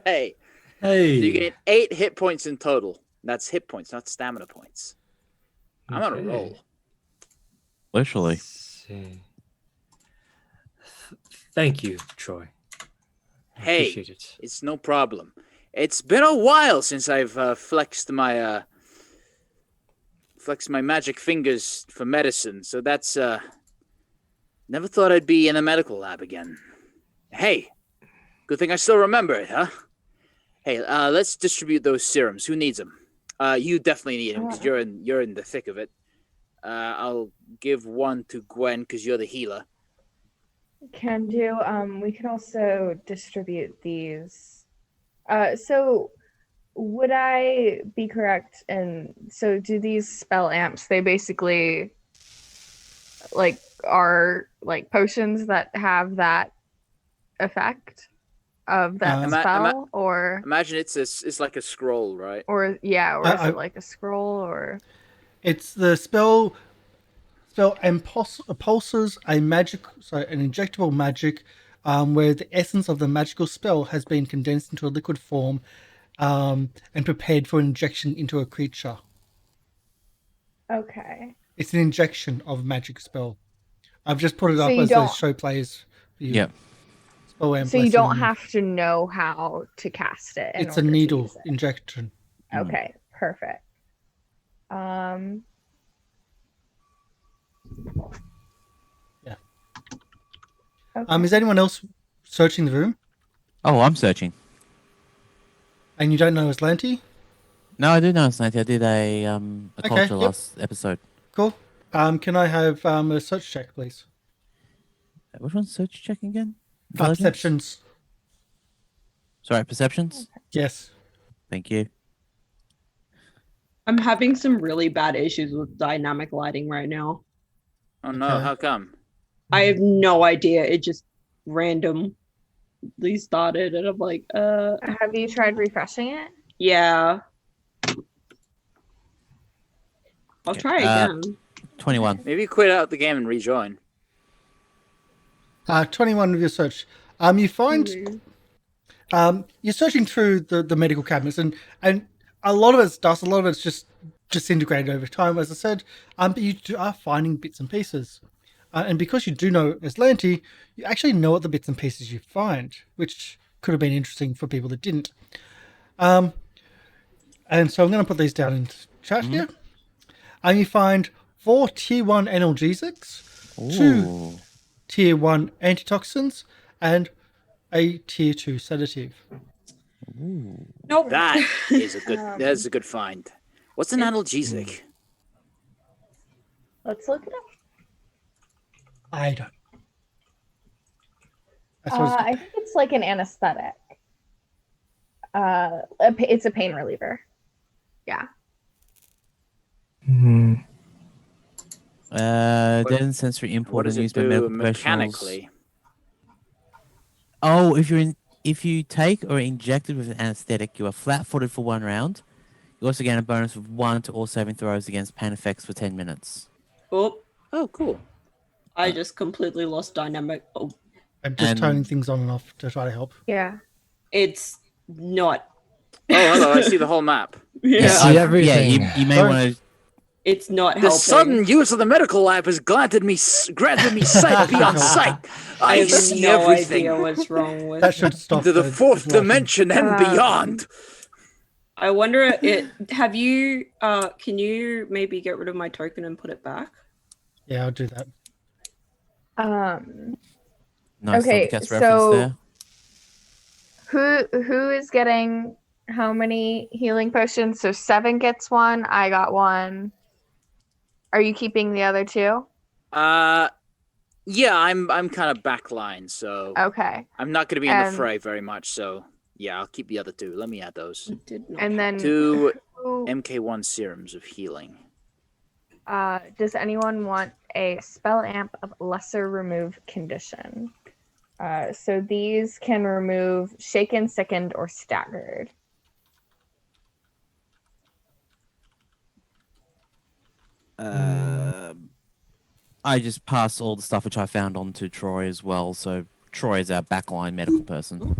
E: Hey.
B: Hey.
E: So you get 8 hit points in total. That's hit points, not stamina points. I'm on a
B: Okay.
E: roll.
D: Literally.
B: Let's see. Thank you, Troy. I
E: Hey.
B: appreciate it.
E: It's no problem. It's been a while since I've flexed my magic fingers for medicine. So that's never thought I'd be in a medical lab again. Hey, good thing I still remember it, huh? Hey, let's distribute those serums. Who needs them? You definitely need them because you're in the thick of it. I'll give one to Gwen because you're the healer.
F: Can do. We can also distribute these. So would I be correct? And so do these spell amps, they basically like are like potions that have that effect of that spell, or
E: imagine it's like a scroll, right?
F: or is it like a scroll, or
A: It's the spell impulses an injectable magic, where the essence of the magical spell has been condensed into a liquid form, and prepared for injection into a creature.
F: okay.
A: It's an injection of magic spell. I've just put it
F: So
A: up
F: you
A: as
F: don't-
A: those show plays for you.
D: Yep.
A: Spell amp
F: So you
A: lesson.
F: don't have to know how to cast it. in
A: It's a
F: order to
A: needle
F: use it.
A: injection.
F: Okay, perfect.
A: Yeah.
F: Okay.
A: Is anyone else searching the room?
D: Oh, I'm searching.
A: And you don't know Aslanti?
D: No, I do know it's 90. I did a
A: Okay,
D: culture
A: yep.
D: last episode.
A: Cool. Can I have a search check, please?
D: Which one's search check again? Intelligence?
A: Perceptions.
D: Sorry, perceptions?
A: Yes.
D: Thank you.
C: I'm having some really bad issues with dynamic lighting right now.
E: Oh no,
A: Okay.
E: how come?
C: I have no idea. It just randomly started, and I'm like,
F: Have you tried refreshing it?
C: yeah. I'll
D: Okay,
C: try again.
D: 21.
E: Maybe quit out the game and rejoin.
A: 21 with your search. You find you're searching through the medical cabinets, and a lot of it's dust, a lot of it's just disintegrated over time, as I said. But you are finding bits and pieces, and because you do know Aslanti, you actually know what the bits and pieces you find, which could have been interesting for people that didn't. And so I'm going to put these down in chat here. And you find 4 tier 1 analgesics, 2
D: Ooh.
A: tier 1 antitoxins, and a tier 2 sedative.
C: Nope.
E: That is a good. That's a good find. What's an analgesic?
F: Let's look it up.
A: I don't. I suppose
F: I think it's like an anesthetic. It's a pain reliever. Yeah.
D: Dead and sensory
E: What
D: import
E: does
D: and
E: it
D: used by
E: do
D: medical professionals.
E: mechanically?
D: Oh, if you're if you take or are injected with an anesthetic, you are flat-footed for 1 round. You also gain a bonus of 1 to all saving throws against pain effects for 10 minutes.
C: Oh,
E: Oh, cool.
C: I just completely lost dynamic. Oh,
A: I'm just
D: And-
A: turning things on and off to try to help.
F: Yeah.
C: it's not.
E: Oh, hello. I see the whole map.
C: Yeah,
B: see everything.
D: Yeah, you may
A: Sorry.
D: want to.
C: it's not
E: The
C: helping.
E: sudden use of the medical lab has granted me sight beyond sight.
C: I
E: I
C: have
E: see
C: no
E: everything.
C: idea what's wrong with.
A: That should stop
E: To the fourth
A: disruption.
E: dimension and beyond.
C: I wonder. Have you? Can you maybe get rid of my token and put it back?
A: Yeah, I'll do that.
D: Nice
F: Okay,
D: Thundercats
F: so-
D: reference there.
F: Who is getting how many healing potions? So 7 gets 1. I got 1. Are you keeping the other 2?
E: Yeah, I'm kind of backline, so
F: Okay.
E: I'm not going to be in the
F: And-
E: fray very much. So yeah, I'll keep the other 2. Let me add those.
C: It did not.
F: And then
E: 2
F: who,
E: MK1 serums of healing.
F: does anyone want a spell amp of lesser remove condition? So these can remove shaken, sickened, or staggered.
D: I just passed all the stuff which I found on to Troy as well. So Troy is our backline medical person.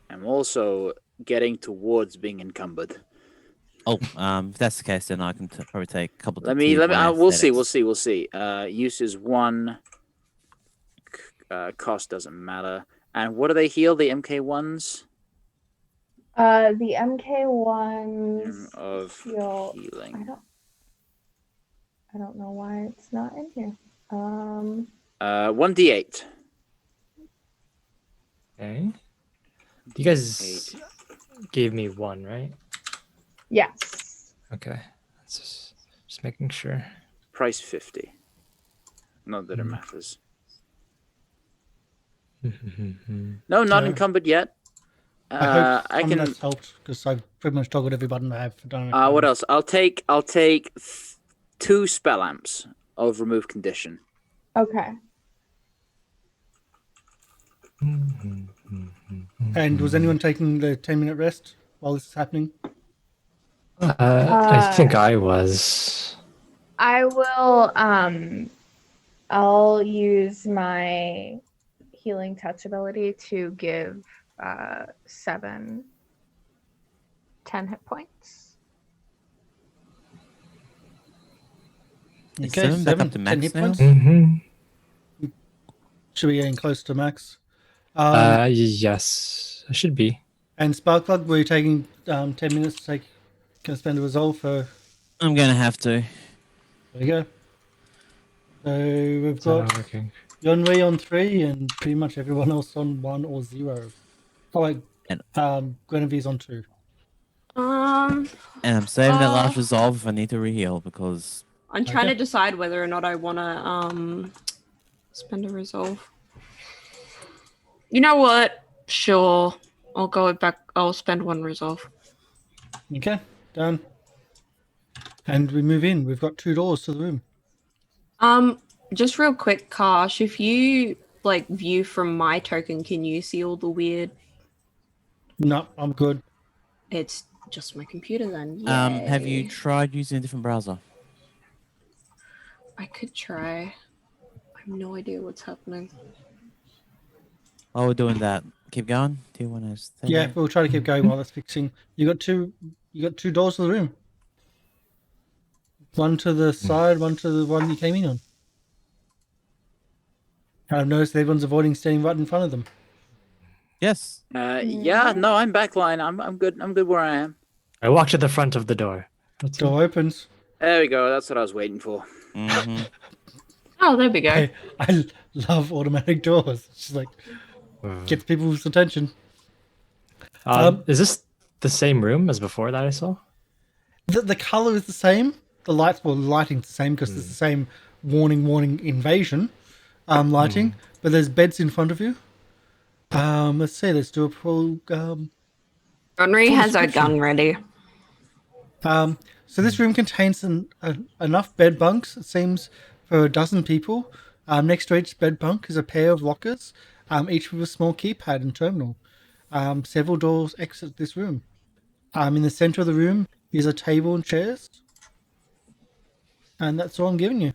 E: I'm also getting towards being encumbered.
D: Oh, if that's the case, then I can probably take a couple.
E: Let me. We'll see. Use is 1. Cost doesn't matter. And what do they heal? The MK1s
F: The MK ones
E: of
F: heal.
E: healing.
F: I don't know why it's not in here.
E: 1d8.
B: Okay. You guys gave me 1, right?
F: Yes.
B: Okay. That's just making sure.
E: Price 50. Not that it matters. No, not
A: So-
E: encumbered yet.
A: I hope
E: I
A: some
E: can.
A: of that's helped because I've pretty much toggled every button I have for dynamic.
E: What else? I'll take 2 spell amps of remove condition.
F: Okay.
A: And was anyone taking the 10-minute rest while this is happening?
B: I think I was.
F: I will I'll use my healing touch ability to give 7 10 hit points.
D: Is
A: Okay,
D: 7 back up to
A: 10
D: max
A: hit
D: now?
A: points.
B: Mm-hmm.
A: Should be getting close to max.
B: Yes, I should be.
A: And Sparkplug, were you taking 10 minutes to take? Can spend a resolve for?
D: I'm gonna have to.
A: There you go. So we've
B: It's not
A: got
B: working.
A: Yonree on 3 and pretty much everyone else on 1 or 0. Oh, wait,
D: And-
A: Guinevere's on 2.
D: And I'm saving that last resolve if I need to reheal because
C: I'm trying
A: Okay.
C: to decide whether or not I want to spend a resolve. You know what? Sure, I'll go back. I'll spend 1 resolve.
A: Okay, done. And we move in. We've got 2 doors to the room.
C: Just real quick, Karsh, if you like view from my token, can you see all the weird?
A: No, I'm good.
C: It's just my computer then.
D: have you
C: Yay.
D: tried using a different browser?
C: I could try. I have no idea what's happening.
D: While we're doing that, keep going. Do you want to stay
A: Yeah,
D: there?
A: we'll try to keep going while that's fixing. You got two doors to the room. One to the side, one to the one you came in on. I've noticed everyone's avoiding standing right in front of them.
D: Yes.
E: Yeah, no, I'm backline. I'm good. I'm good where I am.
B: I walked to the front of the door. That's it.
A: Door opens.
E: There we go. That's what I was waiting for.
D: Mm-hmm.
C: Oh, there we go.
A: I love automatic doors. It's just like gets people's attention.
B: Is this the same room as before that I saw?
A: The color is the same. The lighting's the same because it's the same warning invasion lighting. But there's beds in front of you. Let's see. Let's do a full.
C: Yonree
A: full
C: has our
A: description.
C: gun ready.
A: So this room contains enough bed bunks, it seems, for 12 people. Next to each bed bunk is a pair of lockers. each with a small keypad and terminal. Several doors exit this room. In the center of the room is a table and chairs. And that's all I'm giving you.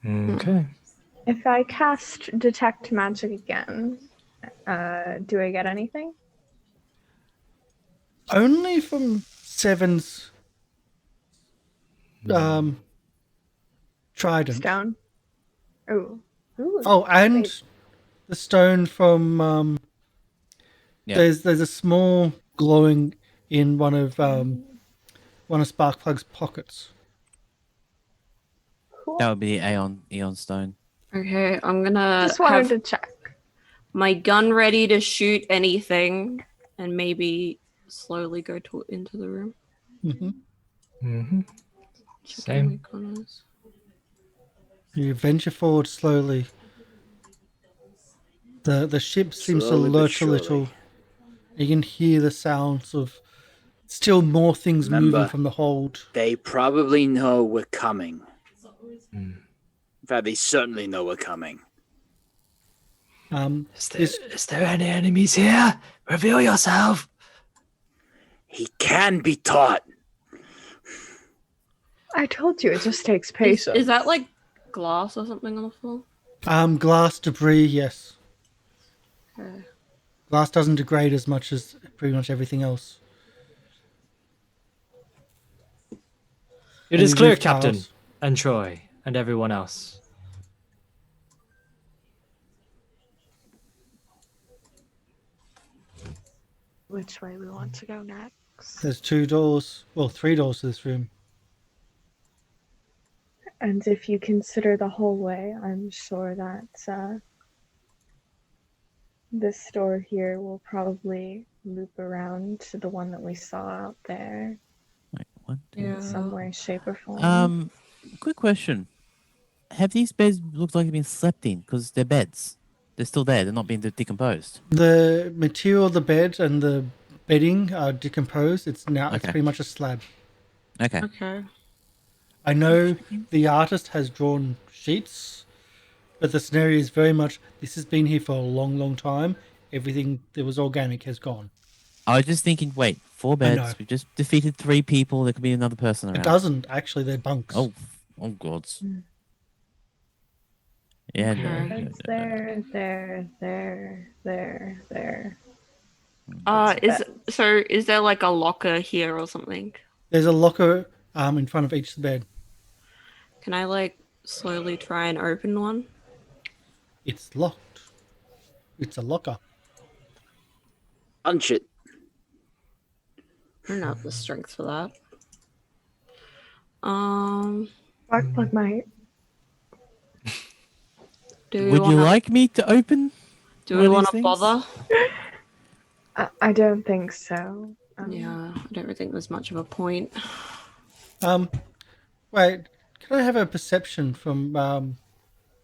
B: Okay.
F: If I cast Detect Magic again, do I get anything?
A: Only from Seven's trident.
F: Stone? Ooh. Ooh.
A: Oh, and
F: Wait.
A: the stone from
D: Yeah.
A: there's a small glowing in one of Sparkplug's pockets.
F: Cool.
D: That would be the Eon Stone.
C: Okay, I'm gonna
F: Just wanted
C: have
F: to check.
C: my gun ready to shoot anything, and maybe slowly go into the room.
A: Mm-hmm.
B: Mm-hmm.
C: Checking
B: Same.
C: my corners.
A: You venture forward slowly. The ship seems
E: Slowly
A: to
E: but
A: lurch a little.
E: surely.
A: You can hear the sounds of still more things moving
E: Remember,
A: from the hold.
E: They probably know we're coming. In fact, they certainly know we're coming.
B: Is there any enemies here? Reveal yourself.
E: He can be taught.
F: I told you it just takes patience.
C: Is that like glass or something on the floor?
A: Glass debris, yes.
C: Okay.
A: Glass doesn't degrade as much as pretty much everything else.
B: It is
A: Any
B: clear,
A: roof
B: Captain,
A: tiles?
B: and Troy, and everyone else.
F: Which way we want to go next?
A: There's 2 doors, well, 3 doors to this room.
F: And if you consider the hallway, I'm sure that this door here will probably loop around to the one that we saw out there
D: Wait, what?
C: Yeah.
F: in some way, shape, or form.
D: Quick question. Have these beds looked like they've been slept in? Because they're beds. They're still there. They're not being decomposed.
A: The material of the bed and the bedding are decomposed. It's
D: Okay.
A: pretty much a slab.
D: Okay.
C: Okay.
A: I know the artist has drawn sheets, but the scenario is very much this has been here for a long, long time. Everything that was organic has gone.
D: I was just thinking, wait, 4
A: I
D: beds.
A: know.
D: We just defeated 3 people. There could be another person around.
A: It doesn't actually. They're bunks.
D: Oh gods. Yeah, no,
C: Okay.
D: no,
F: It's
D: no, no.
F: there.
C: Is there like a locker here or something?
A: There's a locker in front of each bed.
C: Can I like slowly try and open one?
A: It's locked. It's a locker.
E: Punch it.
C: I don't have the strength for that.
F: Sparkplug might.
D: Would you like me to open?
C: Do
D: one
C: we
D: of
C: want
D: these
C: to
D: things?
C: bother?
F: I don't think so.
C: Yeah, I don't really think there's much of a point.
A: Wait, can I have a perception from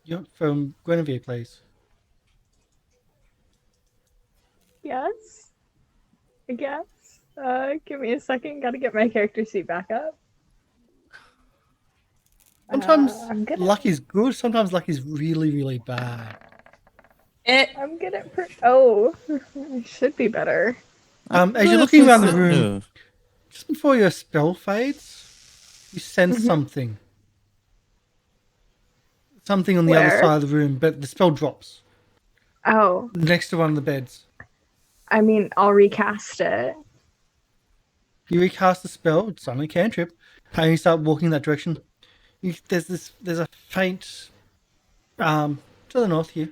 A: Guinevere, please?
F: Yes. I guess. Give me a second. Gotta get my character sheet back up.
A: Sometimes
F: I'm good.
A: luck is good. Sometimes luck is really, really bad.
F: I'm good at. Oh, I should be better.
A: As you're looking around the room,
D: No.
A: just before your spell fades, you sense something. Something on the other
F: Where?
A: side of the room, but the spell drops
F: Oh,
A: next to one of the beds.
F: I mean, I'll recast it.
A: You recast the spell. It's only a cantrip, and you start walking in that direction. There's a faint, to the north here.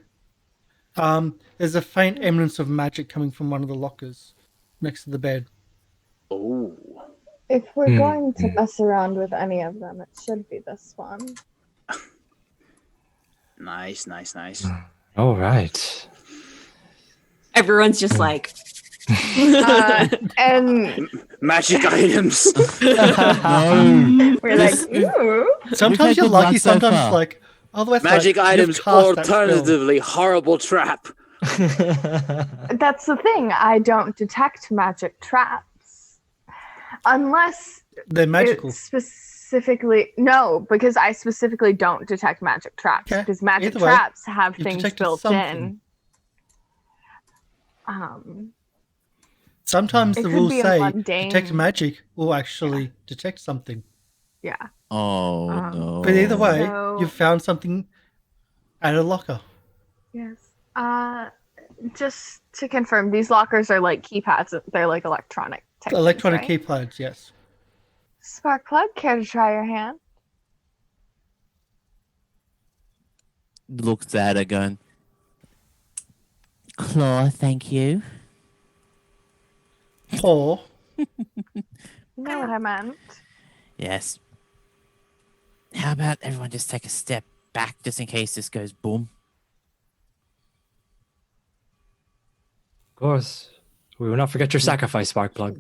A: There's a faint eminence of magic coming from one of the lockers next to the bed.
E: Oh.
F: If we're going to mess around with any of them, it should be this one.
E: Nice.
B: All right.
C: Everyone's just like,
F: And
E: Magic items.
D: No.
F: we're like, ooh.
A: Sometimes
D: had
A: you're
D: good
A: lucky.
D: luck so
A: Sometimes
D: far.
A: like otherwise,
E: Magic
A: like,
E: items,
A: you've cast that spell.
E: alternatively, horrible trap.
F: That's the thing. I don't detect magic traps. Unless
A: They're magical.
F: it specifically... No, because I specifically don't detect magic traps.
A: Okay,
F: Because magic
A: either way,
F: traps have
A: you've
F: things
A: detected
F: built
A: something.
F: in.
A: Sometimes
F: It
A: the
F: could
A: rules
F: be a
A: say
F: mundane-
A: detect magic will actually detect something.
F: Yeah.
D: Oh no.
A: But either way,
F: So-
A: you've found something at a locker.
F: Yes. Just to confirm, these lockers are like keypads. They're like electronic type
A: Electronic
F: things, right?
A: keypads, yes.
F: Sparkplug, care to try your hand?
D: Looks at her going, Claw, thank you.
A: Or
F: You know what I meant.
D: Yes. How about everyone just take a step back just in case this goes boom?
B: Of course. We will not forget your sacrifice, Sparkplug.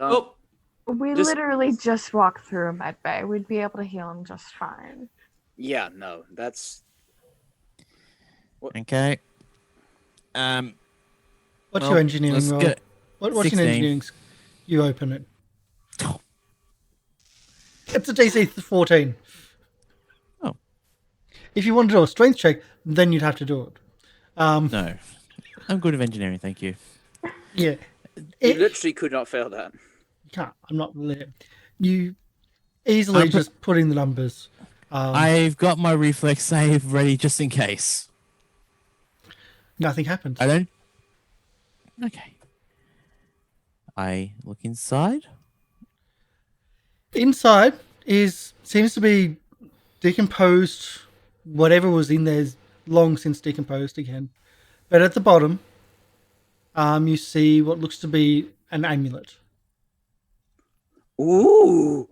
E: Oh,
F: We
E: Just-
F: literally just walked through a med bay. We'd be able to heal him just fine.
E: yeah, no, that's
D: Okay.
A: what's
D: Well,
A: your engineering
D: let's
A: roll?
D: go-
A: What's your
D: 16.
A: engineering? You open it. It's a DC 14.
D: Oh.
A: If you want to do a strength check, then you'd have to do it.
D: No. I'm good at engineering, thank you.
A: Yeah.
E: you literally could not fail that.
A: Can't. I'm not there. You easily
D: I'm
A: just put in the numbers.
D: I've got my reflex save ready just in case.
A: Nothing happens.
D: I don't. Okay. I look inside.
A: Inside seems to be decomposed. Whatever was in there is long since decomposed again. But at the bottom, you see what looks to be an amulet.
E: Ooh,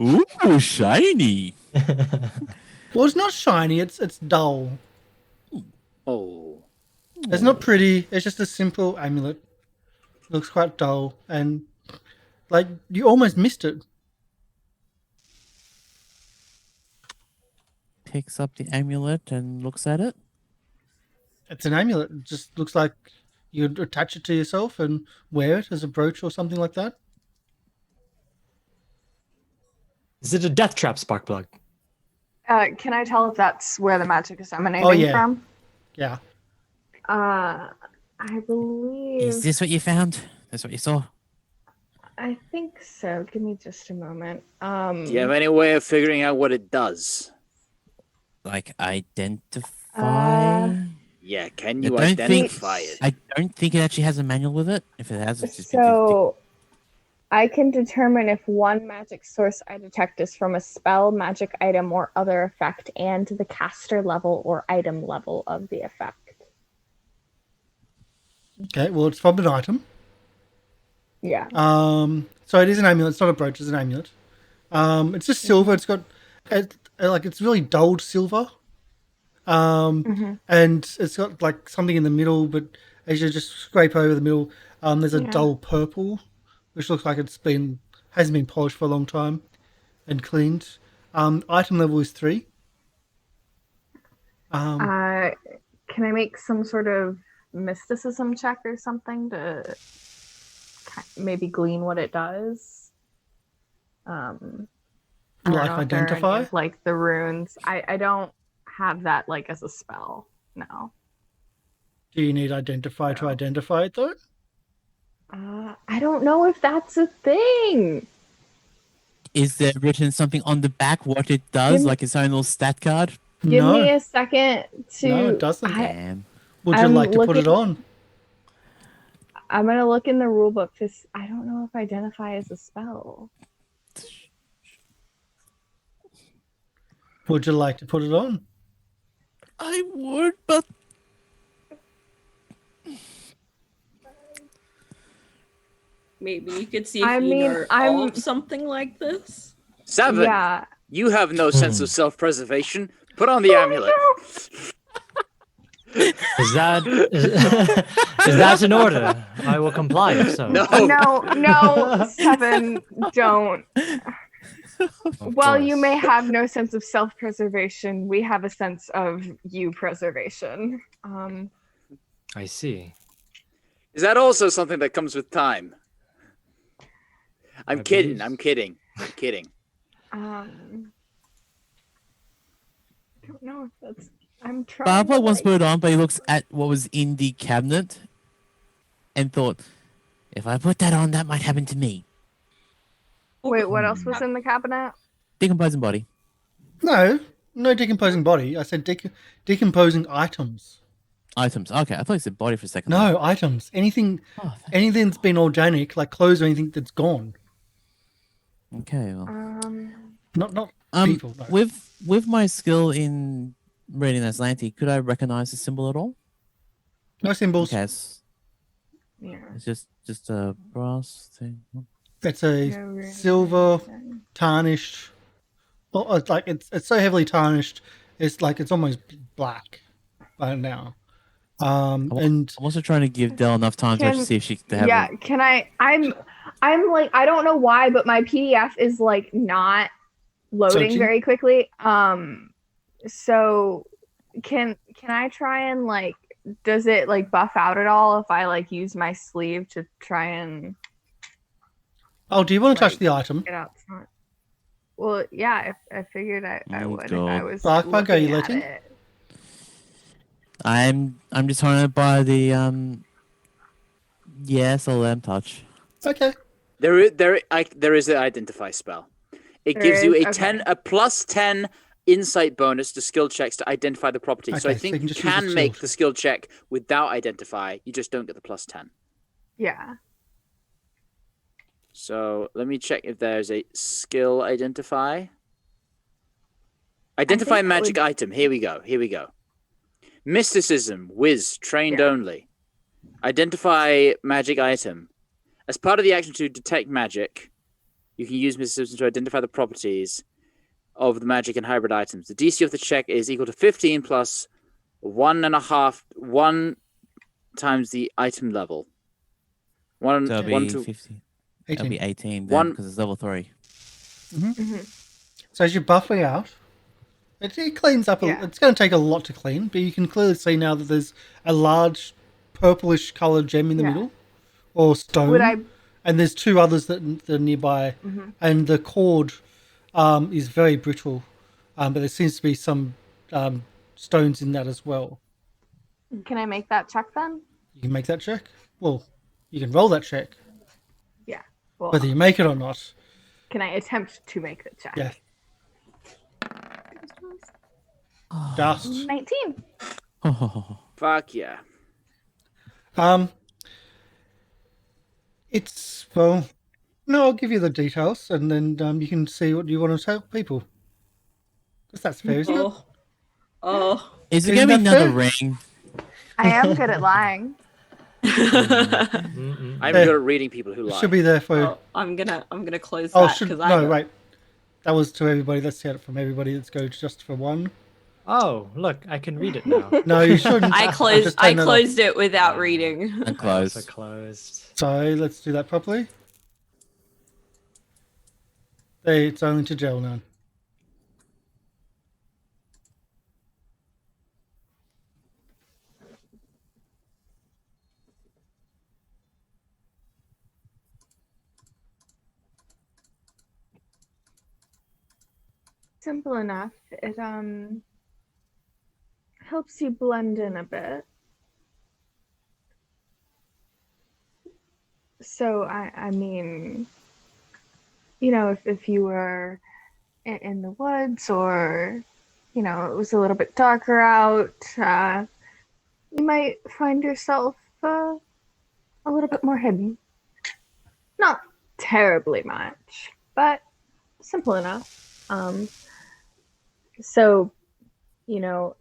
D: Ooh, shiny.
A: Well, it's not shiny. It's dull.
E: oh,
A: It's not pretty. It's just a simple amulet. Looks quite dull, and like you almost missed it.
D: Picks up the amulet and looks at it.
A: It's an amulet. It just looks like you'd attach it to yourself and wear it as a brooch or something like that.
B: Is it a death trap, Sparkplug?
F: Can I tell if that's where the magic is emanating
A: Oh, yeah.
F: from?
A: Yeah.
F: I believe.
D: Is this what you found? That's what you saw?
F: I think so. Give me just a moment.
E: do you have any way of figuring out what it does?
D: Like, identify?
E: Yeah, can
D: I
E: you
D: don't think-
E: identify it?
D: I don't think it actually has a manual with it. If it has, it's just
F: So, I can determine if one magic source I detect is from a spell, magic item, or other effect, and the caster level or item level of the effect.
A: Okay. Well, it's from an item.
F: Yeah.
A: So it is an amulet. It's not a brooch. It's an amulet. It's just silver. It's got it's really dulled silver. And it's got like something in the middle, but as you just scrape over the middle, there's a dull purple, which looks like hasn't been polished for a long time and cleaned. Item level is 3.
F: Can I make some sort of mysticism check or something to maybe glean what it does? I don't
A: Like
F: know if there are any
A: identify?
F: of, like the runes. I don't have that like as a spell. No.
A: Do you need identify to identify it though?
F: I don't know if that's a thing.
D: Is there written something on the back what it does,
F: Give-
D: like its own little stat card?
F: Give
A: No.
F: me a second to.
A: No, it doesn't.
D: Damn.
A: Would you
F: I'm
A: like to put it
F: looking-
A: on?
F: I'm gonna look in the rule book because I don't know if identify is a spell.
A: Would you like to put it on?
D: I would, but
C: Maybe you could see if
F: I
C: you
F: mean,
C: know
F: I'm-
C: of something like this.
E: 7.
F: Yeah.
E: You have no sense of self-preservation. Put on the amulet.
B: Is that is that an order? I will comply if so.
E: No.
F: No, 7, don't.
B: Of
F: While you
B: course.
F: may have no sense of self-preservation, we have a sense of you preservation.
B: I see.
E: Is that also something that comes with time? I'm
B: I
E: kidding.
B: believe-
E: I'm kidding. I'm kidding.
F: I don't know if that's. I'm trying.
D: Sparkplug once put it on, but he looks at what was in the cabinet and thought, if I put that on, that might happen to me.
F: Wait, what else was in the cabinet?
D: Decomposing body.
A: No, no decomposing body. I said decomposing items.
D: Items. Okay, I thought you said body for a second.
A: No, items. Anything,
D: Oh,
A: anything that's been organic, like clothes or anything that's gone.
D: okay, well.
A: Not people. No.
D: With my skill in reading Aslanti, could I recognize the symbol at all?
A: No symbols.
D: Okay,
F: Yeah.
D: it's just a brass thing.
A: It's a silver tarnished. Well, it's like it's so heavily tarnished. It's like it's almost black by now. And
D: I'm also trying to give Dell enough time to actually see if she can have
F: Yeah, can I? I'm like, I don't know why, but my PDF is like not loading
A: Searching?
F: very quickly. So can I try and like, does it like buff out at all if I like use my sleeve to try and
A: oh, do you want to touch
F: like,
A: the item?
F: get out front? Well, yeah, I figured I
D: Oh,
F: would if
D: God.
F: I was.
A: Sparkplug, are you
F: looking
A: letting?
F: at it.
D: I'm just trying to buy the Yes, I'll let him touch.
A: Okay.
E: There is an identify spell. It
F: There
E: gives you
F: is?
E: a
F: Okay.
E: a plus 10 insight bonus to skill checks to identify the property. So I
A: Okay, so
E: think
A: you can
E: you
A: just use the
E: can make
A: shield.
E: the skill check without identify. You just don't get the plus 10.
F: Yeah.
E: So let me check if there's a skill identify. Identify
F: that
E: magic
F: would-
E: item. Here we go. Mysticism, whiz, trained
F: Yeah.
E: only. Identify magic item. As part of the action to detect magic, you can use mysticism to identify the properties of the magic and hybrid items. The DC of the check is equal to 15 plus 1 times the item level.
D: So it'll be
E: One to
D: 15. It'll be 18 then,
E: One-
D: because it's level 3.
A: So as you're buffing out, it cleans up.
F: Yeah.
A: It's going to take a lot to clean, but you can clearly see now that there's a large purplish colored gem in the
F: Yeah.
A: middle, or stone.
F: Would I?
A: And there's two others that are nearby, and the cord is very brittle, but there seems to be some stones in that as well.
F: Can I make that check then?
A: You can make that check. Well, you can roll that check,
F: Yeah. Well,
A: whether you make it or not.
F: can I attempt to make the check?
A: Yeah. Dust.
F: 19.
D: Oh,
E: fuck yeah.
A: It's well. No, I'll give you the details, and then you can see what you want to tell people. 'Cause that's fair, isn't it?
C: Oh.
D: is it
A: Isn't
D: going to be
A: that
D: another
A: fair?
D: ring?
F: I am good at lying.
E: I'm
A: Hey.
E: good at reading people who
A: It
E: lie.
A: should be there for.
C: Oh, I'm gonna close
A: Oh,
C: that
A: should
C: because
A: no, wait. That was to everybody. Let's get it from everybody. Let's go just for one.
B: Oh, look, I can read it now.
A: No, you shouldn't.
C: I
A: Just
C: closed
A: turn that off.
C: it without reading.
D: And
B: Also
D: close.
B: closed.
A: So let's do that properly. It's only to gel now.
F: Simple enough. It helps you blend in a bit. So I mean, you know, if you were in the woods, or you know, it was a little bit darker out, you might find yourself a little bit more hidden. Not terribly much, but simple enough. So, you know,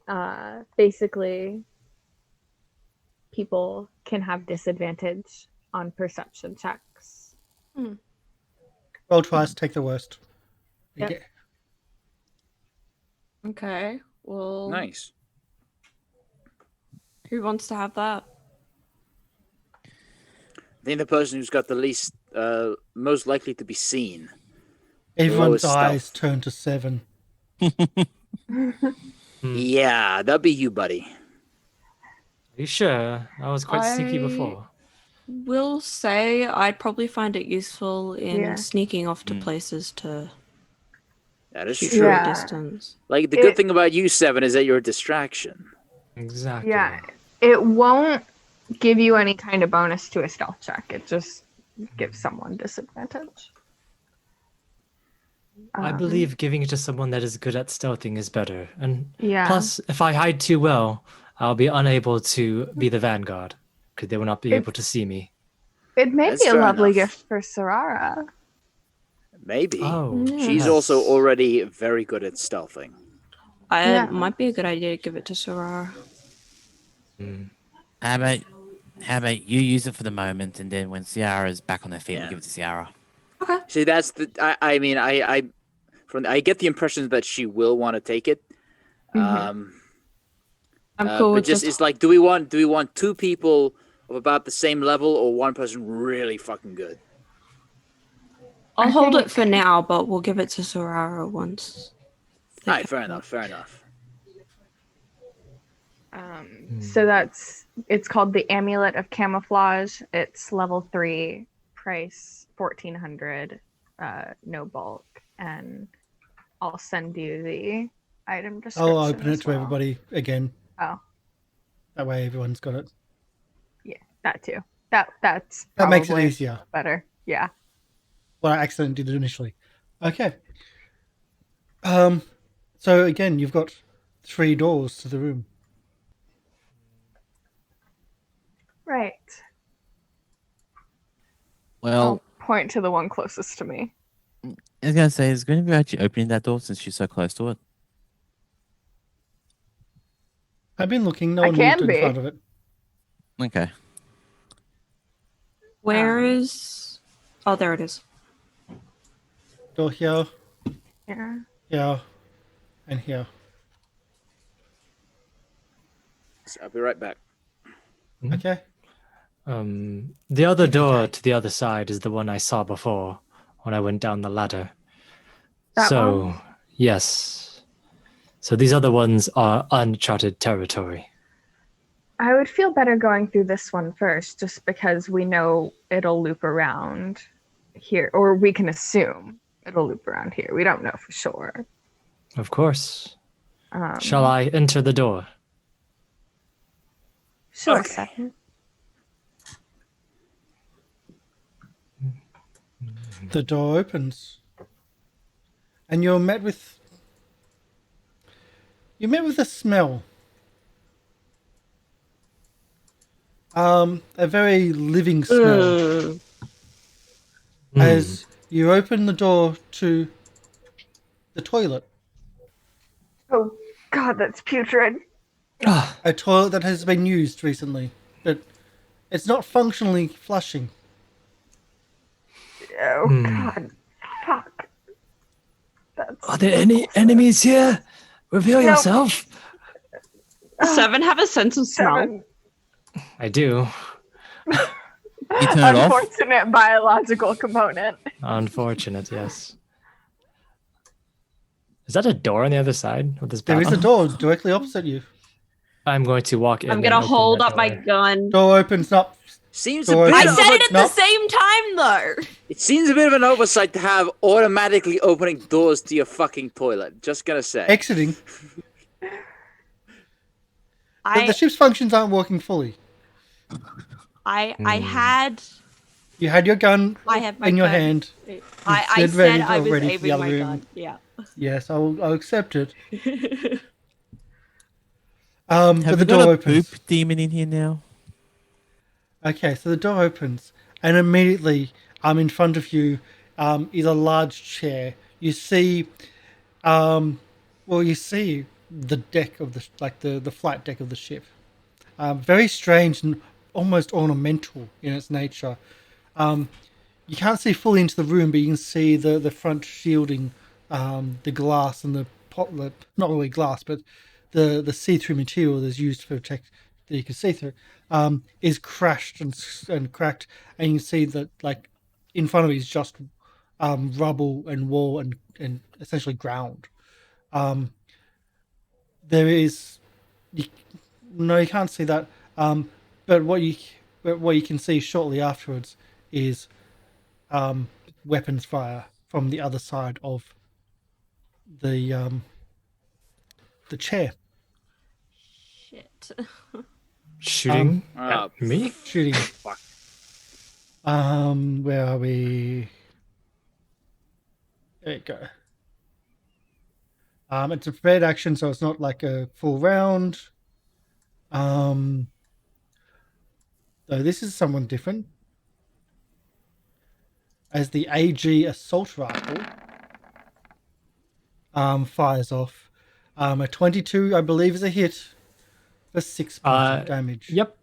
F: basically, people can have disadvantage on perception checks.
A: Roll twice, take the worst. You
F: Yep.
A: get-
C: Okay. Well,
E: Nice.
C: who wants to have that?
E: I think the person who's got the least, most likely to be seen.
A: Everyone's
E: Lowest
A: eyes
E: stealth.
A: turn to 7.
E: Yeah, that'd be you, buddy.
B: Are you sure? I was quite sneaky before.
C: Will say I'd probably find it useful in
F: Yeah.
C: sneaking off to places to.
E: That is
C: Shoot
E: true.
C: from a
F: Yeah.
C: distance.
E: Like the good thing about you, Seven, is that you're a distraction.
B: Exactly.
F: Yeah. It won't give you any kind of bonus to a stealth check. It just gives someone disadvantage.
B: I believe giving it to someone that is good at stealthing is better. And
F: Yeah.
B: plus, if I hide too well, I'll be unable to be the vanguard because they will not be able to see me.
F: It may
E: That's
F: be a
E: fair
F: lovely
E: enough.
F: gift for Sarara.
E: Maybe.
B: Oh,
E: She's
B: yes.
E: also already very good at stealthing.
F: Yeah.
C: Might be a good idea to give it to Sarara.
D: How about you use it for the moment, and then when Ciara's back on her feet,
E: Yeah.
D: we give it to Ciara.
C: Okay.
E: See, that's the. I get the impression that she will want to take it.
F: Mhm.
C: I'm cool
E: But
C: with
E: just it's like, do we want two people of about the same level, or one person really fucking good?
C: I'll
F: I
C: hold it
F: think-
C: for now, but we'll give it to Sarara once.
E: All right, fair enough. Fair enough.
F: So it's called the Amulet of Camouflage. It's level 3, price 1400, no bulk, and I'll send you the item description.
A: I'll open it
F: as
A: to
F: well.
A: everybody again.
F: Oh,
A: That way everyone's got it.
F: yeah, that too. That's
A: That makes it
F: probably
A: easier.
F: better. Yeah.
A: Well, I accidentally did it initially. Okay. So again, you've got 3 doors to the room.
F: Right.
D: Well,
F: I'll point to the one closest to me.
D: I was gonna say, is Guinevere actually opening that door since she's so close to it?
A: I've been looking. No
F: I
A: one
F: can
A: moved
F: be.
A: in front of it.
D: Okay.
C: Where is? Oh, there it is.
A: Door here,
F: Yeah.
A: here, and here.
E: So I'll be right back.
A: Okay.
B: The other door to the other side is the one I saw before when I went down the ladder.
F: That
B: So,
F: one?
B: yes. So these other ones are uncharted territory.
F: I would feel better going through this one first, just because we know it'll loop around here, or we can assume it'll loop around here. We don't know for sure.
B: Of course.
F: Um,
B: Shall I enter the door?
F: Sure.
E: Okay.
F: Second.
A: The door opens, and you're met with a smell. A very living smell. As you open the door to the toilet,
F: Oh God, that's putrid.
B: Ah,
A: a toilet that has been used recently, but it's not functionally flushing.
F: Oh God, fuck. That's
B: are there any enemies here? Reveal
F: Nope.
B: yourself.
C: Seven have a sense of smell.
F: 7.
B: I do.
D: You turn it off.
F: Unfortunate biological component.
B: Unfortunate, yes. Is that a door on the other side of this
A: There is a
B: bathroom?
A: door directly opposite you.
B: I'm going to walk in.
C: I'm
B: and
C: gonna
B: open
C: hold
B: that
C: up my
B: door.
C: gun.
A: Door opens up.
E: Seems a
A: Door
E: bit.
C: I
A: opens.
E: Of
C: said
E: a,
C: it at
A: No.
C: the same time, though.
E: it seems a bit of an oversight to have automatically opening doors to your fucking toilet. Just gonna say.
A: Exiting.
C: I
A: The ship's functions aren't working fully.
C: I had
A: You had your gun
C: I had my
A: in your
C: gun.
A: hand.
C: I
A: stood
C: said
A: ready
C: I was
A: already for the
C: aiming
A: other
C: my
A: room.
C: gun. Yeah.
A: Yes, I'll accept it.
D: Have
A: But
D: we
A: the
D: got
A: door
D: a
A: opens.
D: poop demon in here now?
A: Okay, so the door opens, and immediately, in front of you, is a large chair. You see, you see the deck of the flight deck of the ship. Very strange and almost ornamental in its nature. You can't see fully into the room, but you can see the front shielding, the glass and the not really glass, but the see-through material that's used for tech that you can see through, is crashed and cracked, and you can see that like in front of it is just rubble and wall and essentially ground. There is no, you can't see that. But what you can see shortly afterwards is weapons fire from the other side of the chair.
C: Shit.
B: Shooting
E: Oh,
B: at me?
A: Shooting.
E: fuck.
A: Where are we? There you go. It's a prepared action, so it's not like a full round. So this is someone different. As the AG assault rifle fires off. A 22, I believe, is a hit for 6 points of damage.
B: Yep.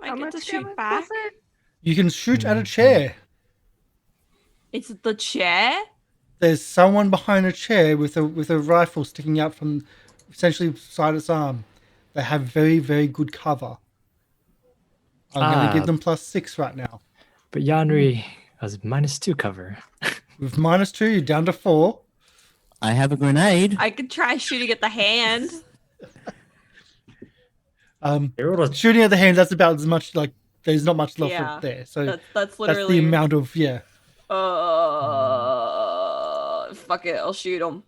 C: I get to shoot
F: damage
C: back.
F: was it?
A: You can shoot at a chair.
C: It's the chair.
A: There's someone behind a chair with a rifle sticking out from essentially beside its arm. They have very, very good cover. I'm going to give them +6 right now.
B: But Yonree has -2 cover.
A: With -2, you're down to 4.
D: I have a grenade.
C: I could try shooting at the hand.
A: Shooting at the hand, that's about as much, like, there's not much left
C: Yeah.
A: there. So
C: That's
A: that's
C: literally.
A: the amount of, yeah.
C: Fuck it, I'll shoot him.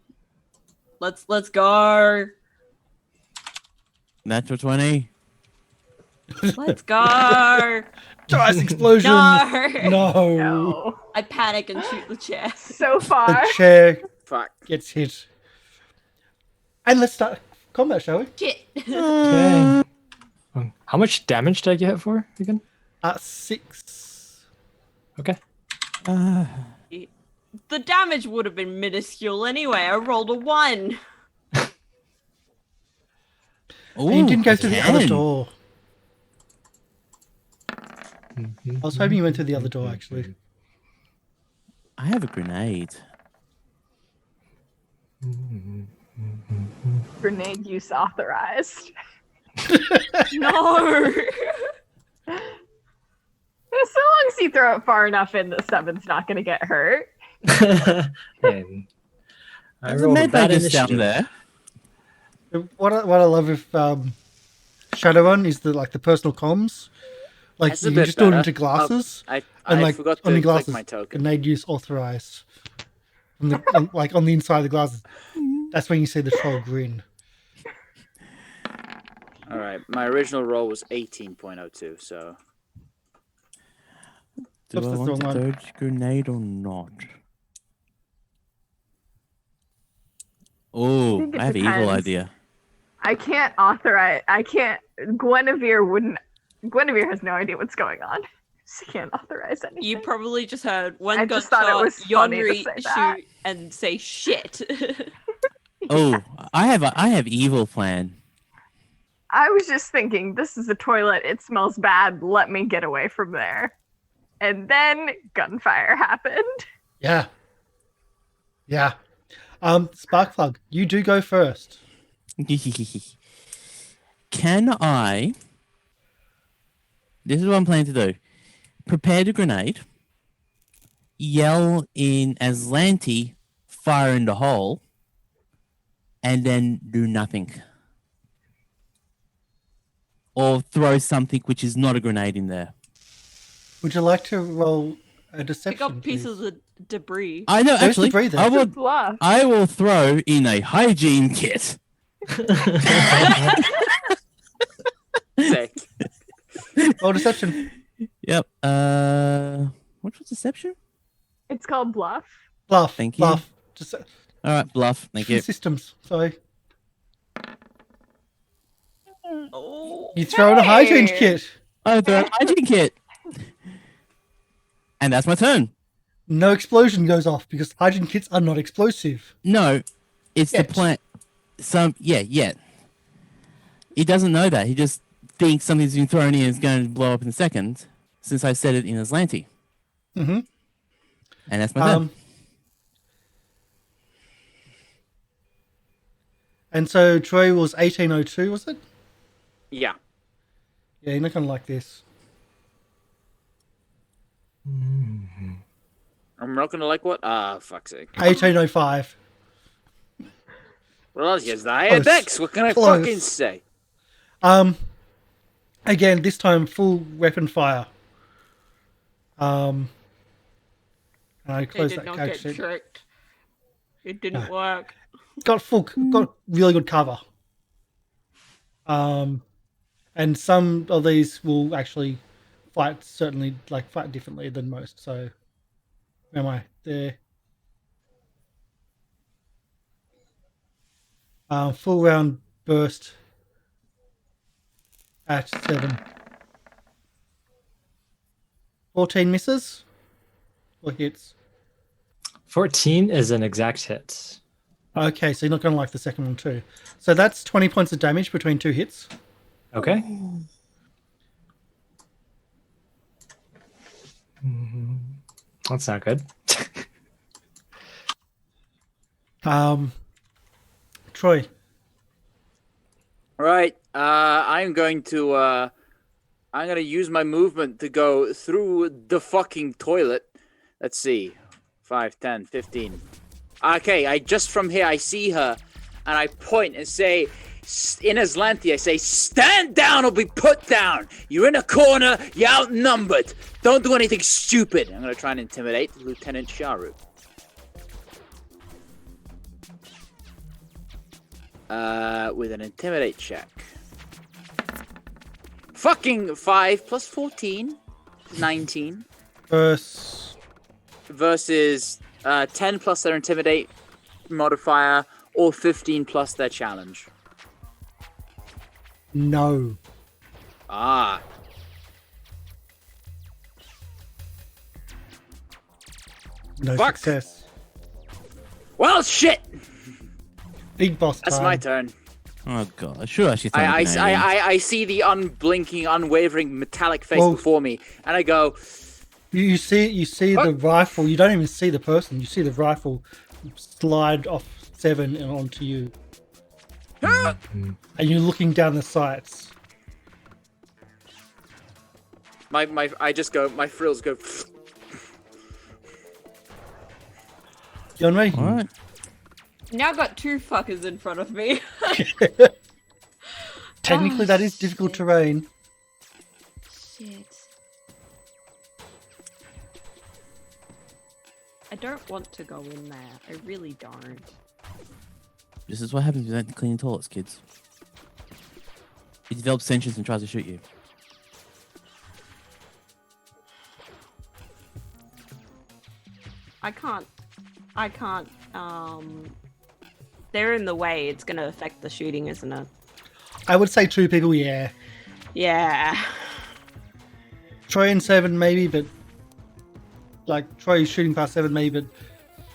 C: Let's go.
D: Natural 20.
C: Let's go.
A: Dice explosion!
C: No.
A: No!
F: No.
C: I panic and shoot the chair.
F: So far.
A: The chair
E: Fuck.
A: gets hit. And let's start combat, shall we?
C: Shit.
B: Okay. How much damage did I get hit for again?
A: 6.
B: Okay.
C: The damage would have been minuscule anyway. I rolled a 1.
D: Ooh,
A: And you didn't go through the other
D: 10.
A: door. I was hoping you went through the other door, actually.
D: I have a grenade.
F: Grenade use authorized.
C: No.
F: So long as you throw it far enough in, the 7's not going to get hurt.
B: And I
D: There's a
B: rolled
D: med
B: bad
D: bag just down
B: initiative.
A: Uh,
D: there.
A: What I love with Shadowrun is the personal comms. Like
E: That's a
A: you
E: bit
A: just do it
E: better.
A: into glasses,
E: I
A: and like
E: forgot
A: on
E: to
A: the
E: click
A: glasses,
E: my token.
A: grenade use authorized. On the, on the inside of the glasses, that's when you see the troll grin.
E: All right, my original roll was 18.02, so
D: Do
A: Oops,
D: I
A: that's the
D: want
A: wrong
D: a
A: one.
D: third grenade or not? Oh,
F: think it
D: I have an evil
F: depends.
D: idea.
F: I can't authorize. I can't. Guinevere wouldn't. Guinevere has no idea what's going on. She can't authorize anything.
C: You probably just heard one
F: I
C: gunshot,
F: just thought it was funny to
C: Yonree
F: say that.
C: shoot, and say shit.
D: Oh, I have evil plan.
F: I was just thinking, this is a toilet. It smells bad. Let me get away from there. And then gunfire happened.
A: Yeah, yeah. Sparkplug, you do go first.
D: Can I? This is what I'm planning to do. Prepare the grenade. Yell in Aslanti, fire in the hole, and then do nothing. Or throw something which is not a grenade in there.
A: Would you like to roll a deception?
C: Pick up
A: please?
C: pieces of debris.
D: I know,
A: There's
D: actually,
A: debris there.
F: Bluff.
D: I will throw in a hygiene kit.
E: sick.
A: Roll deception.
D: Yep. What was deception?
F: It's called bluff.
A: Bluff.
D: Thank you.
A: Bluff. Just
D: All right, bluff. Thank you.
A: systems. Sorry.
C: Oh.
A: You throw in a hygiene
F: Hey.
A: kit.
D: I throw a hygiene kit. And that's my turn.
A: No explosion goes off because hygiene kits are not explosive.
D: No, it's
A: Yet.
D: the plant. Yeah. He doesn't know that. He just thinks something's been thrown in and is going to blow up in a second, since I said it in Aslanti.
A: Mm-hmm.
D: And that's my turn.
A: And so Troy was 1802, was it?
E: Yeah.
A: Yeah, you're not gonna like this.
E: I'm not gonna like what? Ah, fuck's sake.
A: 1805.
E: Well, yes, the higher
A: Close.
E: decks. What can I
A: Close.
E: fucking say?
A: Again, this time full weapon fire. And I
C: They
A: close
C: did
A: that
C: not
A: code
C: get
A: sheet.
C: tricked. It didn't work.
A: Got really good cover. And some of these will actually fight differently than most. So, where am I? There. Full round burst at 7. 14 misses or hits.
B: 14 is an exact hit.
A: Okay, so you're not going to like the second one too. So that's 20 points of damage between 2 hits.
B: Okay. That's not good.
A: Troy.
E: Right. I'm going to use my movement to go through the fucking toilet. Let's see. 5, 10, 15. Okay, from here I see her and I point and say in Aslanthi, I say, stand down or be put down. You're in a corner, you're outnumbered. Don't do anything stupid. I'm gonna try and intimidate Lieutenant Sharu. With an intimidate check. Fucking 5 plus 14. 19. Versus 10 plus their intimidate modifier or 15 plus their challenge.
A: No.
E: Ah.
A: No
E: Fuck.
A: success.
E: Well, shit.
A: Big boss time.
E: That's my turn.
D: Oh god, I should actually.
E: I see the unblinking, unwavering metallic face before me, and I go.
A: You see the rifle. You don't even see the person. You see the rifle slide off 7 and onto you, and you're looking down the sights.
E: My frills go.
A: Yonree?
D: All right.
C: Now I've got 2 fuckers in front of me.
A: Technically, that is difficult terrain.
C: Shit. I don't want to go in there. I really don't.
D: This is what happens without cleaning toilets, kids. He develops sentience and tries to shoot you.
C: I can't. They're in the way. It's going to affect the shooting, isn't it?
A: I would say 2 people, yeah.
C: Yeah.
A: Troy and 7 maybe, but Troy shooting past 7 maybe, but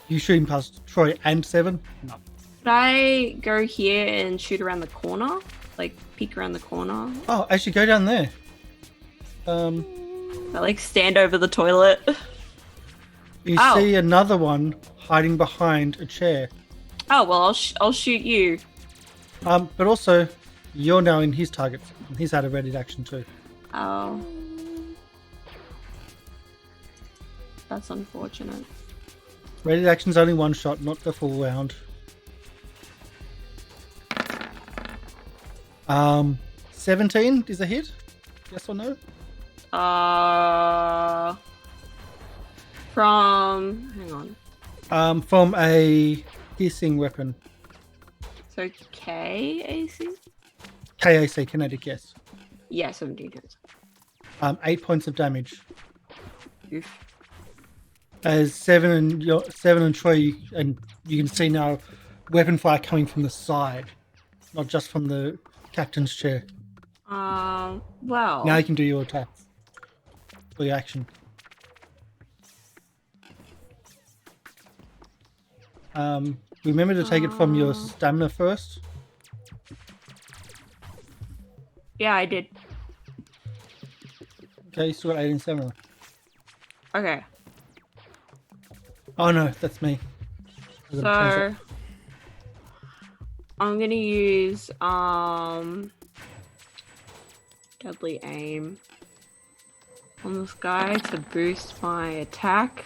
A: you shooting past Troy and 7? No.
C: Could I go here and shoot around the corner? Peek around the corner?
A: Oh, actually go down there.
C: I stand over the toilet.
A: You see another one hiding behind a chair.
C: Oh, well, I'll shoot you.
A: But also, you're now in his target. He's had a ready action too.
C: Oh. That's unfortunate.
A: Ready action's only 1 shot, not the full round. 17 is a hit? Yes or no?
C: Hang on.
A: From a piercing weapon.
C: So KAC?
A: KAC, kinetic, yes.
C: Yeah, 17 hits.
A: 8 points of damage.
C: Oof.
A: As 7 and Troy, and you can see now weapon fire coming from the side, not just from the captain's chair.
C: Well.
A: Now you can do your attack. For your action. Remember to take it from your stamina first.
C: Yeah, I did.
A: Okay, you still got 8 and stamina.
C: Okay.
A: Oh no, that's me.
C: So I'm gonna use deadly aim on this guy to boost my attack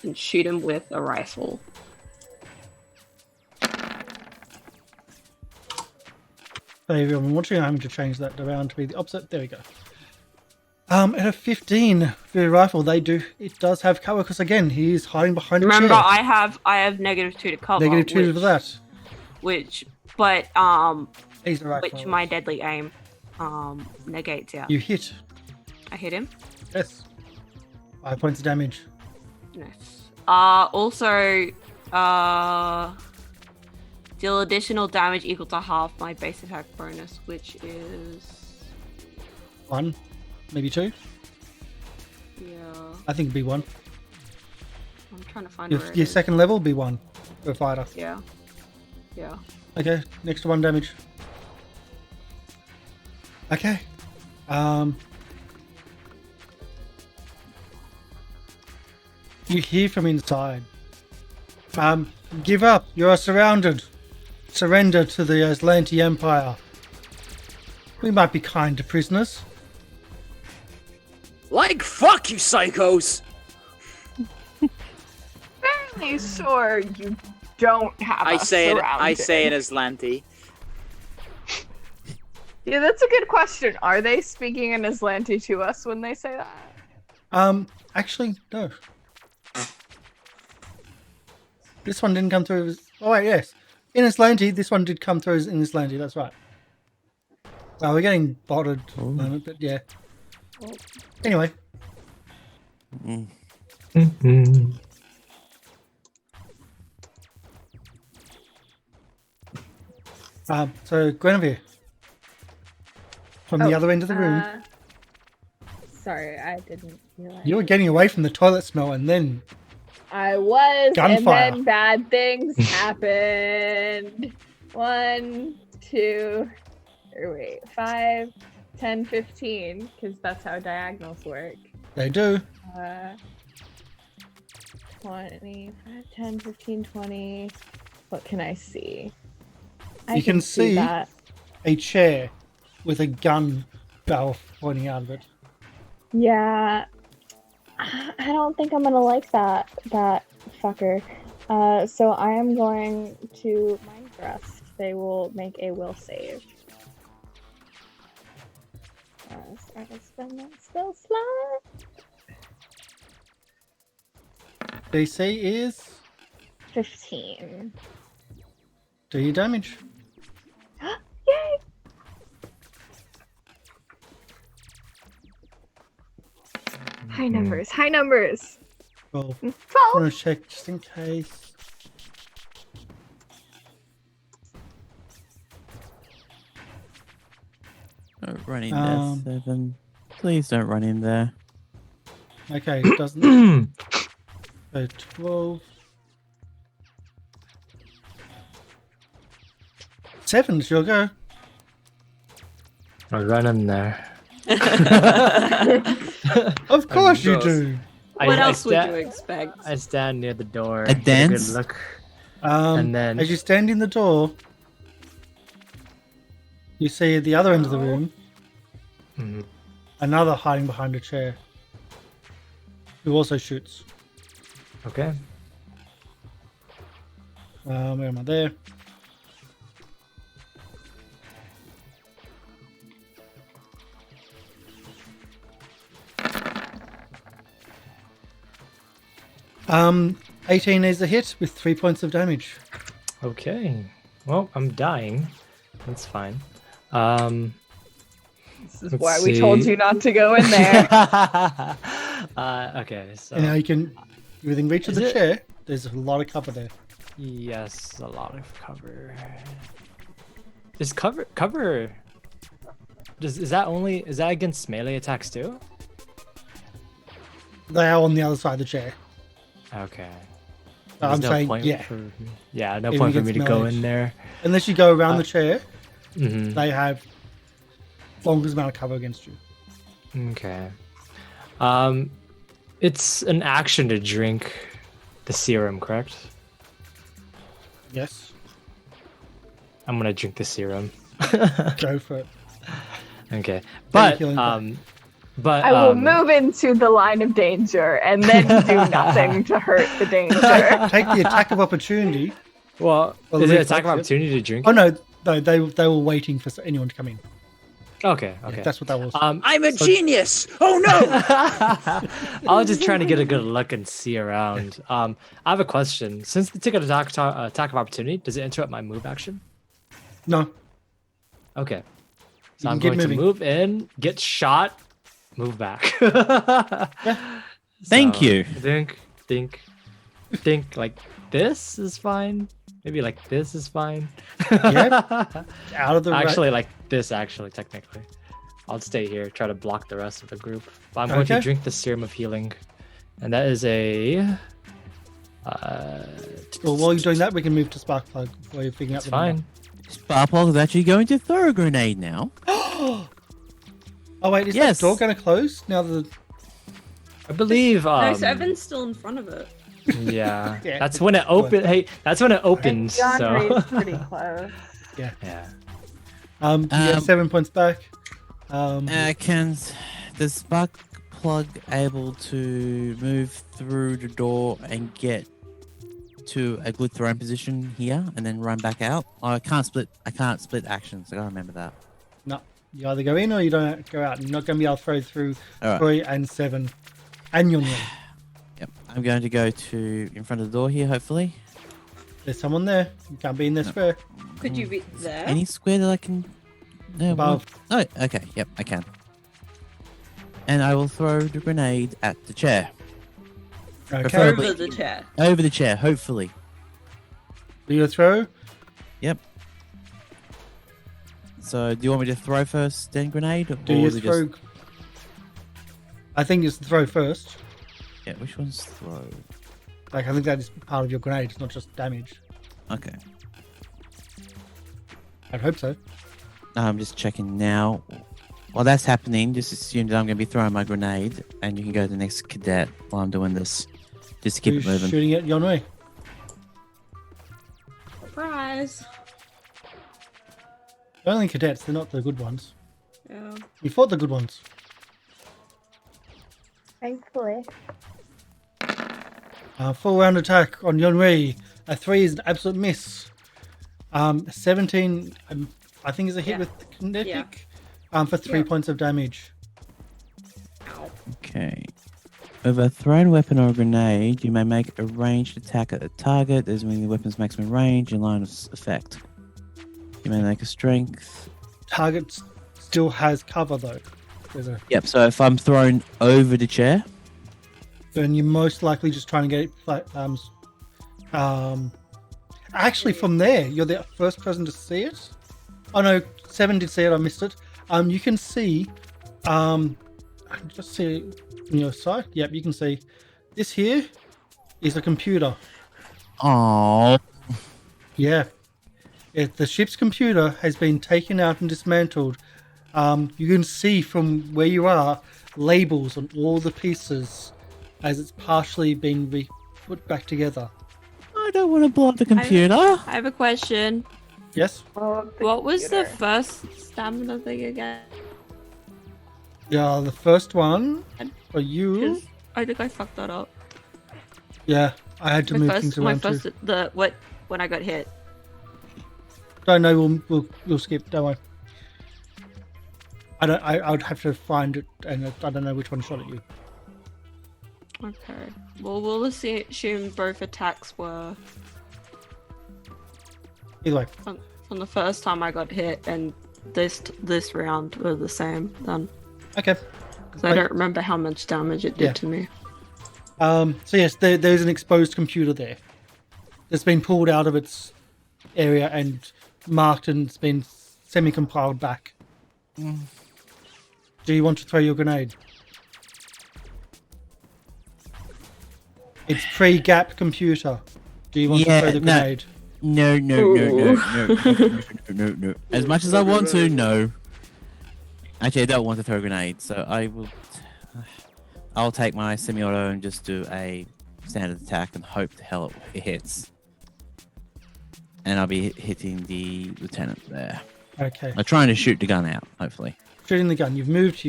C: and shoot him with a rifle.
A: So if you're watching, I'm going to change that around to be the opposite. There we go. At a 15 for your rifle, it does have cover because again he is hiding behind a
C: Remember,
A: chair.
C: I have -2 to cover.
A: -2 for that. He's alright.
C: Which my deadly aim negates out.
A: You hit.
C: I hit him.
A: Yes. 5 points of damage.
C: Nice. Also, deal additional damage equal to half my base attack bonus, which is
A: 1, maybe 2.
C: Yeah.
A: I think it'd be 1.
C: I'm trying to find
A: Your,
C: where it
A: your
C: is.
A: second level be 1 for a fighter.
C: Yeah. Yeah.
A: Okay, next to 1 damage. Okay. You hear from inside. Give up. You are surrounded. Surrender to the Aslanti Empire. We might be kind to prisoners.
E: Like fuck you psychos!
F: Fairly sure you don't have
E: I
F: us
E: say it
F: surrounded.
E: as Lanty.
F: Yeah, that's a good question. Are they speaking in Aslanti to us when they say that?
A: Actually, no. This one didn't come through. Oh wait, yes. In Aslanti, this one did come through in Aslanti, that's right. Well, we're getting botted at the moment, but yeah. Anyway. So Guinevere. From the other end of the room.
F: Sorry, I didn't realize.
A: You were getting away from the toilet smell and then
F: I was,
A: gunfire.
F: and then bad things happened. 1, 2, or wait, 5, 10, 15, because that's how diagonals work.
A: they do.
F: 20, 5, 10, 15, 20. What can I see?
A: You can see
F: that.
A: a chair with a gun barrel pointing out of it.
F: Yeah. I don't think I'm gonna like that fucker. So I am going to Mind Thrust. They will make a will save. So I will spend that spell slot.
A: DC is
F: 15.
A: do your damage.
F: Yay! High numbers, high numbers.
A: 12.
F: 12.
A: I want to check just in case.
D: Don't run in there, 7. Please don't run in there.
A: Okay, it doesn't. So 12. 7, she'll go.
B: I'll run in there.
A: Of course you
E: course.
A: do.
C: What else would you expect?
B: I stand near the door.
D: A
B: get
D: dance?
B: good look.
A: And
B: then-
A: as you stand in the door, you see at the other end of the room
B: Mhm.
A: another hiding behind a chair who also shoots.
B: Okay.
A: Where am I? There. Um, 18 is a hit with 3 points of damage.
B: Okay. Well, I'm dying. That's fine.
F: This is
B: Let's
F: why we told
B: see.
F: you not to go in there.
B: Okay, so
A: And now you can, within reach of
B: Is
A: the
B: it-
A: chair, there's a lot of cover there.
B: yes, a lot of cover. Is cover? Is that against melee attacks too?
A: They are on the other side of the chair.
B: Okay.
A: I'm
B: There's
A: saying,
B: point
A: yeah.
B: For, yeah, no
A: Even
B: point for me
A: against
B: to go
A: melee.
B: in there.
A: Unless you go around the chair,
B: Mhm.
A: they have longest amount of cover against you.
B: Okay. It's an action to drink the serum, correct?
A: Yes.
B: I'm gonna drink the serum.
A: Go for it.
B: Okay, but
A: healing
B: but
F: I will move into the line of danger and then do nothing to hurt the danger.
A: Take the attack of opportunity.
B: Well,
A: Well,
B: is it
A: reflex
B: attack of
A: it.
B: opportunity to drink?
A: Oh no, they were waiting for anyone to come in.
B: Okay.
A: Yeah, that's what that was.
E: I'm a genius. Oh no!
B: I was just trying to get a good look and see around. I have a question. Since the ticket attack of opportunity, does it interrupt my move action?
A: No.
B: Okay. So
A: You
B: I'm
A: can
B: going
A: keep
B: to move in, get shot, move back.
D: Thank
B: So,
D: you.
B: Think like this is fine. Maybe like this is fine.
A: Yeah. Out of the
B: Actually, like this. Actually, technically, I'll stay here. Try to block the rest of the group. But I'm going to
A: Okay.
B: drink the serum of healing, and that is a.
A: Well, while you're doing that, we can move to Sparkplug while you're figuring out
B: It's
A: the number.
B: fine.
D: Sparkplug is actually going to throw a grenade now.
A: Oh wait, is
D: Yes.
A: that door going to close now that?
B: I believe.
C: No, Seven's still in front of it.
B: Yeah.
A: Yeah.
B: That's when it opens. Hey, that's when it opens. So.
F: Yonree's pretty close.
B: Yeah.
A: You get 7 points back.
D: Can the Sparkplug able to move through the door and get to a good throwing position here and then run back out? Oh, I can't split actions. I gotta remember that.
A: No, you either go in or you don't go out. You're not going to be able to throw through
D: All right.
A: 3 and 7, and Yonree.
D: Yep. I'm going to go to in front of the door here. Hopefully,
A: There's someone there. You can't be in this square.
C: Could you be there?
D: any square that I can. No,
A: Above.
D: Oh, okay. Yep, I can. And I will throw the grenade at the chair.
A: Okay.
D: Preferably-
C: Over the chair.
D: Over the chair, hopefully.
A: Do you throw?
D: Yep. So, do you want me to throw first, then grenade?
A: Do you
D: is it
A: throw?
D: just-
A: I think it's the throw first.
D: Yeah, which one's throw?
A: Like I think that is part of your grenade. It's not just damage.
D: Okay.
A: I'd hope so.
D: I'm just checking now. While that's happening, just assume that I'm going to be throwing my grenade, and you can go to the next cadet while I'm doing this. Just to keep
A: Who's
D: it moving.
A: shooting at Yonree?
C: Surprise.
A: They're only cadets. They're not the good ones.
C: Yeah.
A: You fought the good ones.
F: Thankfully.
A: Full round attack on Yonree. A 3 is an absolute miss. 17, I think, is a hit
C: Yeah.
A: with kinetic.
C: Yeah.
A: For 3
C: Yeah.
A: points of damage.
D: Okay. With a thrown weapon or a grenade, you may make a ranged attack at the target. There's when the weapon's maximum range in line of effect. You may make a strength.
A: Target still has cover though. There's a,
D: Yep, so if I'm thrown over the chair,
A: then you're most likely just trying to get it. Actually, from there, you're the first person to see it. Oh no, 7 did see it. I missed it. You can see. Just see it on your side. Yep, you can see. This here is a computer.
D: oh,
A: Yeah. The ship's computer has been taken out and dismantled. You can see from where you are labels on all the pieces as it's partially been put back together.
D: I don't want to blow up the computer.
C: I have a question.
A: Yes?
C: What was the first stamina thing again?
A: Yeah, the first one for you.
C: 'Cause I think I fucked that up.
A: Yeah, I had to move things around too.
C: When I got hit.
A: Don't know. We'll skip. Don't worry. I would have to find it, and I don't know which one shot at you.
C: Okay. Well, we'll assume both attacks were
A: Either way.
C: from the first time I got hit, and this round were the same. Then,
A: Okay.
C: because I don't remember how much damage it did
A: Yeah.
C: to me.
A: So yes, there's an exposed computer there. It's been pulled out of its area and marked, and it's been semi-compiled back. Do you want to throw your grenade? It's pre-gap computer. Do you want to throw the
D: no.
A: grenade?
D: No. As much as I want to, no. Actually, I don't want to throw a grenade, so I'll take my semi-auto and just do a standard attack and hope the hell it hits. And I'll be hitting the lieutenant there.
A: Okay.
D: I'm trying to shoot the gun out, hopefully.
A: Shooting the gun. You've moved.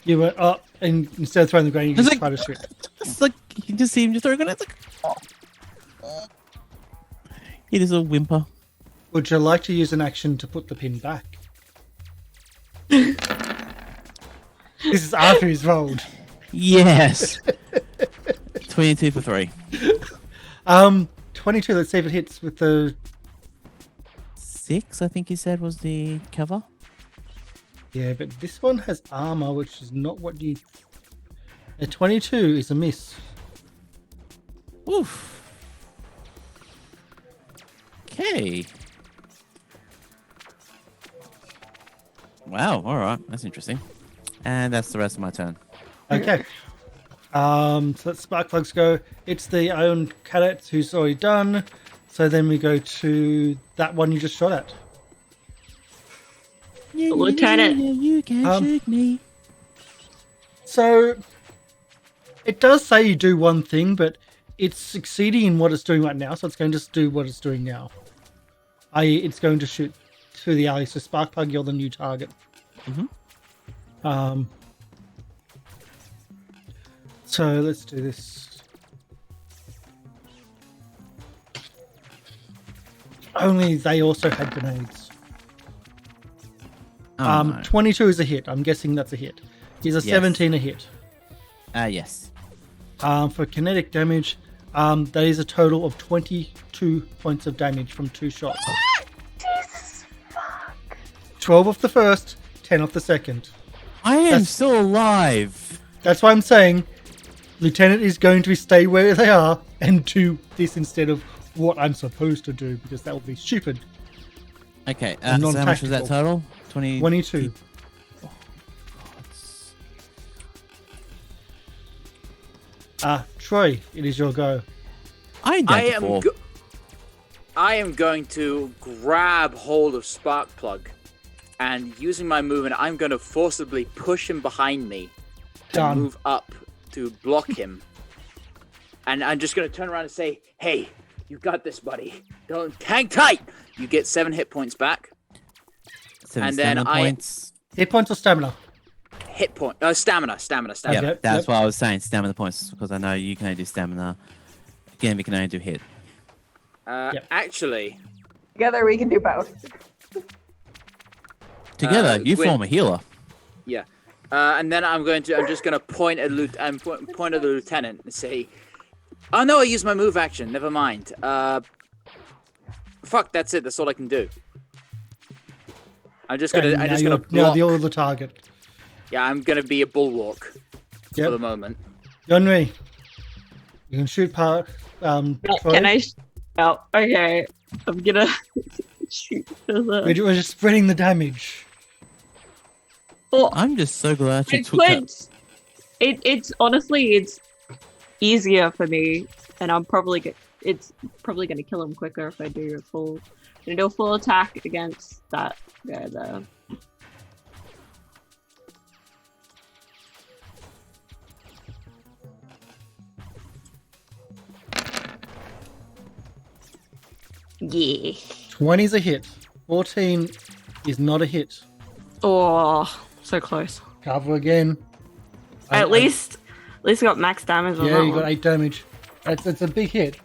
A: You went up, and instead of throwing the grenade, you
D: It's
A: just
D: like-
A: try to shoot.
D: It's like you can just see him just throw a grenade. It's like, he does a whimper.
A: Would you like to use an action to put the pin back? This is after he's rolled.
D: Yes. 22 for 3.
A: 22. Let's see if it hits with the.
D: 6, I think you said was the cover.
A: Yeah, but this one has armor, which is not what you. A 22 is a miss.
D: Oof. Okay. Wow. All right. That's interesting. And that's the rest of my turn.
A: Okay. So let Sparkplugs go. It's the Iron Cadet who's already done. So then we go to that one you just shot at.
C: Lieutenant.
D: You can shoot me.
A: So it does say you do one thing, but it's succeeding in what it's doing right now. So it's going to just do what it's doing now. I.e., it's going to shoot through the alley. So Sparkplug, you're the new target.
D: Mm-hmm.
A: So let's do this. Only they also had grenades.
D: No.
A: 22 is a hit. I'm guessing that's a hit. Is a 17 a hit?
D: Yes.
A: For kinetic damage, that is a total of 22 points of damage from 2 shots.
F: Jesus fuck.
A: 12 off the first, 10 off the second.
D: I am
A: That's-
D: still alive.
A: That's why I'm saying Lieutenant is going to stay where they are and do this instead of what I'm supposed to do, because that would be stupid.
D: Okay.
A: And
D: So how much was that
A: non-tactical.
D: total? 20.
A: 22. Troy, it is your go.
D: I ain't
E: I
D: done
E: am
D: before.
E: I am going to grab hold of Sparkplug, and using my movement, I'm going to forcibly push him behind me and
A: Done.
E: move up to block him. And I'm just going to turn around and say, "Hey, you got this, buddy. Don't hang tight." You get 7 hit points back.
D: 7
E: and then
D: stamina
E: I-
D: points.
A: Hit points or stamina?
E: Stamina.
D: Yeah,
A: Yep,
D: that's
A: yep.
D: what I was saying. Stamina points, because I know you can only do stamina. Again, we can only do hit.
A: Yep.
E: Actually,
F: Together we can do both.
D: Together, you
E: Gwyn-
D: form a healer.
E: yeah. And then I'm just going to point at the lieutenant and say, "Oh no, I used my move action. Never mind. Fuck, that's it. That's all I can do." I'm just gonna
A: And now
E: block.
A: you're the target.
E: Yeah, I'm gonna be a bulwark for the
A: Yep.
E: moment.
A: Yonree, you can shoot part. Troy.
C: Can I? Oh, okay. I'm gonna shoot for the.
A: We're just spreading the damage.
C: Oh,
D: I'm just so glad you
C: I
D: took that.
C: could. It's honestly it's easier for me, and it's probably gonna kill him quicker if I do a full. I'm gonna do a full attack against that guy there. Yeah.
A: 20 is a hit. 14 is not a hit.
C: Oh, so close.
A: Cover again.
C: At least got max damage on
A: Yeah,
C: that
A: you got
C: one.
A: 8 damage. It's a big hit.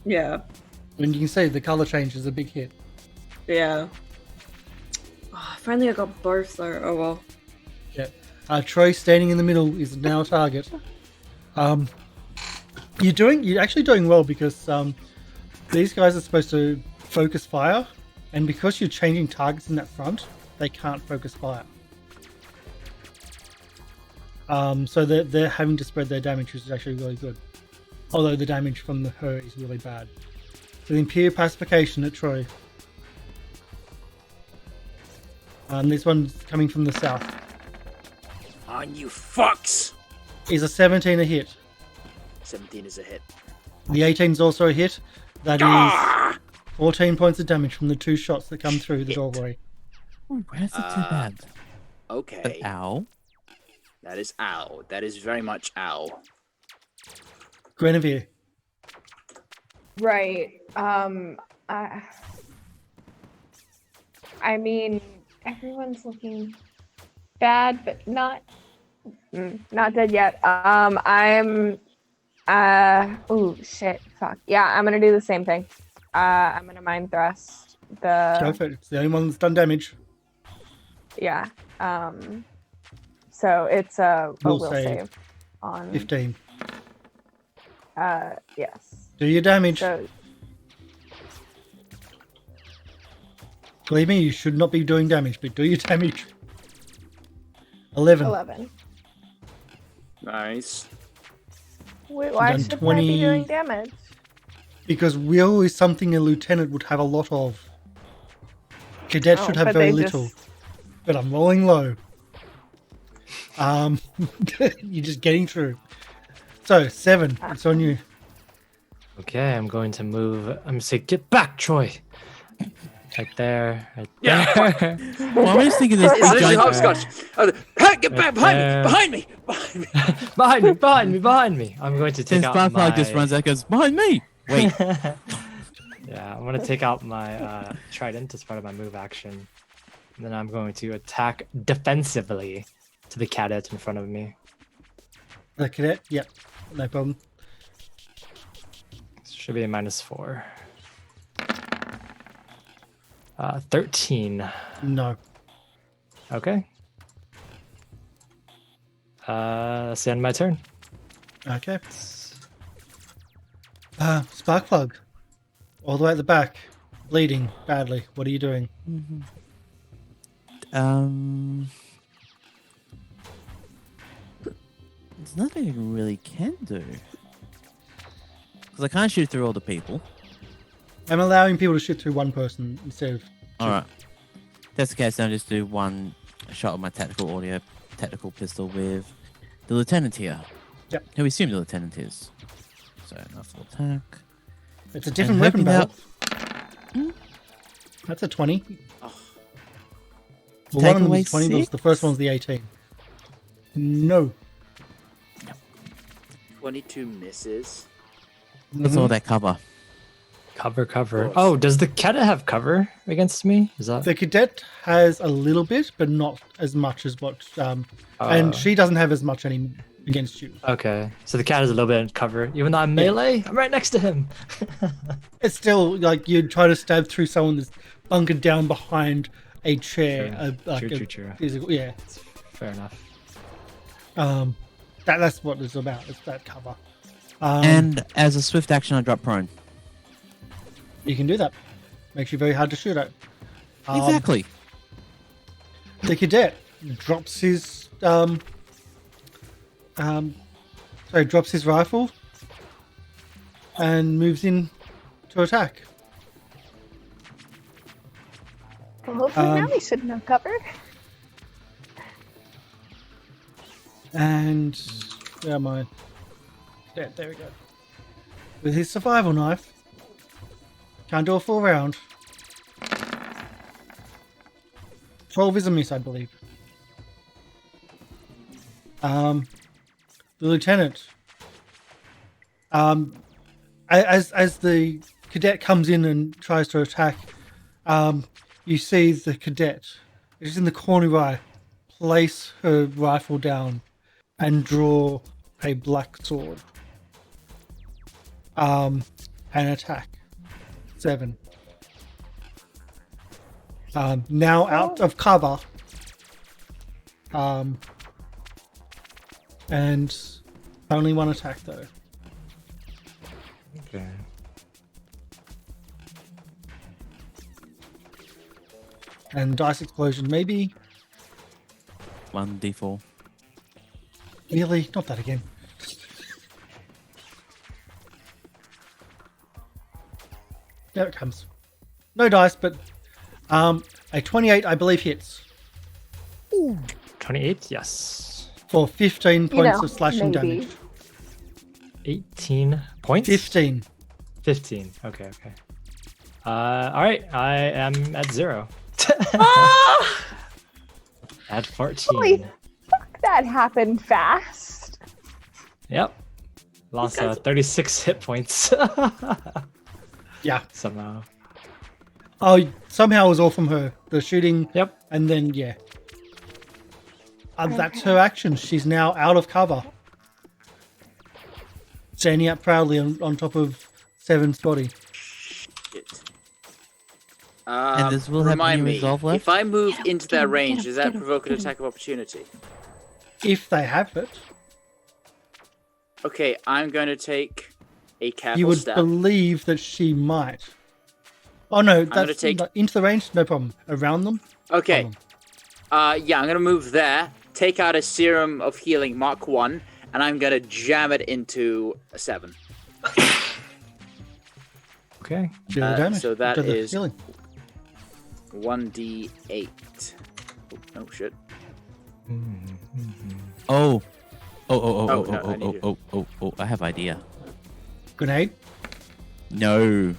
C: Yeah.
A: And you can see the color change is a big hit.
C: Yeah. Oh, finally I got both though. Oh well.
A: Yeah. Troy standing in the middle is now a target. You're actually doing well, because these guys are supposed to focus fire, and because you're changing targets in that front, they can't focus fire. So they're having to spread their damage, which is actually really good. Although the damage from her is really bad. So the Imperial Pacification at Troy. This one's coming from the south.
E: On you fucks!
A: Is a 17 a hit?
E: 17 is a hit.
A: The 18 is also a hit. That is 14 points of damage from the 2 shots that come through the doorway.
D: Oh, that's not too bad. But
E: Okay.
D: ow.
E: That is ow. That is very much ow.
A: Guinevere.
F: Right. I mean, everyone's looking bad, but not dead yet. Oh shit, fuck. Yeah, I'm gonna do the same thing. I'm gonna mind thrust
A: Go
F: the.
A: for it. It's the only one that's done damage.
F: Yeah. So it's a
A: Will
F: will
A: save.
F: save on
A: 15.
F: yes.
A: Do your damage.
F: So
A: Believe me, you should not be doing damage, but do your damage. 11.
F: 11.
E: Nice.
F: Wait, why
A: done
F: should I
A: 20.
F: be doing damage?
A: Because will is something a lieutenant would have a lot of. Cadets
F: Oh,
A: should have
F: but
A: very
F: they
A: little.
F: just-
A: But I'm rolling low. You're just getting through. So, 7. It's on you.
B: Okay, I'm going to move. I'm going to say, get back, Troy. Right there. Right
E: Yeah.
B: there.
D: Well, I was thinking this
E: It's
D: big
E: literally
D: giant.
E: hopscotch. Pat, get back behind me!
B: there.
E: Behind me! Behind me!
B: behind me, behind me, behind me. I'm going to take
D: Then
B: out
D: Sparkplug
B: my...
D: just runs out and goes, behind me! Wait.
B: Yeah, I'm going to take out my trident as part of my move action. And then I'm going to attack defensively to the cadet in front of me.
A: The cadet? Yep. No problem.
B: Should be a -4. 13.
A: No.
B: Okay. That's the end of my turn.
A: Okay. Sparkplug. All the way at the back. Bleeding badly. What are you doing?
D: There's nothing I really can do. Because I can't shoot through all the people.
A: I'm allowing people to shoot through one person instead of...
D: Alright. That's the case, then I'll just do one shot with my tactical pistol with the lieutenant here.
A: Yep.
D: Who we assume the lieutenant is. So, enough full attack.
A: It's a different
D: hoping
A: weapon
D: that-
A: belt. That's a 20.
E: Oh,
A: Well,
D: Take
A: one of them
D: away
A: was 20, the first one's the 18. No.
E: 22 misses.
D: That's all that cover.
B: Cover. Oh, does the cadet have cover against me? Is that...
A: The cadet has a little bit, but not as much as what... and she doesn't have as much any against you.
B: Okay, so the cat has a little bit of cover. Even though I'm melee, I'm right next to him.
A: It's still like you'd try to stab through someone that's bunkered down behind a chair.
B: True.
A: Physical, yeah.
B: Fair enough.
A: That's what it's about. It's that cover.
D: And as a swift action, I drop prone.
A: You can do that. Makes you very hard to shoot at.
D: Exactly.
A: The cadet drops his drops his rifle and moves in to attack.
F: Well, hopefully now we should know cover.
A: And where am I? There we go. With his survival knife. Can't do a full round. 12 is a miss, I believe. The lieutenant. As the cadet comes in and tries to attack, you see the cadet, is in the corner eye, place her rifle down and draw a black sword. And attack. 7. Now out of cover. And only one attack though.
B: Okay.
A: And dice explosion, maybe.
D: 1d4.
A: Really? Not that again. There it comes. No dice, but a 28 I believe hits
B: 28, yes.
A: for 15 points
F: know,
A: of slashing
F: maybe.
A: damage.
B: 18 points?
A: 15.
B: 15. Okay. All right. I am at 0. At 14.
F: Holy fuck, that happened fast.
B: Yep. Lost 36 hit points.
A: Yeah.
B: Somehow.
A: Oh, somehow it was all from her. The shooting.
B: Yep.
A: And then, yeah. That's her action. She's now out of cover. Standing up proudly on top of Seven's body.
E: Shit.
D: And does Will have
E: Remind
D: any
E: me,
D: resolve left?
E: if I move into their
C: get
E: range,
C: him,
E: does that
C: get him,
E: provoke an
C: get him.
E: attack of opportunity?
A: if they have it.
E: Okay, I'm going to take a careful
A: You would
E: step.
A: believe that she might. Oh no,
E: gonna
A: that's
E: take-
A: into the range, no problem. Around them?
E: Okay.
A: Problem.
E: Yeah, I'm going to move there, take out a Serum of Healing Mark 1, and I'm going to jam it into a 7.
B: Okay.
A: Do the damage.
E: so that
A: do the
E: is-
A: healing.
E: 1d8. Oh, shit.
D: Oh.
E: Oh, no, I need
D: Oh, I have idea.
A: Grenade.
D: No.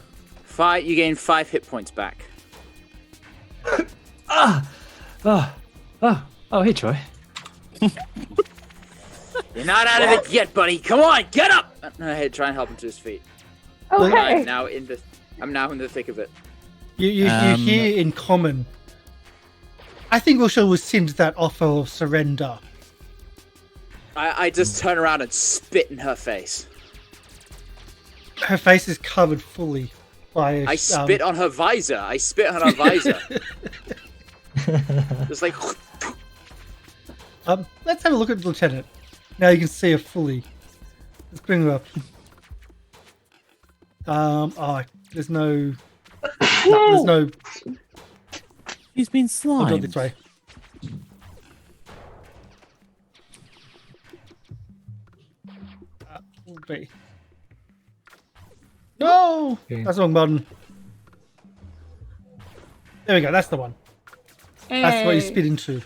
E: You gain 5 hit points back.
B: Oh, hey, Troy.
E: You're not out of it yet, buddy. Come on, get up! Hey, try and help him to his feet.
F: Okay.
E: I'm now in the thick of it.
A: You hear in common. I think we shall rescind that offer of surrender.
E: I just turn around and spit in her face.
A: Her face is covered fully by.
E: I spit on her visor. Just like.
A: Let's have a look at the Lieutenant. Now you can see her fully. Let's bring her up. There's no. There's no.
D: He's been
A: I'll do it
D: slimed.
A: this way. Wait. No!
B: Okay.
A: That's the wrong button. There we go, that's the one. That's what you spit into.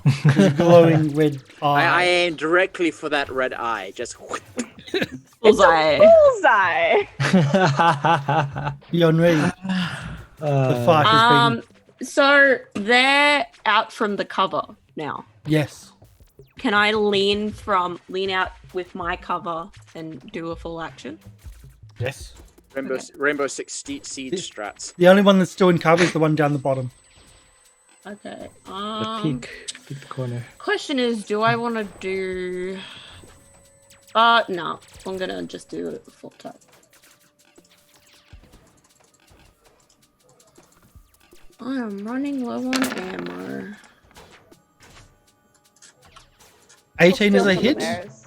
A: The glowing red
E: I
A: eye.
E: aim directly for that red eye. Just.
C: Bullseye.
F: Bullseye.
A: Yonree. The fight has been.
C: So they're out from the cover now.
A: Yes.
C: Can I lean out with my cover and do a full action?
A: Yes.
E: Rainbow Six Siege strats.
A: The only one that's still in cover is the one down the bottom.
C: Okay.
B: The peak corner.
C: Question is, do I want to do? No. I'm gonna just do it full tap. I am running low on ammo.
A: 18 is a
F: Steal some of
A: hit.
F: theirs.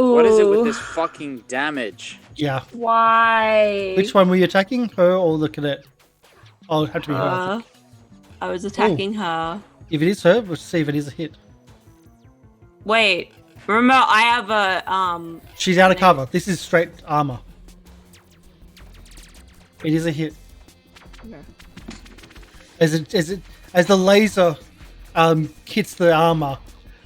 C: Ooh.
E: What is it with this fucking damage?
A: Yeah.
C: Why?
A: Which one were you attacking? Her or the cadet? Oh, it had to be her. I think.
C: I was attacking her.
A: If it is her, we'll see if it is a hit.
C: Wait. Remember, I have a
A: She's out of cover. This is straight armor. It is a hit.
C: Okay.
A: As the laser hits the armor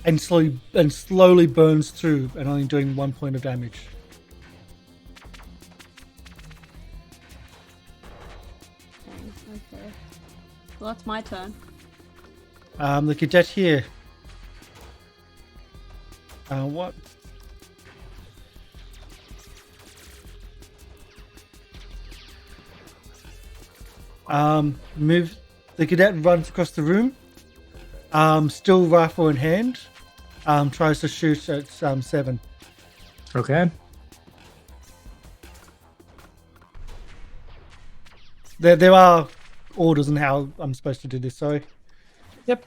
A: and slowly burns through and only doing 1 point of damage.
C: Okay. Well, that's my turn.
A: The cadet here. What? Move. The cadet runs across the room. Still rifle in hand. Tries to shoot at 7.
B: Okay.
A: There are orders on how I'm supposed to do this. Sorry.
B: Yep.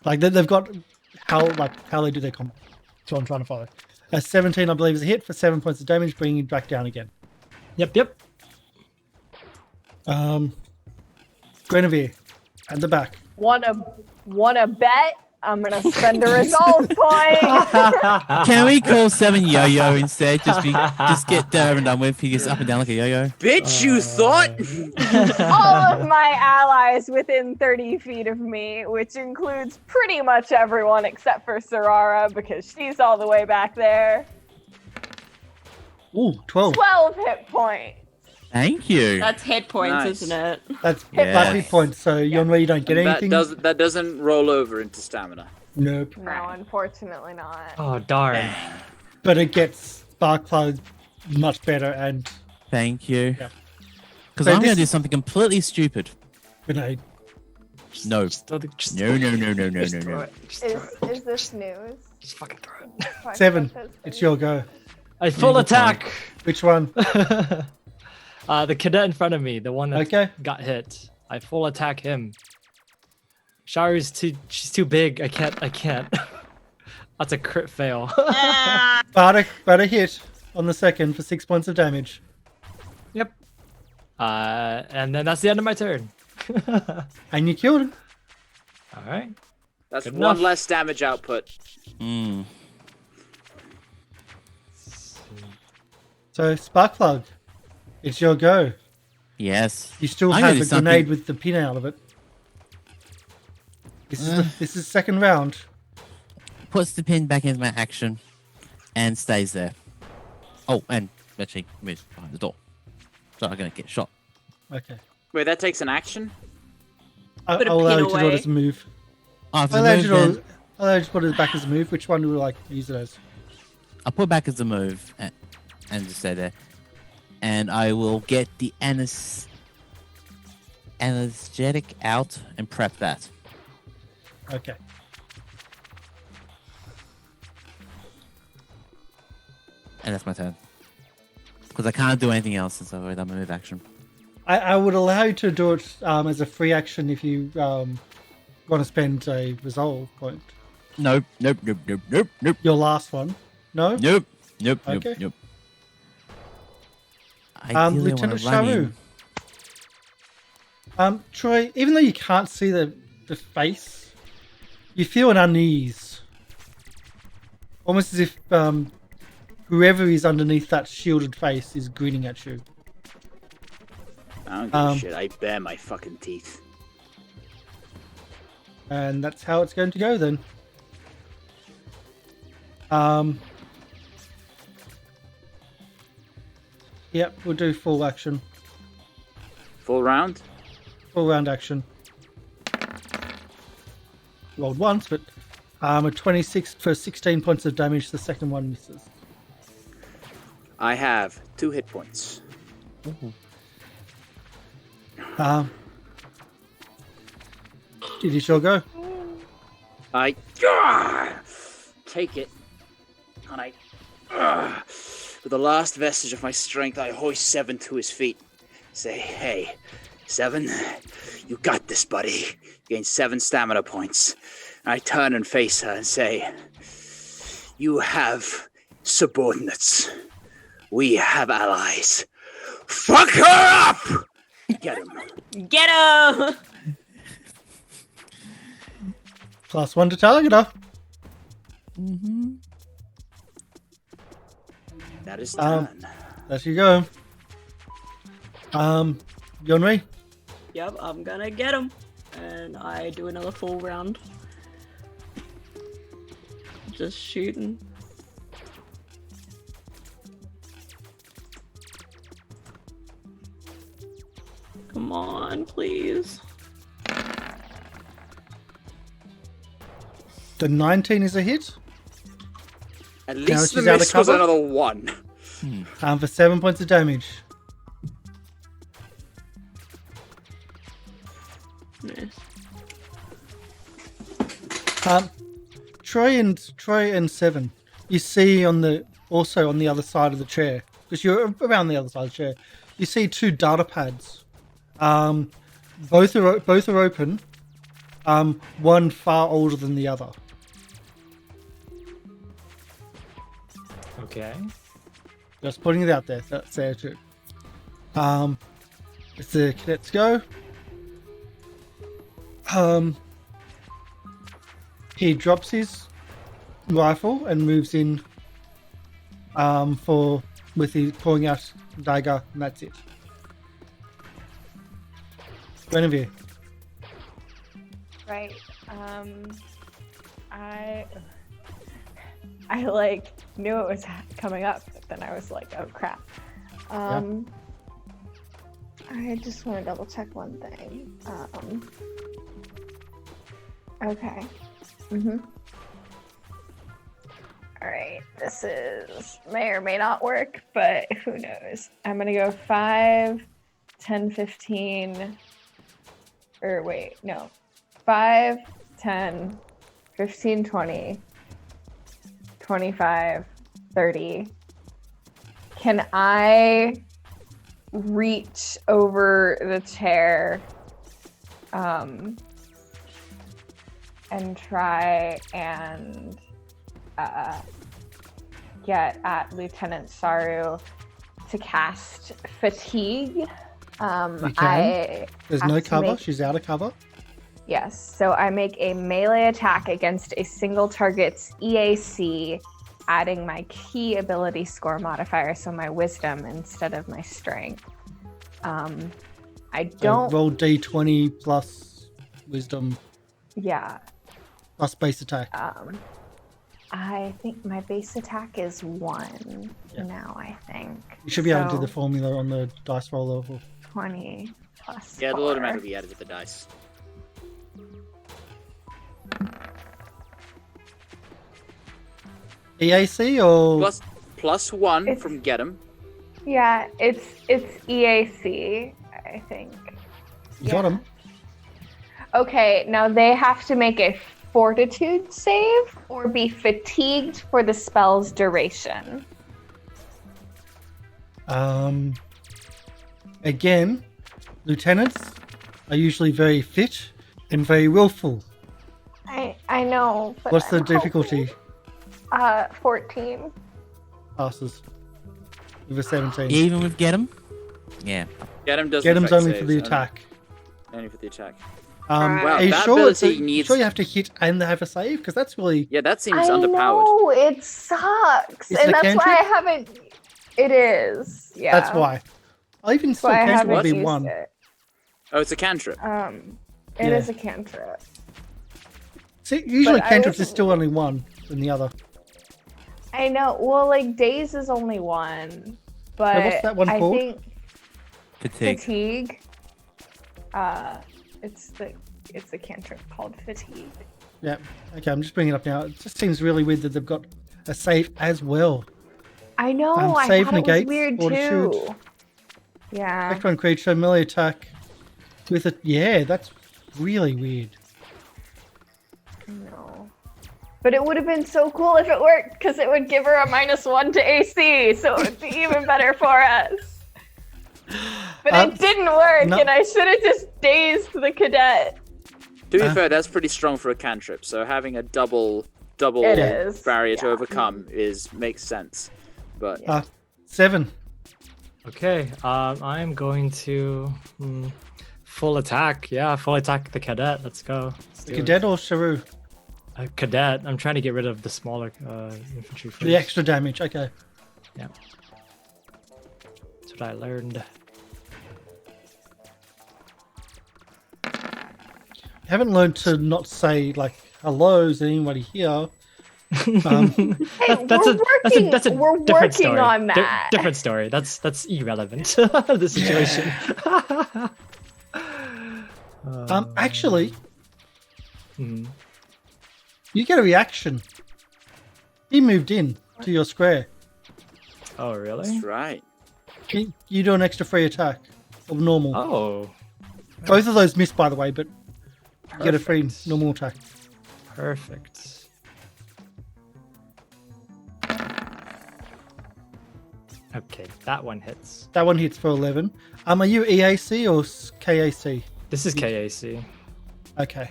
A: Like they've got how they do their combat. That's what I'm trying to follow. 17, I believe, is a hit for 7 points of damage, bringing it back down again.
B: Yep.
A: Guinevere at the back.
F: Wanna bet? I'm gonna spend a resolve point.
D: Can we call 7 Yo-Yo instead? Just get there and done with. He gets up and down like a yo-yo.
E: Bitch, you thought?
F: All of my allies within 30 feet of me, which includes pretty much everyone except for Sarara because she's all the way back there.
A: Ooh, 12.
F: 12 hit points.
D: Thank you.
C: That's hit points,
E: Nice.
C: isn't it?
A: That's
D: Yeah.
A: 5 hit points, so Yonree, you don't get anything.
E: That doesn't roll over into stamina.
A: Nope.
F: No, unfortunately not.
B: Oh, darn.
A: But it gets Sparkplug much better and
D: Thank you.
A: Yeah.
D: Because
A: So
D: I'm going
A: this
D: to do
A: is-
D: something completely stupid.
A: grenade.
D: No.
B: Just throw it.
D: No.
B: Throw it. Just throw it.
F: Is this news?
B: Just fucking throw it.
F: Talk
A: 7.
F: about those
A: It's
F: things.
A: your go.
B: A full
D: good
B: attack.
A: Which one?
B: The cadet in front of me, the one that
A: Okay.
B: got hit. I full attack him. Sharu's she's too big. I can't. That's a crit fail.
A: But a hit on the second for 6 points of damage.
B: Yep. And then that's the end of my turn.
A: And you killed him.
B: All right.
E: That's
B: Good
E: one
B: enough.
E: less damage output.
D: Mm.
A: So, Sparkplug, it's your go.
D: Yes.
A: You still
D: I'm
A: have
D: gonna
A: a
D: do something-
A: grenade with the pin out of it. This is second round.
D: Puts the pin back into my action and stays there. Oh, and actually moves behind the door. So I'm going to get shot.
A: Okay.
E: Wait, that takes an action?
A: I'll
C: Put a
A: allow
C: pin
A: you to do it
C: away.
A: as a move.
D: After
A: I'll
D: the
A: allow
D: move,
A: you
D: then,
A: to put it back as a move. Which one do we like to use it as?
D: I'll put back as a move and just stay there. And I will get the anesthetic out and prep that.
A: Okay.
D: And that's my turn. Because I can't do anything else since I've already done my move action.
A: I would allow you to do it as a free action if you want to spend a resolve point.
D: Nope.
A: Your last one. No?
D: Nope.
A: Okay.
D: Ideally, I
A: Lieutenant
D: wanna run
A: Sharu.
D: in.
A: Troy, even though you can't see the face, you feel an unease. Almost as if whoever is underneath that shielded face is grinning at you.
E: I don't give a shit. I bare my fucking teeth.
A: And that's how it's going to go then. Yep, we'll do full action.
E: Full round?
A: Full round action. Rolled once, but a 26 for 16 points of damage. The second one misses.
E: I have 2 hit points.
A: It is your go.
E: I take it, and with the last vestige of my strength, I hoist Seven to his feet. Say, hey, Seven, you got this, buddy. Gain 7 stamina points. And I turn and face her and say, you have subordinates. We have allies. Fuck her up! Get him.
C: Get him!
A: +1 to target her.
E: That is done.
A: There you go. Yonree.
C: Yep, I'm gonna get him. And I do another full round. Just shooting. Come on, please.
A: The 19 is a hit.
E: At
A: Now
E: least the
A: she's out of
E: miss was
A: cover.
E: another 1.
A: For 7 points of damage.
C: Nice.
A: Troy and Seven, you see also on the other side of the chair, because you're around the other side of the chair, you see 2 data pads. Both are open. One far older than the other.
B: Okay.
A: Just putting it out there. That's there too. It's the cadets go. He drops his rifle and moves in with his pulling out dagger, and that's it. Guinevere.
F: Right. I like knew it was coming up, but then I was like, oh crap. I just want to double check one thing. Okay. Alright, this may or may not work, but who knows. I'm gonna go 5, 10, 15, or wait, no. 5, 10, 15, 20, 25, 30. Can I reach over the chair and try and get at Lieutenant Saru to cast Fatigue.
A: You can.
F: I
A: There's
F: have
A: no
F: to
A: cover.
F: make-
A: She's out of cover.
F: Yes, so I make a melee attack against a single target's EAC, adding my key ability score modifier, so my wisdom instead of my strength. I
A: So
F: don't.
A: roll d20 plus wisdom
F: Yeah.
A: plus base attack.
F: I think my base attack is 1
A: Yeah.
F: now, I think.
A: You should be able to do
F: So
A: the formula on the dice roll level.
F: 20 plus
E: Yeah, it'll
F: 4.
E: automatically be added to the dice.
A: EAC or
E: Plus 1
F: It's-
E: from get 'em.
F: Yeah, it's EAC, I think.
A: you got him?
F: Okay, now they have to make a fortitude save or be fatigued for the spell's duration.
A: Again, lieutenants are usually very fit and very willful.
F: I know. But
A: What's the
F: I'm
A: difficulty?
F: hoping- 14.
A: Passes with a 17.
D: Even with get 'em? Yeah.
E: Get 'em doesn't
A: Get him's
E: affect
A: only for the
E: saves,
A: attack.
E: Only for the attack.
F: Wow,
A: Are you
E: that
A: sure,
E: ability needs-
A: sure you have to hit and have a save? Because that's really...
E: Yeah, that seems
F: I
E: underpowered.
F: know, it sucks.
A: Is it
F: And
A: a
F: that's why I
A: cantrip?
F: haven't. It is. Yeah.
A: That's why. I even
F: That's
A: still
F: why I
A: cantrip would
F: haven't
A: be
F: used
A: 1.
F: it.
E: Oh, it's a cantrip.
F: It is
A: Yeah.
F: a cantrip.
A: See, usually
F: But I
A: cantrips is
F: was-
A: still only 1 than the other.
F: I know. Well, like days is only 1, but
A: So what's that one
F: I
A: called?
F: think
D: Fatigue.
F: fatigue. It's a cantrip called fatigue.
A: Yeah. Okay, I'm just bringing it up now. It just seems really weird that they've got a save as well.
F: I know. I
A: save
F: thought it was
A: negates,
F: weird
A: fortitude.
F: too. Yeah.
A: Act on creature, melee attack with it. Yeah, that's really weird.
F: No. But it would have been so cool if it worked, because it would give her a -1 to AC, so it would be even better for us. But it didn't work,
A: no.
F: and I should have just dazed the cadet.
E: To be fair, that's pretty strong for a cantrip. So having a double
F: It is,
E: barrier to
F: yeah.
E: overcome makes sense. But
A: 7.
B: Okay, I'm going to full attack. Yeah, full attack the cadet. Let's go. Let's do it.
A: Cadet or Saru?
B: Cadet. I'm trying to get rid of the smaller infantry first.
A: The extra damage. Okay.
B: Yeah. That's what I learned.
A: You haven't learned to not say, like, hello, is there anybody here?
F: Hey,
B: That's a
F: we're
B: different
F: working
B: story.
F: on that.
B: Different story. That's irrelevant. The situation.
A: Actually,
B: Hmm.
A: you get a reaction. He moved in to your square.
B: Oh really?
E: that's right.
A: You do an extra free attack of normal.
B: Oh,
A: Both of those miss, by the way, but you get a free
B: Perfect.
A: normal attack.
B: perfect. Okay, that one hits.
A: That one hits for 11. Are you EAC or KAC?
B: This is KAC.
A: Okay.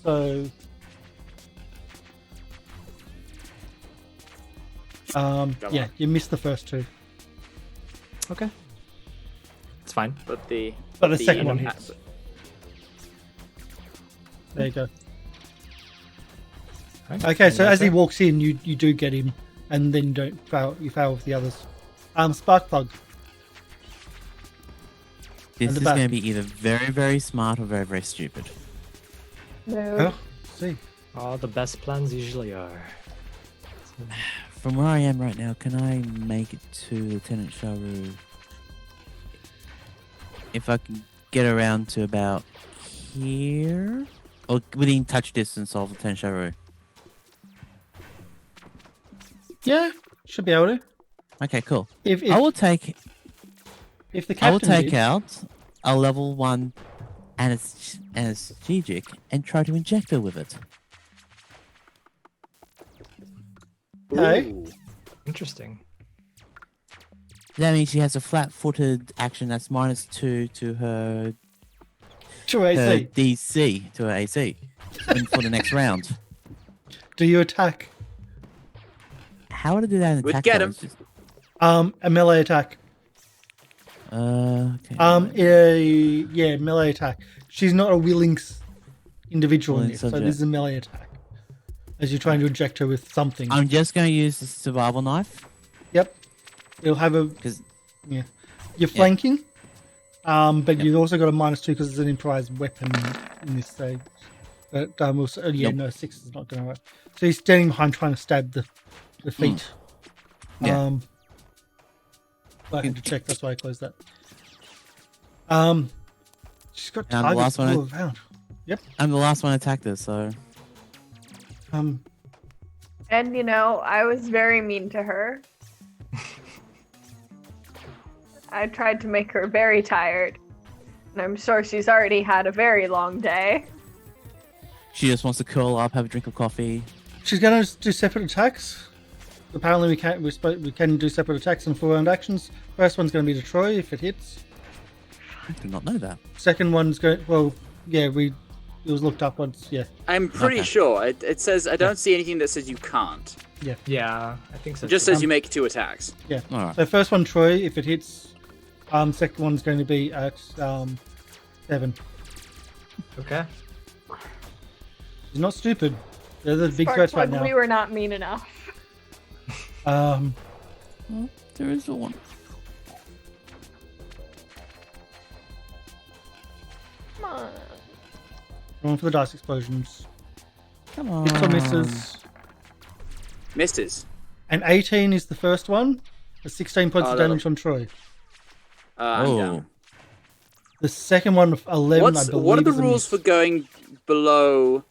A: So... yeah, you missed the first 2.
B: Okay. It's fine.
E: But the
A: second one hits. There you go. Okay, so as he walks in, you do get him, and then you don't fail. You fail with the others. Sparkplug.
D: This
A: the
D: is
A: back.
D: going to be either very, very smart or very, very stupid.
F: No.
A: Oh, see.
B: Oh, the best plans usually are.
D: From where I am right now, can I make it to Lieutenant Sharu? If I can get around to about here? Or within touch distance of Lieutenant Sharu?
A: Yeah, should be able to.
D: Okay, cool.
A: If
D: I will take
A: the
D: I will
A: captain
D: take out a level 1 anesthetic and try to inject her with it.
A: Okay.
E: Ooh.
B: Interesting.
D: That means she has a flat-footed action that's -2 to her
A: To
D: her
A: AC.
D: DC to her AC for the next round.
A: Do you attack?
D: How would I do that in
E: We'd
D: attack?
E: get
D: though?
E: him.
D: It's just-
A: A melee attack.
D: Okay.
A: Melee attack. She's not a willing individual in
D: Willing
A: this, so
D: subject.
A: this is a melee attack. As you're trying to inject her with something.
D: I'm just going to use the survival knife
A: Yep. It'll have a.
D: because
A: Yeah. You're flanking, but
D: Yep.
A: you've also got a -2 because it's an improvised weapon in this stage. But
D: Nope.
A: no, 6 is not going to work. So he's standing behind trying to stab the feet.
D: Yeah.
A: I had to check, that's why I closed that. She's got
D: And the
A: targets
D: last one
A: all around.
D: I'm the last one to attack this. So
F: And you know, I was very mean to her. I tried to make her very tired. And I'm sure she's already had a very long day.
D: she just wants to curl up, have a drink of coffee.
A: She's going to do separate attacks. Apparently, we can do separate attacks and 4-round actions. First one's going to be to Troy if it hits.
D: I did not know that.
A: Second one's going. Well, yeah, it was looked up once. Yeah,
E: I'm pretty
D: Okay.
E: sure. It says, I don't see anything that says you can't.
B: Yeah, I think so.
E: It just
B: too.
E: says you make 2 attacks.
A: yeah.
D: All right.
A: So first one, Troy, if it hits. Second one's going to be at 7.
B: Okay.
A: He's not stupid. They're the big threats right
F: Sparkplug,
A: now.
F: we were not mean enough.
D: There is one.
F: Come on.
A: Going for the dice explosions.
D: Come on.
A: Hits or misses.
E: Misses.
A: And 18 is the first one. The 16 points
E: Oh,
A: of
E: that'll-
A: damage on Troy.
E: I'm
D: Oh.
E: down.
A: The second one of 11, I believe.
E: What are the
A: is a
E: rules
A: miss.
E: for going below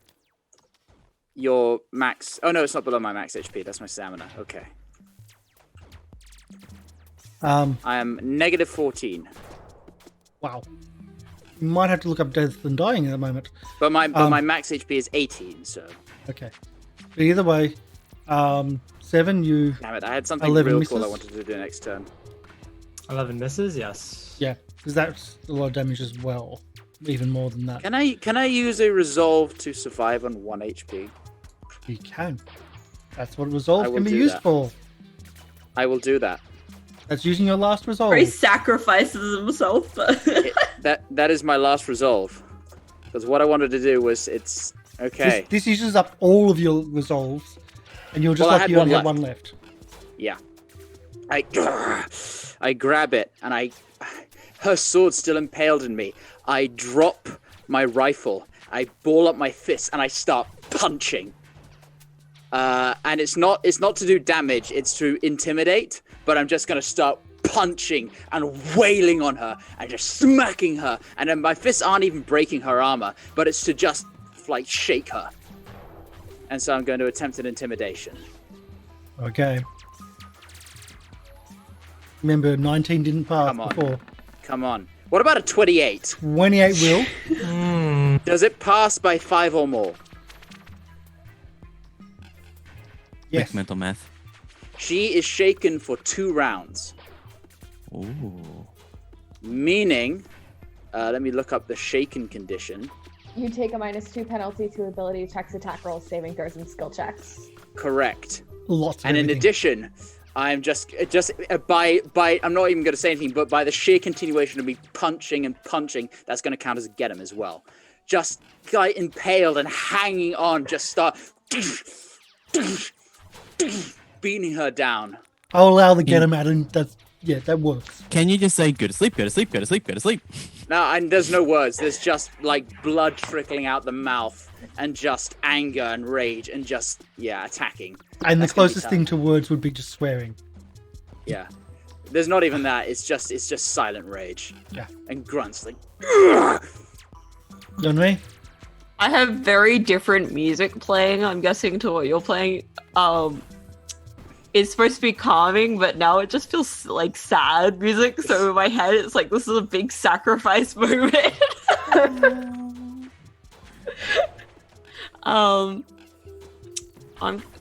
E: your max? Oh no, it's not below my max HP. That's my stamina. Okay. I am -14,
A: Wow. You might have to look up death and dying at the moment.
E: but my max HP is 18. So
A: Okay. But either way, 7, you.
E: damn it, I had something
A: 11
E: real cool I
A: misses?
E: wanted to do next turn.
B: 11 misses, yes.
A: Yeah, because that's a lot of damage as well. Even more than that.
E: Can I use a resolve to survive on 1 HP?
A: You can. That's what
E: I
A: resolve
E: will
A: can be
E: do
A: used
E: that.
A: for.
E: I will do that.
A: That's using your last resolve.
C: Or he sacrifices himself.
E: That is my last resolve. Because what I wanted to do was okay.
A: This uses up all of your resolves, and you're just
E: Well, I
A: lucky
E: had
A: you
E: one
A: only have
E: left.
A: one left.
E: Yeah. I grab it and her sword's still impaled in me. I drop my rifle. I ball up my fist and I start punching. And it's not to do damage, it's to intimidate, but I'm just gonna start punching and wailing on her and just smacking her. And then my fists aren't even breaking her armor, but it's to just like shake her. And so I'm going to attempt an intimidation.
A: Okay. Remember, 19 didn't pass
E: Come on.
A: before.
E: Come on. What about a 28?
A: 28 will.
E: Does it pass by 5 or more?
A: Yes.
D: Quick mental math.
E: She is shaken for 2 rounds.
D: Ooh.
E: Meaning, let me look up the shaken condition.
F: You take a -2 penalty to ability checks, attack rolls, saving throws, and skill checks.
E: Correct.
A: Lots of
E: And in
A: everything.
E: addition, I'm just by I'm not even going to say anything, but by the sheer continuation of me punching and punching, that's going to count as a get him as well. Just guy impaled and hanging on, just start beating her down.
A: I'll allow the get him out, and that works.
D: Can you just say go to sleep, go to sleep, go to sleep, go to sleep?
E: No, and there's no words. There's just like blood trickling out the mouth and just anger and rage and just attacking.
A: And the
E: That's gonna be
A: closest
E: tough.
A: thing to words would be just swearing.
E: Yeah. There's not even that. It's just silent rage.
A: Yeah.
E: And grunts like
A: Yonree?
C: I have very different music playing, I'm guessing, to what you're playing. It's supposed to be calming, but now it just feels like sad music. So in my head, it's like this is a big sacrifice moment.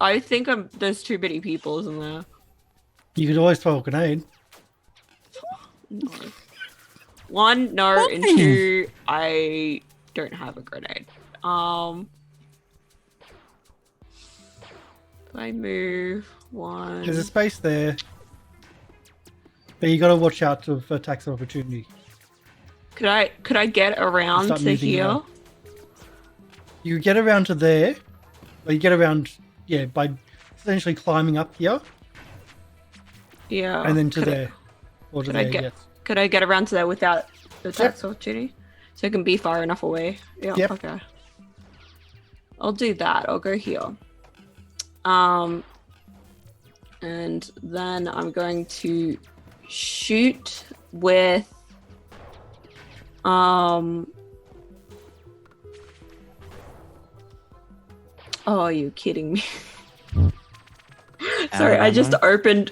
C: I think there's too many people, isn't there?
A: You could always throw a grenade.
C: No. 1, no, and
D: Okay.
C: 2, I don't have a grenade. If I move 1.
A: There's a space there, but you got to watch out for attacks of opportunity.
C: Could I get around
A: Start
C: to
A: moving
C: here?
A: around. You get around to there, or you get around, by essentially climbing up here,
C: Yeah.
A: and then to
C: Could I-
A: there, or to
C: could I
A: there.
C: get-
A: Yes.
C: Could I get around to there without the attacks of opportunity? So I can be far enough away. Yeah.
A: Yep.
C: Okay. I'll do that. I'll go here. And then I'm going to shoot with Oh, are you kidding me? Sorry, I just opened.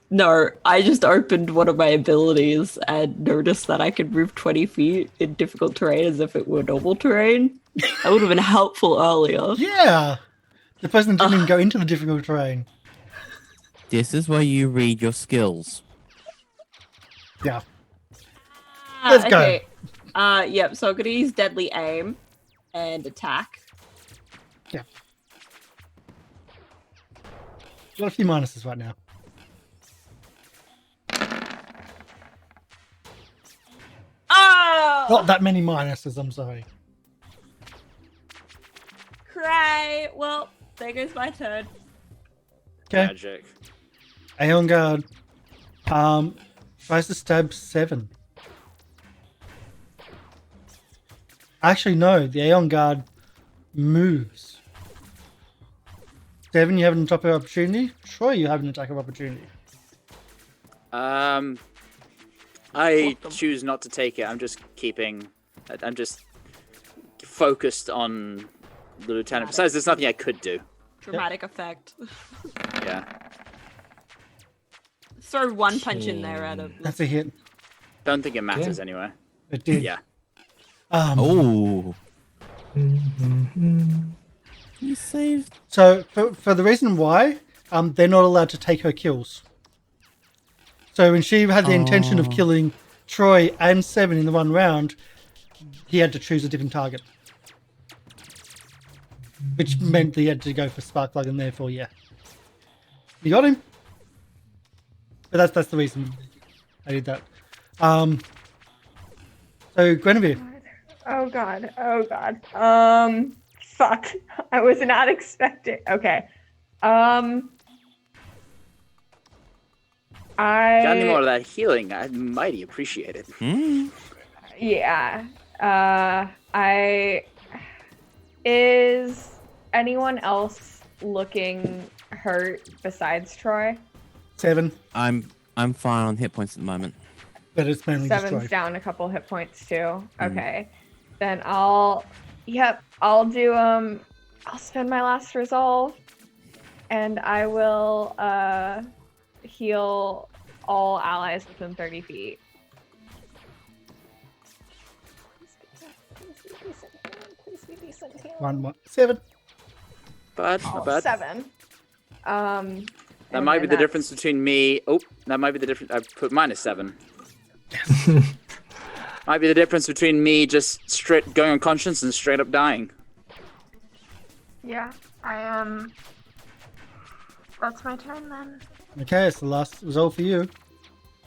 C: No, I just opened one of my abilities and noticed that I could move 20 feet in difficult terrain as if it were normal terrain. That would have been helpful earlier.
A: Yeah, the person didn't even go into the difficult terrain.
D: This is where you read your skills.
A: Yeah. Let's go.
C: Okay. Yep, so I'm going to use Deadly Aim and attack.
A: Yeah. Got a few minuses right now.
C: Oh!
A: Not that many minuses, I'm sorry.
C: Cry! Well, there goes my turn.
A: Okay.
E: Magic.
A: Aeon Guard tries to stab 7. Actually, no, the Aeon Guard moves. 7, you have an attack of opportunity. Troy, you have an attack of opportunity.
E: I choose not to take it. I'm just focused on the lieutenant. Besides, there's nothing I could do.
C: Dramatic effect.
E: Yeah.
C: Throw one punch in there out of.
A: That's a hit.
E: Don't think it matters anyway.
A: It did.
E: Yeah.
D: Oh. You saved.
A: So, for the reason why, they're not allowed to take her kills. So when she had the intention of killing Troy and 7 in the one round, he had to choose a different target. Which meant that he had to go for Sparkplug, and therefore, yeah. You got him? But that's the reason I did that. So, Guinevere.
F: Oh god. Fuck. I was not expecting. Okay.
E: Got any more of that healing? I'd mighty appreciate it.
F: Yeah. Is anyone else looking hurt besides Troy?
A: 7,
D: I'm fine on hit points at the moment.
A: but it's mainly
F: 7's
A: destroyed.
F: down a couple hit points too. Okay. Then I'll do I'll spend my last resolve and I will heal all allies within 30 feet. Please be decent healing.
A: 1, 7.
E: But not bad.
F: 7.
E: That might be the difference between me. Oh, that might be the difference. I put -7. Might be the difference between me just straight going unconscious and straight up dying.
F: Yeah, I am. That's my turn then.
A: Okay, it's the last result for you.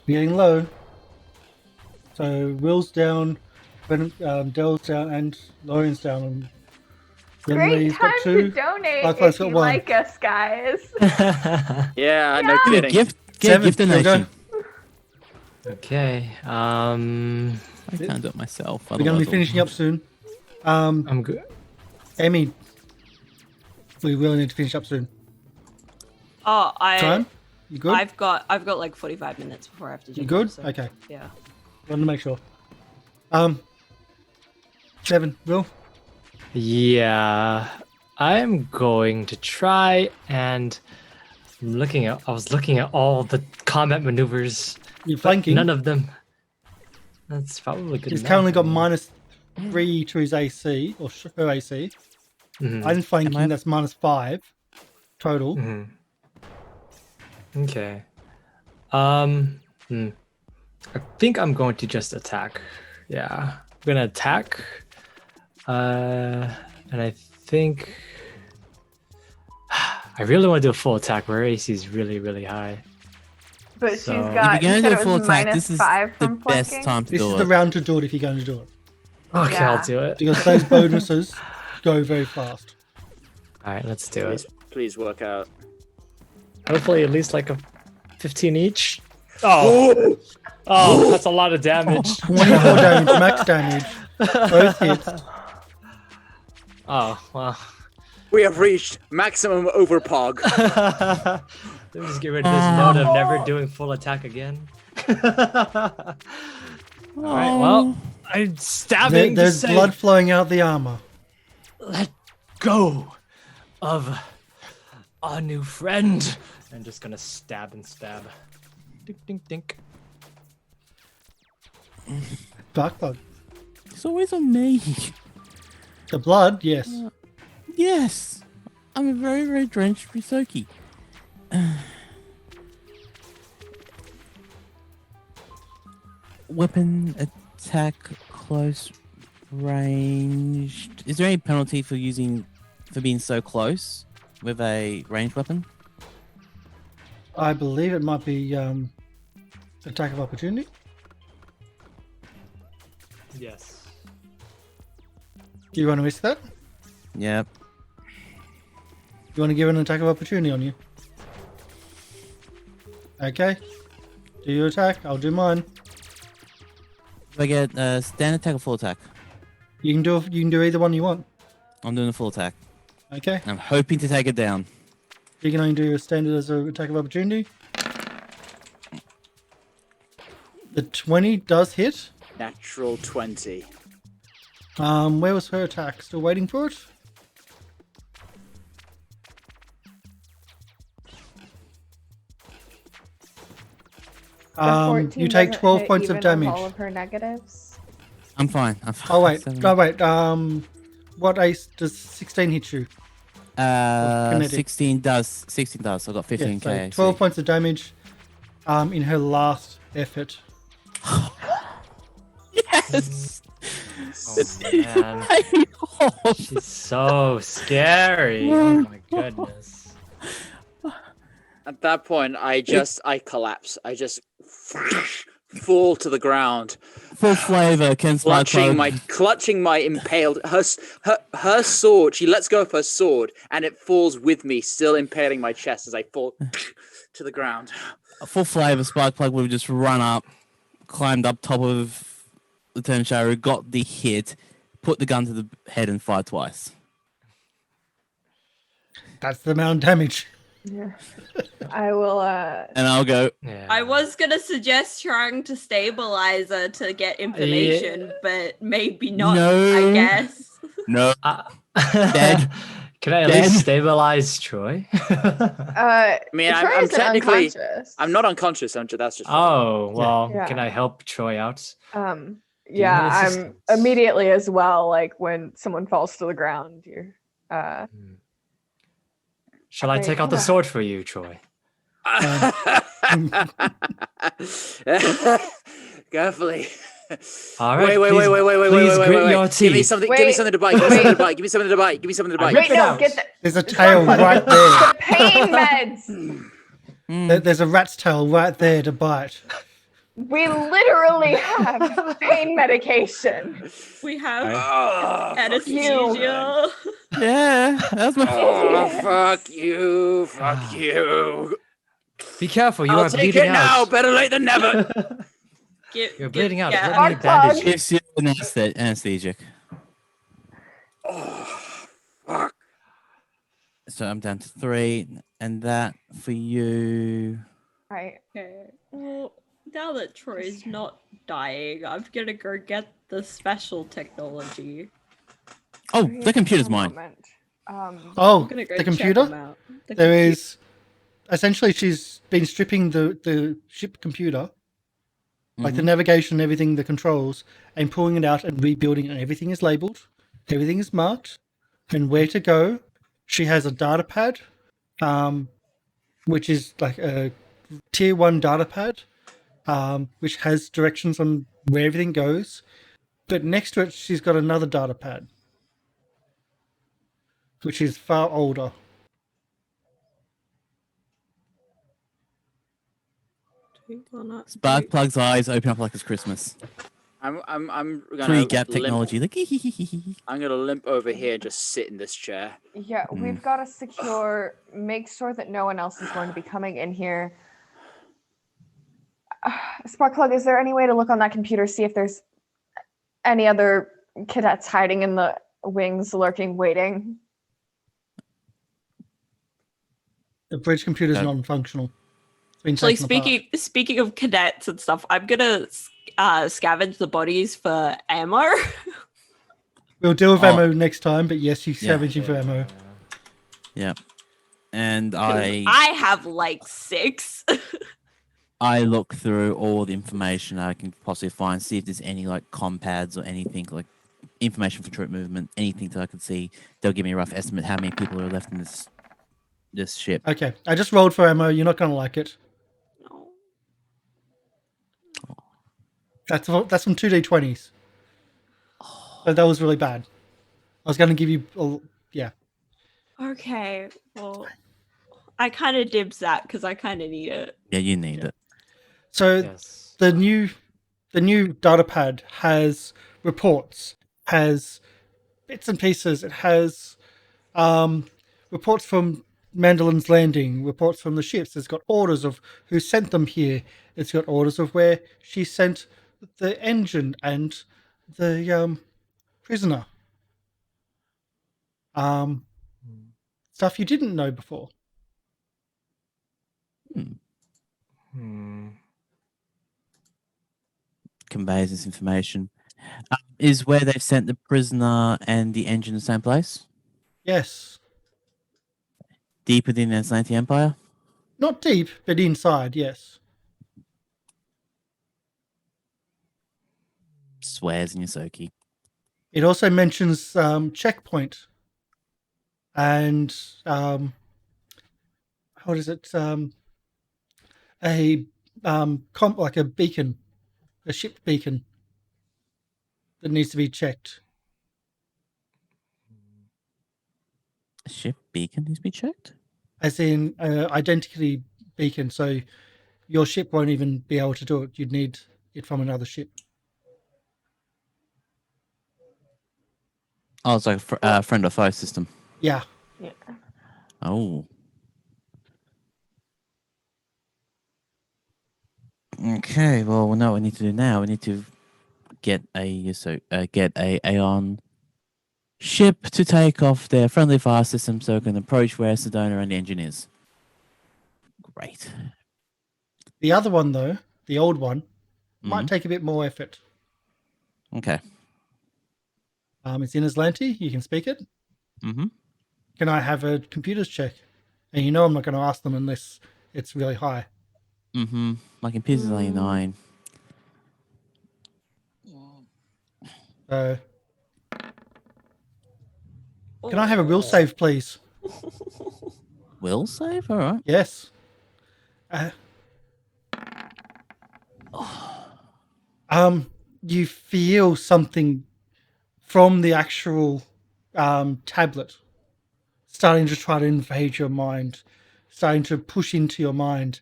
A: You're getting low. So Will's down, Dell's down, and Lorian's down. And
F: Great
A: Yonree's
F: time
A: got
F: to
A: 2.
F: donate
A: Sparkplug's
F: if
A: got
F: you
A: 1.
F: like us, guys.
E: Yeah, no
D: Get a
E: kidding.
D: gift. Get a
A: 7,
D: gift
A: there we go.
D: donation.
B: Okay.
D: I can't do it myself.
A: We're going to be
D: otherwise
A: finishing up soon.
B: I'm good.
A: Emi, we really need to finish up soon.
C: Oh,
A: Time? You good?
C: I've got like 45 minutes before I have to.
A: You
C: jump
A: good?
C: off, so,
A: Okay.
C: Yeah.
A: Wanted to make sure. 7, Will?
B: Yeah, I'm going to try and I was looking at all the combat maneuvers.
A: You're
B: but
A: flanking.
B: None of them. That's probably good.
A: He's
B: enough.
A: currently got -3 to his AC, or her AC.
B: Mhm.
A: I'm flanking,
D: Am I-
A: that's -5 total.
B: Mhm. Okay. I think I'm going to just attack. Yeah, I'm gonna attack. And I think I really want to do a full attack. Where AC is really, really high.
F: But
B: So-
F: she's
B: If
F: got.
D: You're
F: You
D: going
F: said
D: to
F: it
D: do a
F: was
D: full attack.
F: minus
D: This is
F: 5
D: the
F: from
D: best
F: flanking?
D: time to
A: This
D: do
A: is
D: it.
A: the round to do it if you're going to do it.
B: Okay,
F: Yeah.
B: I'll do it.
A: Because those bonuses go very fast.
B: All right, let's do it.
E: Please work out.
B: Hopefully, at least like a 15 each. Oh, oh, that's a lot of damage.
A: 24 damage, max damage. Both hits.
B: Oh, well.
E: We have reached maximum overpog.
B: Let me just get rid of this note of never doing full attack again. Alright, well, I'm stabbing. to
A: There's
B: say,
A: blood flowing out the armor.
B: Let go of a new friend. I'm just gonna stab and stab. Dink, dink, dink.
A: Sparkplug.
D: It's always on me.
A: The blood, yes.
D: Yes. I'm a very, very drenched Risoki. Weapon attack close ranged. Is there any penalty for being so close with a ranged weapon?
A: I believe it might be attack of opportunity.
B: Yes.
A: Do you want to risk that?
D: Yep.
A: You want to give an attack of opportunity on you? Okay. Do your attack. I'll do mine.
D: Do I get standard attack or full attack?
A: You can do either one you want.
D: I'm doing a full attack.
A: Okay.
D: I'm hoping to take it down.
A: You can only do your standard as an attack of opportunity. The 20 does hit.
E: Natural 20.
A: Where was her attack? Still waiting for it?
F: The 14
A: You take
F: doesn't
A: 12
F: hit
A: points of
F: even with
A: damage.
F: all of her negatives.
D: I'm fine. I'm fine.
A: Oh wait,
D: Seven.
A: no wait. What ace does 16 hit you? kinetic.
D: 16 does. 16 does. So I got 15k.
A: Yeah, so 12 points of damage. In her last effort.
D: Yes.
B: Oh, man. She's so scary. Oh my goodness.
E: At that point, I collapse. I just fall to the ground,
D: Full flavor. Can
E: clutching my impaled her sword. She lets go of her sword, and it falls with me, still impaling my chest as I fall to the ground.
D: Full flavor. Sparkplug would have just run up, climbed up top of Lieutenant Sharu, got the hit, put the gun to the head, and fired twice.
A: That's the amount of damage.
F: Yeah. I will.
D: And I'll go.
B: Yeah.
C: I was gonna suggest trying to stabilize her to get information, but maybe not.
D: No.
C: I guess.
D: No.
B: Dead. Can I at
D: Dead.
B: least stabilize Troy?
E: I mean,
F: Troy
E: I'm
F: isn't
E: technically.
F: unconscious.
E: I'm not unconscious. That's just.
B: Oh, well,
F: Yeah.
B: can I help Troy out?
F: Yeah, I'm
B: assistance?
F: immediately as well. Like when someone falls to the ground, you're.
B: Shall I
F: Okay,
B: take out the
F: yeah.
B: sword for you, Troy?
E: Carefully.
B: All right.
E: Wait,
B: please grit your
E: Give me
B: teeth.
E: something.
F: Wait,
E: Give me something to bite. Give me something to bite. Give me something to bite. Give me something to bite.
B: Rip
F: Wait,
B: it
F: no,
B: out.
F: get the
A: There's a tail right there.
F: the pain meds.
A: There's a rat's tail right there to bite.
F: We literally have pain medication.
C: We have
E: Oh,
C: anesthesia.
D: Yeah, that's my.
E: oh, fuck you. Fuck you.
B: Be careful, you
E: I'll
B: are
E: take
B: bleeding
E: it now.
B: out.
E: Better late than never.
B: You're bleeding out.
C: Yeah.
B: Let me bandage you.
D: Gives you an anesthetic.
E: Oh, fuck.
D: So I'm down to 3, and that for you.
F: Right.
C: Okay. Well, now that Troy's not dying, I'm gonna go get the special technology.
D: Oh,
F: Here,
D: the computer's
F: one
D: mine.
F: moment.
A: Oh,
C: I'm gonna go
A: the
C: check
A: computer?
C: them out. The
A: There
C: compu-
A: is essentially she's been stripping the ship computer, like the navigation, everything, the controls, and pulling it out and rebuilding it. And everything is labeled, everything is marked, and where to go. She has a data pad, which is like a tier 1 data pad, which has directions on where everything goes. But next to it, she's got another data pad, which is far older.
D: Sparkplug's eyes open up like it's Christmas.
E: I'm gonna
D: Pre-gap
E: limp,
D: technology. Like,
E: I'm gonna limp over here and just sit in this chair.
F: Yeah, we've got to make sure that no one else is going to be coming in here. Sparkplug, is there any way to look on that computer, see if there's any other cadets hiding in the wings, lurking, waiting?
A: The bridge computer is non-functional.
C: Actually, speaking of cadets and stuff, I'm gonna scavenge the bodies for ammo.
A: We'll deal with ammo next time, but yes, you're scavenging for ammo.
D: Yeah. And
C: I have like 6.
D: I look through all the information I can possibly find, see if there's any like compads or anything like information for troop movement, anything that I could see. They'll give me a rough estimate how many people are left in this ship.
A: Okay, I just rolled for ammo. You're not gonna like it.
C: No.
A: That's from 2d20s. So that was really bad. I was gonna give you, yeah.
C: Okay, well, I kind of dibs that because I kind of need it.
D: Yeah, you need it.
A: So
B: Yes.
A: the new data pad has reports, has bits and pieces. It has reports from Mandalin's Landing, reports from the ships. It's got orders of who sent them here. It's got orders of where she sent the engine and the prisoner. Stuff you didn't know before.
D: Conveys this information. Is where they've sent the prisoner and the engine the same place?
A: Yes.
D: Deep within the Atlantic Empire?
A: Not deep, but inside, yes.
D: Swears in your Soki.
A: It also mentions checkpoint and what is it? Like a beacon, a ship beacon that needs to be checked.
D: A ship beacon needs to be checked?
A: As in identity beacon, so your ship won't even be able to do it. You'd need it from another ship.
D: Oh, it's like a friend or foe system.
A: Yeah.
F: Yeah.
D: Oh. Okay, well, we know what we need to do now. We need to get a Aeon ship to take off their friendly fire system so we can approach where Sedona and the engine is. Great.
A: The other one, though, the old one, might take a bit more effort.
D: Okay.
A: It's in Aslanti. You can speak it.
D: Mm-hmm.
A: Can I have a computer's check? And you know I'm not going to ask them unless it's really high.
D: Mm-hmm. My computer's E09.
A: So, can I have a will save, please?
D: Will save? All right.
A: Yes. You feel something from the actual tablet starting to try to invade your mind, starting to push into your mind,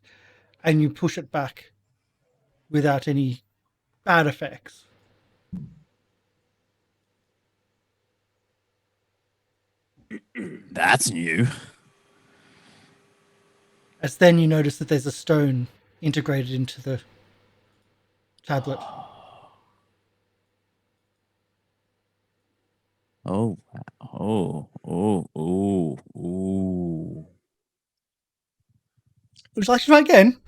A: and you push it back without any bad effects.
D: That's new.
A: As then you notice that there's a stone integrated into the tablet.
D: Oh.
A: Would you like to try again?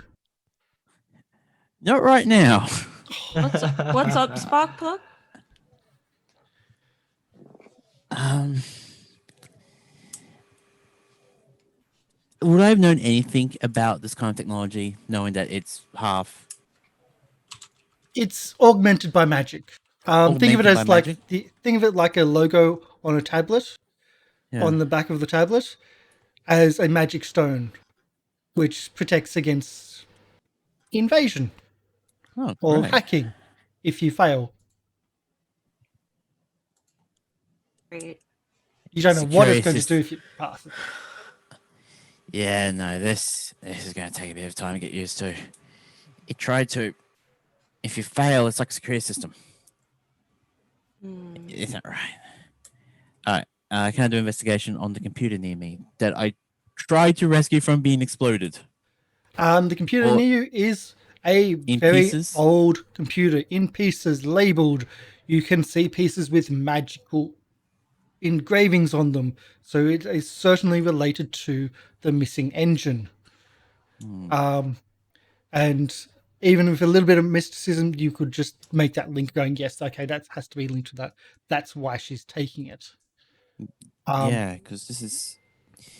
D: Not right now.
C: What's up, Sparkplug?
D: Would I have known anything about this kind of technology, knowing that it's half?
A: It's augmented by magic. Think of it
D: Augmented
A: as
D: by
A: like
D: magic?
A: think of it like a logo on a tablet,
D: Yeah.
A: on the back of the tablet, as a magic stone, which protects against invasion.
D: Oh,
A: or
D: great.
A: hacking if you fail.
C: Great.
A: You don't know what it's
D: Security
A: going to
D: system.
A: do if you pass it.
D: Yeah, no, this is going to take a bit of time to get used to. It tried to. If you fail, it's like a security system. Isn't that right? All right. Can I do investigation on the computer near me that I tried to rescue from being exploded?
A: The computer
D: Or-
A: near you is a
D: In
A: very
D: pieces?
A: old computer in pieces, labeled. You can see pieces with magical engravings on them, so it is certainly related to the missing engine. And even with a little bit of mysticism, you could just make that link going, yes, okay, that has to be linked to that. That's why she's taking it.
D: Yeah, because this is.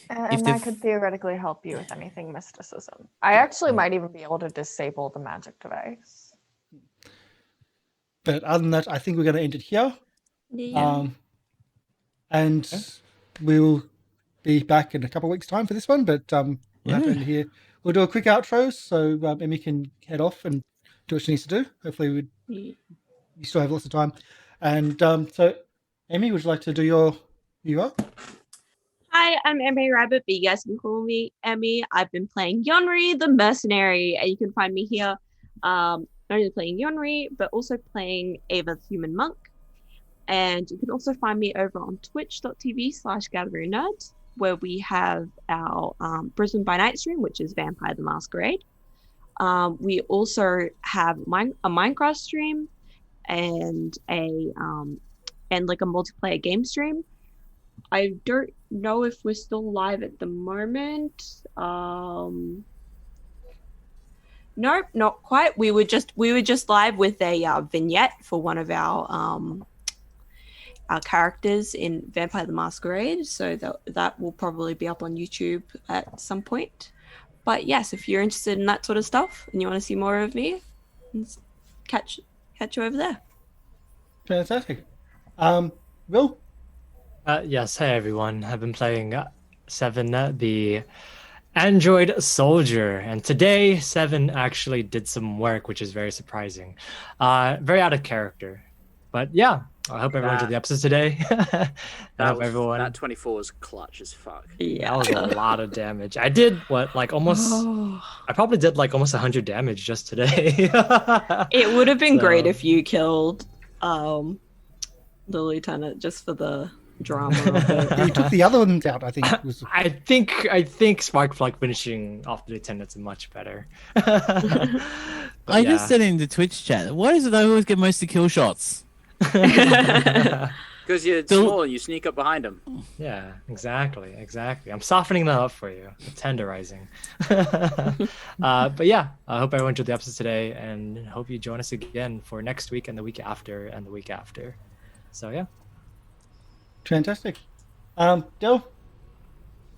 F: And
D: the
F: that could theoretically help you with anything mysticism. I actually might even be able to disable the magic device.
A: But other than that, I think we're going to end it here.
C: Yeah.
A: And we'll be back in a couple of weeks' time for this one. But we'll have to end here. We'll do a quick outro so Emi can head off and do what she needs to do. Hopefully, you still have lots of time. And so, Emi, would you like to do your UR?
C: Hi, I'm Emi Rabbit, but you guys can call me Emi. I've been playing Yonree the Mercenary, and you can find me here not only playing Yonree, but also playing Ava the Human Monk. And you can also find me over on twitch.tv/Gatheringnerd, where we have our Brisbane by Night stream, which is Vampire the Masquerade. We also have a Minecraft stream and a multiplayer game stream. I don't know if we're still live at the moment. Nope, not quite. We were just live with a vignette for one of our characters in Vampire the Masquerade, so that will probably be up on YouTube at some point. But yes, if you're interested in that sort of stuff and you want to see more of me, catch you over there.
A: Fantastic. Will?
B: Yes, hey everyone. I've been playing Seven, the Android Soldier, and today Seven actually did some work, which is very surprising. Very out of character, but yeah. I hope everyone enjoyed the episode today.
E: That 24 was clutch as fuck.
C: Yeah,
B: that was a lot of damage. I did almost. I probably did almost 100 damage just today.
C: It would have been great if you killed the lieutenant just for the drama of it.
A: You took the other ones out, I think.
B: I think Sparkplug finishing off the lieutenant's much better.
D: I just said in the Twitch chat, why is it I always get most of the kill shots?
E: Because you're small and you sneak up behind them.
B: Yeah, exactly. I'm softening that up for you. Tenderizing. But yeah, I hope everyone enjoyed the episode today, and hope you join us again for next week and the week after and the week after. So yeah.
A: Fantastic. Del?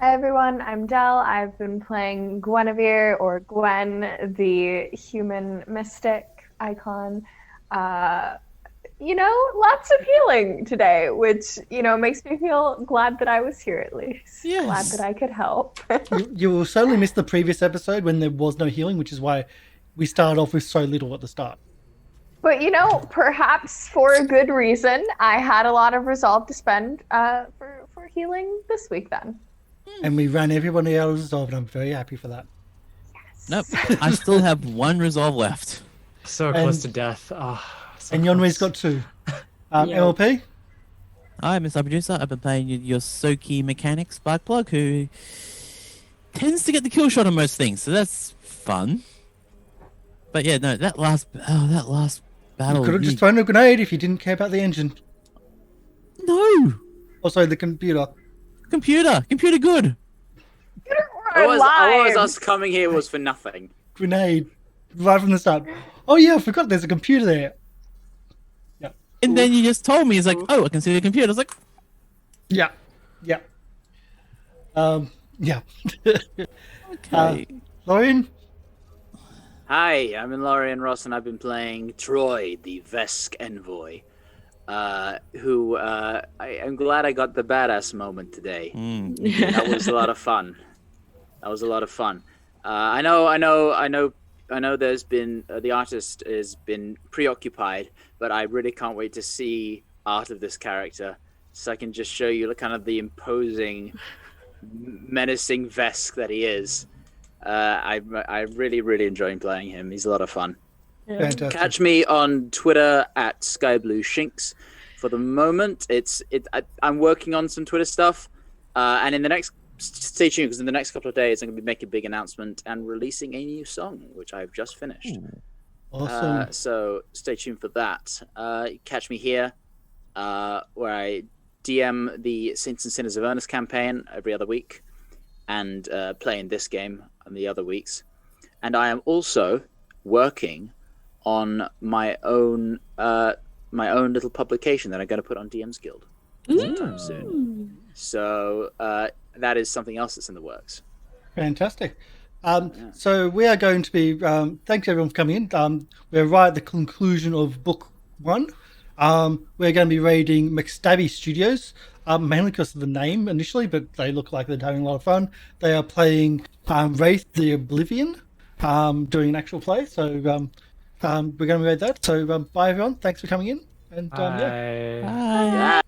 F: Hi everyone, I'm Del. I've been playing Guinevere, or Gwen, the human mystic icon. Lots of healing today, which, makes me feel glad that I was here at least.
D: Yes.
F: Glad that I could help.
A: You will certainly miss the previous episode when there was no healing, which is why we started off with so little at the start.
F: But, perhaps for a good reason, I had a lot of resolve to spend for healing this week then.
A: And we ran everybody out of resolve, and I'm very happy for that.
F: Yes.
D: Nope. I still have one resolve left.
B: So close to death.
A: And Yonree's got 2. MLP?
D: Hi, MrLiveProducer. I've been playing your Soki mechanic, Sparkplug, who tends to get the kill shot on most things, so that's fun. But yeah, no, that last battle.
A: You could have just thrown a grenade if you didn't care about the engine.
D: No!
A: Also, the computer.
D: Computer good.
E: Always us coming here was for nothing.
A: Grenade. Right from the start. Oh yeah, I forgot there's a computer there.
D: And then you just told me, it's like, oh, I can see the computer. I was like,
A: Yeah. Yeah.
D: okay.
A: Lorian?
E: Hi, I'm Lorian Ross, and I've been playing Troy, the Vesk envoy. Who I'm glad I got the badass moment today. That was a lot of fun. I know I know there's been the artist has been preoccupied, but I really can't wait to see art of this character, so I can just show you kind of the imposing, menacing Vesk that he is. I really enjoying playing him. He's a lot of fun.
A: Fantastic.
E: Catch me on Twitter at SkyBlueShinks. For the moment, I'm working on some Twitter stuff, and in the next, stay tuned because in the next couple of days I'm going to be making a big announcement and releasing a new song which I've just finished.
A: Awesome.
E: So stay tuned for that. Catch me here, where I DM the Saints and Sinners of Ernest campaign every other week, and play in this game on the other weeks. And I am also working on my own little publication that I'm going to put on DM's Guild sometime soon. So that is something else that's in the works.
A: Fantastic. So we are going to be, thanks everyone for coming in. We're right at the conclusion of book 1. We're going to be raiding McStabby Studios, mainly because of the name initially, but they look like they're having a lot of fun. They are playing Wraith the Oblivion, doing an actual play. So we're going to raid that. So bye everyone. Thanks for coming in. And
B: Bye.
D: Bye.